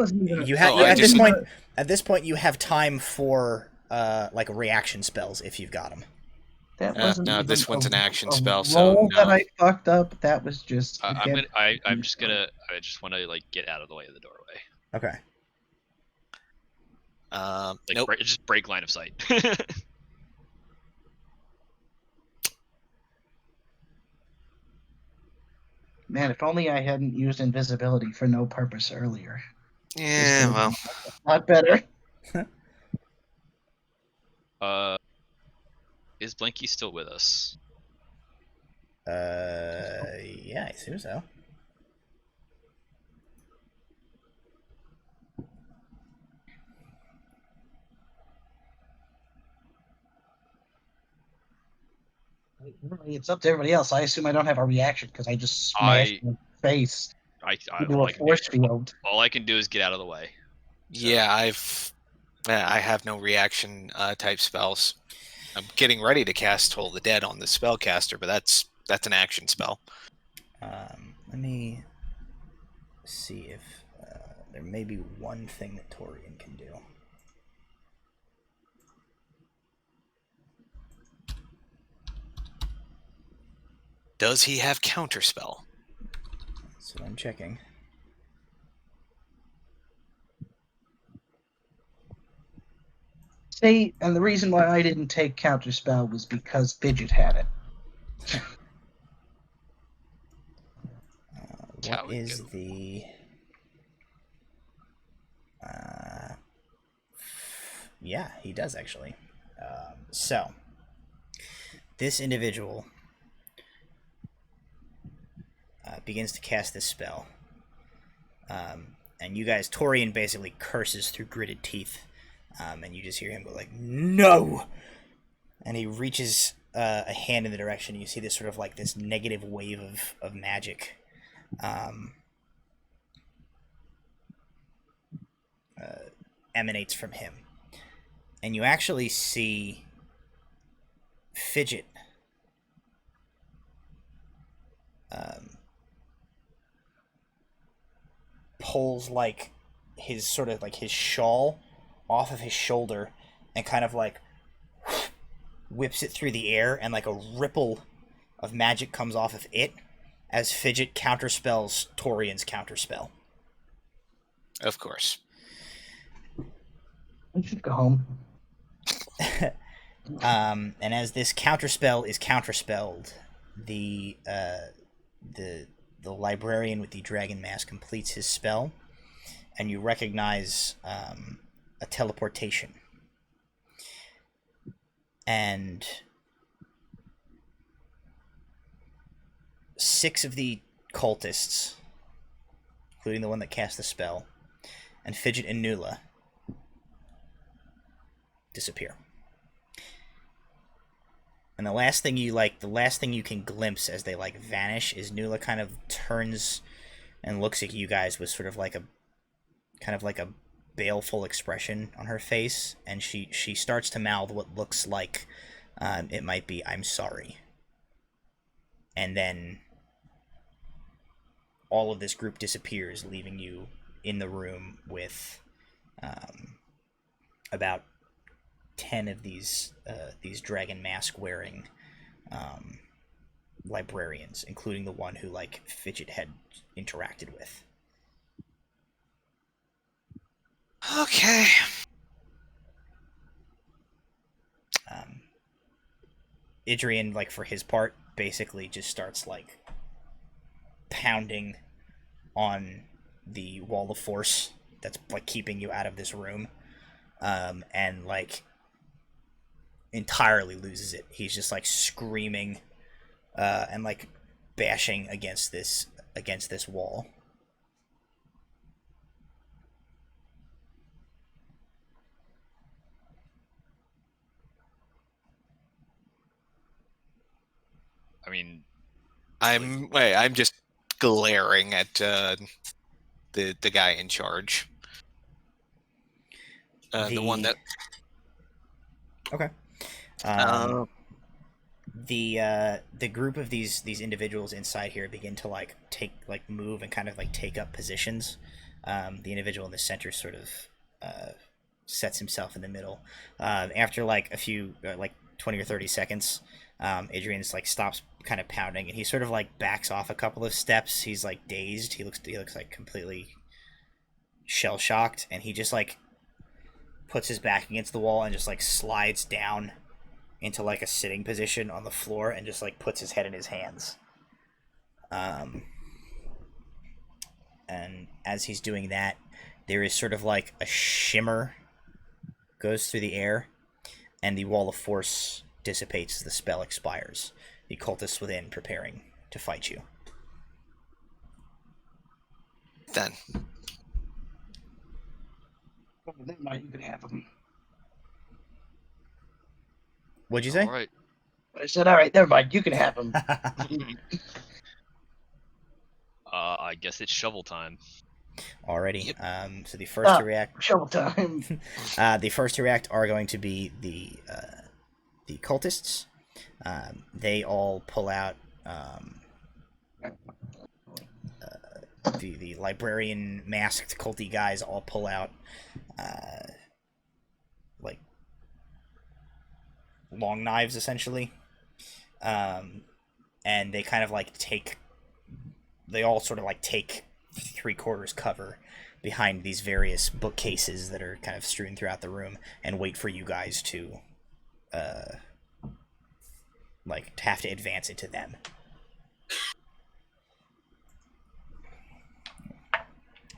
this point you have time for like reaction spells if you've got them. That wasn't no, this one's an action spell. Roll so no. that I fucked up. That was just. I just want to like get out of the way of the doorway. Okay. Nope. Just break line of sight. Man, if only I hadn't used invisibility for no purpose earlier. Yeah, well. A lot better. Is Blinky still with us? Yeah, I assume so. It's up to everybody else. I assume I don't have a reaction because I just smashed my face into a force field. All I can do is get out of the way. So. Yeah, I have no reaction type spells. I'm getting ready to cast Toll the Dead on the spellcaster, but that's an action spell. Let me see if there may be one thing that Torian can do. Does he have counterspell? That's what I'm checking. See, and the reason why I didn't take counterspell was because Fidget had it. What is the... yeah, he does actually. So, this individual begins to cast this spell. And you guys, Torian basically curses through gritted teeth. And you just hear him go like, "No!" And he reaches a hand in the direction, and you see this sort of like this negative wave of magic emanates from him. And you actually see Fidget pulls like his sort of like his shawl off of his shoulder and kind of like whips it through the air, and like a ripple of magic comes off of it as Fidget counterspells Torian's counterspell. Of course. I should go home. And as this counterspell is counterspelled, the librarian with the dragon mask completes his spell, and you recognize a teleportation. and 6 of the cultists, including the one that cast the spell, and Fijit and Nuala, disappear. And the last thing you can glimpse as they like vanish is Nuala kind of turns and looks at you guys with sort of like a baleful expression on her face, and she starts to mouth what looks like it might be "I'm sorry," and then all of this group disappears, leaving you in the room with about 10 of these dragon mask wearing librarians, including the one who like Fidget had interacted with. Okay. Idrian, like for his part, basically just starts like pounding on the wall of force that's like keeping you out of this room, and like entirely loses it. He's just like screaming and like bashing against this wall. I mean, I'm just glaring at the guy in charge. The one that. Okay. The group of these individuals inside here begin to move and kind of like take up positions. The individual in the center sort of sets himself in the middle. After like a few 20 or 30 seconds, Adrian's like stops kind of pounding, and he sort of like backs off a couple of steps. He's like dazed. He looks like completely shell shocked, and he just like puts his back against the wall and just like slides down into like a sitting position on the floor and just like puts his head in his hands. And as he's doing that, there is sort of like a shimmer goes through the air, and the wall of force dissipates as the spell expires. The cultists within preparing to fight you. Then. Never mind, you can have them. What'd you say? all right. I said, all right, never mind, you can have them. I guess it's shovel time. Alrighty. Yep. So the first to react. Shovel time. The first to react are going to be the cultists. They all pull out the librarian masked culty guys all pull out like long knives essentially, and they kind of like take 3/4 cover behind these various bookcases that are kind of strewn throughout the room and wait for you guys to have to advance into them.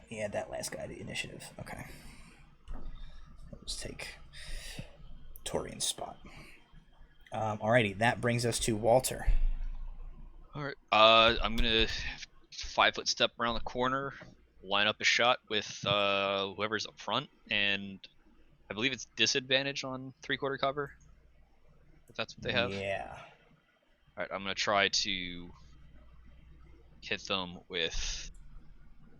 Yeah, that last guy, the initiative. Okay. Let's take Torian's spot. Alrighty, that brings us to Walter. All right. I'm gonna 5-foot step around the corner, line up a shot with whoever's up front, and I believe it's disadvantage on 3/4 cover. If that's what they have. Yeah. All right. I'm gonna try to hit them with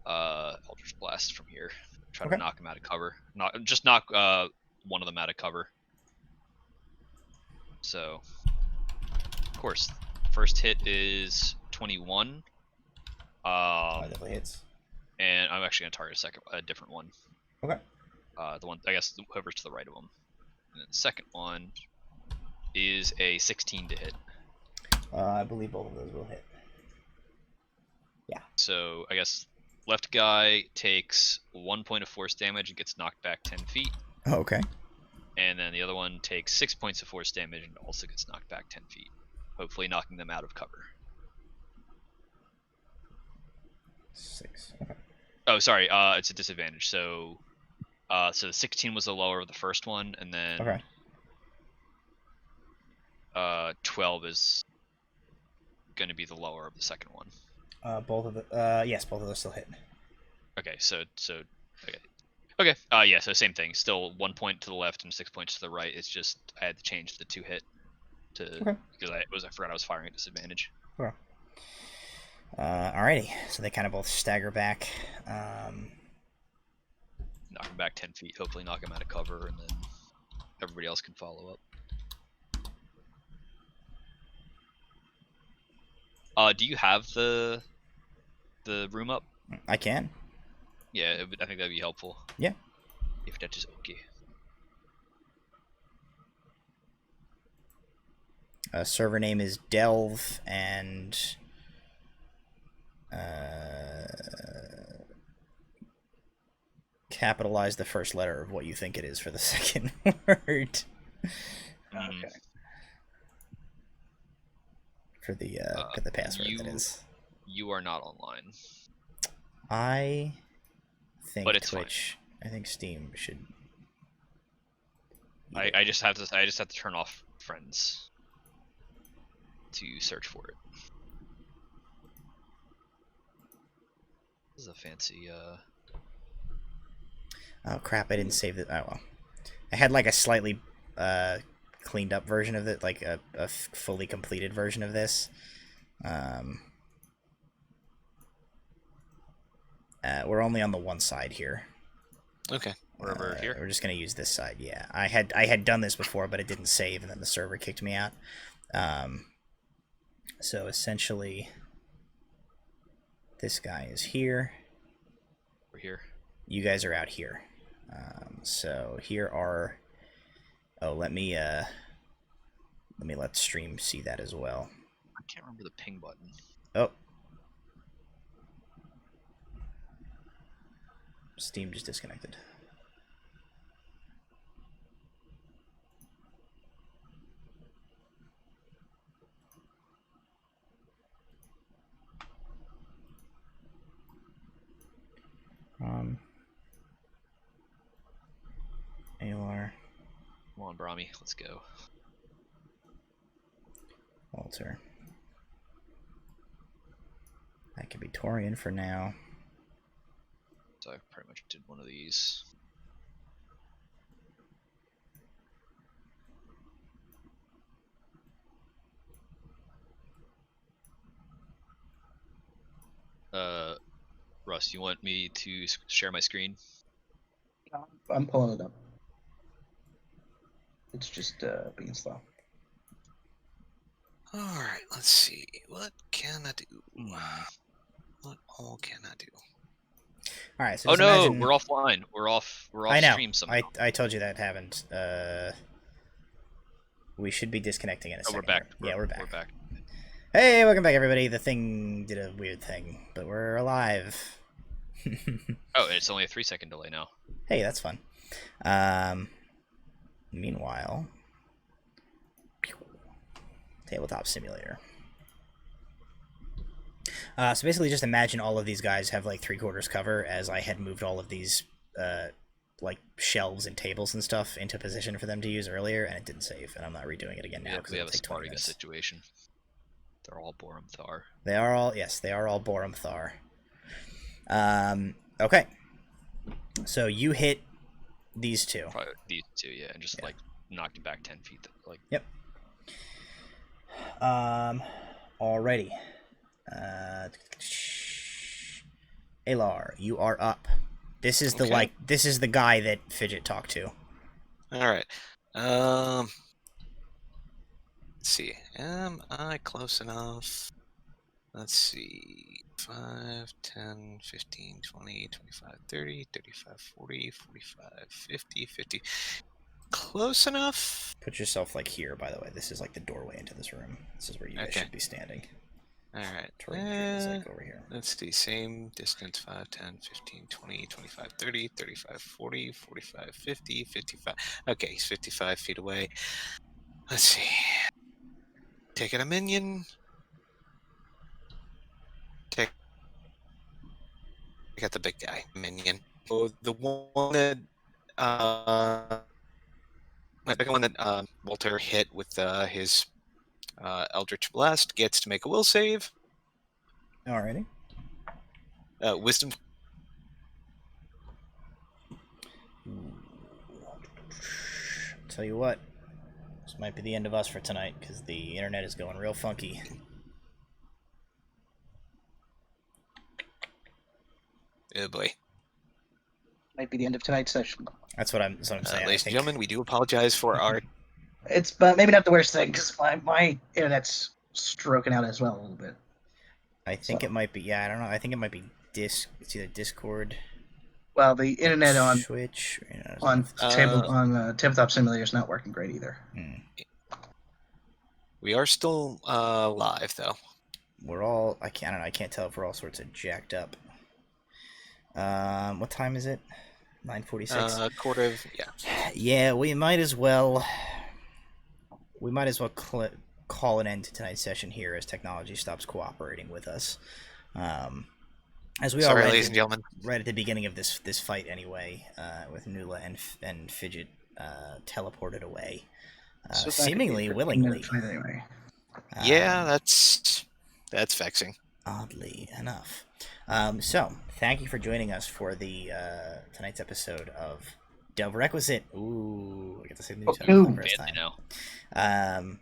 Eldritch Blast from here. Try Okay. to knock them out of cover. Knock one of them out of cover. So, of course, first hit is 21. Definitely hits. And I'm actually gonna target a different one. Okay. The one, I guess, whoever's to the right of them. And then the second one is a 16 to hit. I believe both of those will hit. Yeah. So I guess left guy takes 1 point of force damage and gets knocked back 10 feet. Oh, okay. And then the other one takes 6 points of force damage and also gets knocked back 10 feet. Hopefully knocking them out of cover. 6. Okay. Oh, sorry. It's a disadvantage. So the 16 was the lower of the first one, and then Okay. 12 is going to be the lower of the second one. Both of the yes, both of those still hit. Okay, so okay. Yeah, so same thing. Still 1 point to the left and 6 points to the right. It's just I had to change the 2 hit to because I forgot I was firing at disadvantage. Okay. Alrighty, so they kind of both stagger back. Knock him back 10 feet. Hopefully, knock him out of cover, and then everybody else can follow up. Do you have the room up? I can. Yeah, I think that'd be helpful. Yeah. If that is okay. Server name is Delve, and capitalize the first letter of what you think it is for the second word. Okay. For the password, that is. You are not online. I think but it's Twitch. Fine. I think Steam should. I just have to turn off friends to search for it. This is a fancy. Oh crap! I didn't save it. Oh well. I had like a slightly cleaned up version of it, like a fully completed version of this. We're only on the one side here. Okay. We're over here. We're just gonna use this side. Yeah, I had done this before, but it didn't save, and then the server kicked me out. So essentially, this guy is here. We're here. You guys are out here. So here are. Oh, let me let stream see that as well. I can't remember the ping button. Oh. Steam just disconnected. ALR. Come on, Brahmi, let's go. Walter. That could be Torian for now. So I pretty much did one of these. Russ, you want me to share my screen? I'm pulling it up. It's just being slow. Alright, let's see. What can I do? What all can I do? All right. So oh no, imagine... we're offline. We're off. I know. Stream somehow. I told you that happened. We should be disconnecting in a second. We're back. Yeah, we're back. We're back. Hey, welcome back, everybody. The thing did a weird thing, but we're alive. Oh, it's only a 3-second delay now. Hey, that's fun. Meanwhile, Tabletop Simulator. So basically, just imagine all of these guys have like 3/4 cover, as I had moved all of these like shelves and tables and stuff into position for them to use earlier, and it didn't save, and I'm not redoing it again now because we it'll have a take 20 Spartacus minutes. situation. They're all Borum Thar. They are all Borum Thar. Okay. So you hit these two. Probably these two, yeah, and just like knocked him back 10 feet. Like. Yep. Alrighty. Alar, you are up. This is the this is the guy that Fijit talked to. Alright. Let's see. Am I close enough? Let's see. 5, 10, 15, 20, 25, 30, 35, 40, 45, 50, 50. Close enough? Put yourself like here, by the way. This is like the doorway into this room. This is where you guys should be standing. Alright. Is like over here. Let's see. Same distance. 5, 10, 15, 20, 25, 30, 35, 40, 45, 50, 55. Okay, he's 55 feet away. Let's see. Taking a minion. I got the big guy, minion. Oh, the one that Walter hit with his Eldritch Blast gets to make a will save. Alrighty. Wisdom. Tell you what, this might be the end of us for tonight because the internet is going real funky. Oh boy. Might be the end of tonight's session. That's what I'm saying. Ladies and gentlemen, we do apologize for our... It's but maybe not the worst thing because my internet's stroking out as well a little bit. I think it might be. Yeah, I don't know. I think it might be It's either Discord. Well, the internet on Switch on Tabletop Simulator is not working great either. We are still live though. We're all. I don't know. I can't tell if we're all sorts of jacked up. What time is it? 9:46. Quarter of Yeah, we might as well. Call an end to tonight's session here as technology stops cooperating with us. As we Sorry, ladies and gentlemen. Right at the beginning of this fight anyway, with Nuala and Fijit teleported away, seemingly willingly. Anyway. Yeah, that's vexing. Oddly enough. So thank you for joining us for the tonight's episode of Requisite. Ooh, I get to say the new title for the first time.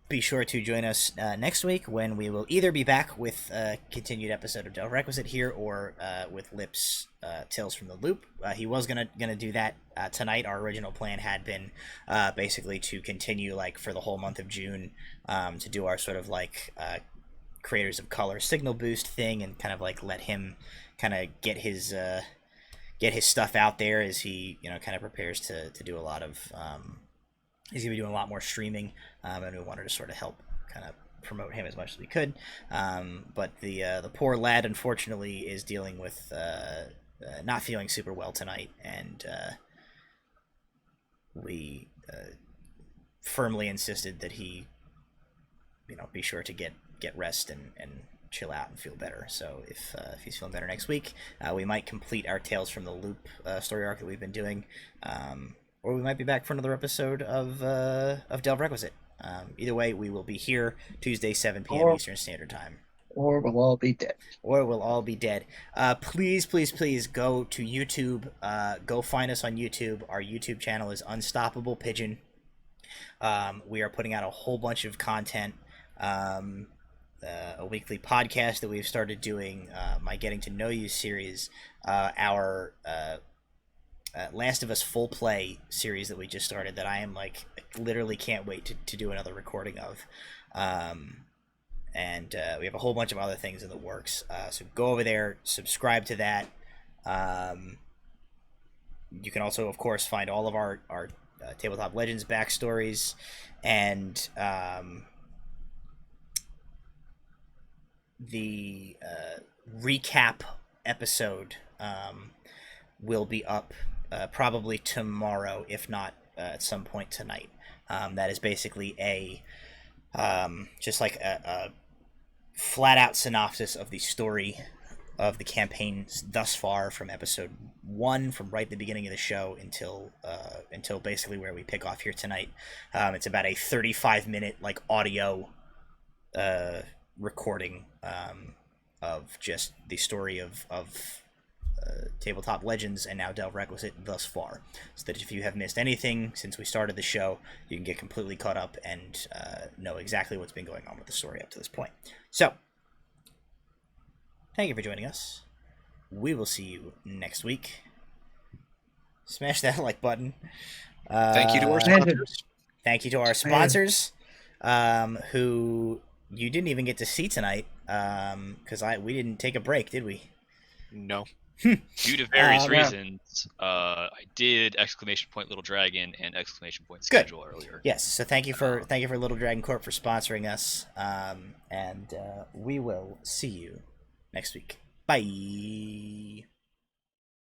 Be sure to join us next week when we will either be back with a continued episode of Requisite here or with Lip's Tales from the Loop. He was gonna do that tonight. Our original plan had been basically to continue for the whole month of June to do our sort of Creators of Color signal boost thing and kind of let him kind of get his stuff out there as he kind of prepares to do a lot of he's going to be doing a lot more streaming, and we wanted to sort of help kind of promote him as much as we could. But the poor lad, unfortunately, is dealing with not feeling super well tonight, and we firmly insisted that he, be sure to get rest and chill out and feel better. So if he's feeling better next week, we might complete our Tales from the Loop story arc that we've been doing. Or we might be back for another episode of Requisite. Either way, we will be here Tuesday, 7 p.m. Eastern Standard Time. Or we'll all be dead. Please go to YouTube. Go find us on YouTube. Our YouTube channel is Unstoppable Pigeon. We are putting out a whole bunch of content. A weekly podcast that we've started doing. My Getting to Know You series. Our... Last of Us full play series that we just started that I am literally can't wait to do another recording of, and we have a whole bunch of other things in the works, so go over there, subscribe to that. You can also of course find all of our Tabletop Legends backstories and the recap episode will be up probably tomorrow, if not at some point tonight. That is basically just a flat-out synopsis of the story of the campaign thus far from episode 1, from right at the beginning of the show until basically where we pick off here tonight. It's about a 35-minute audio recording of just the story of Tabletop Legends and now Requisite thus far, so that if you have missed anything since we started the show, you can get completely caught up and know exactly what's been going on with the story up to this point. So, thank you for joining us. We will see you next week. Smash that like button. Thank you to our sponsors. Thank you to our sponsors, who you didn't even get to see tonight, because we didn't take a break, did we? No. Due to various reasons, I did ! Little Dragon and ! Schedule earlier. Yes, so thank you for Little Dragon Corp for sponsoring us, and we will see you next week. Bye.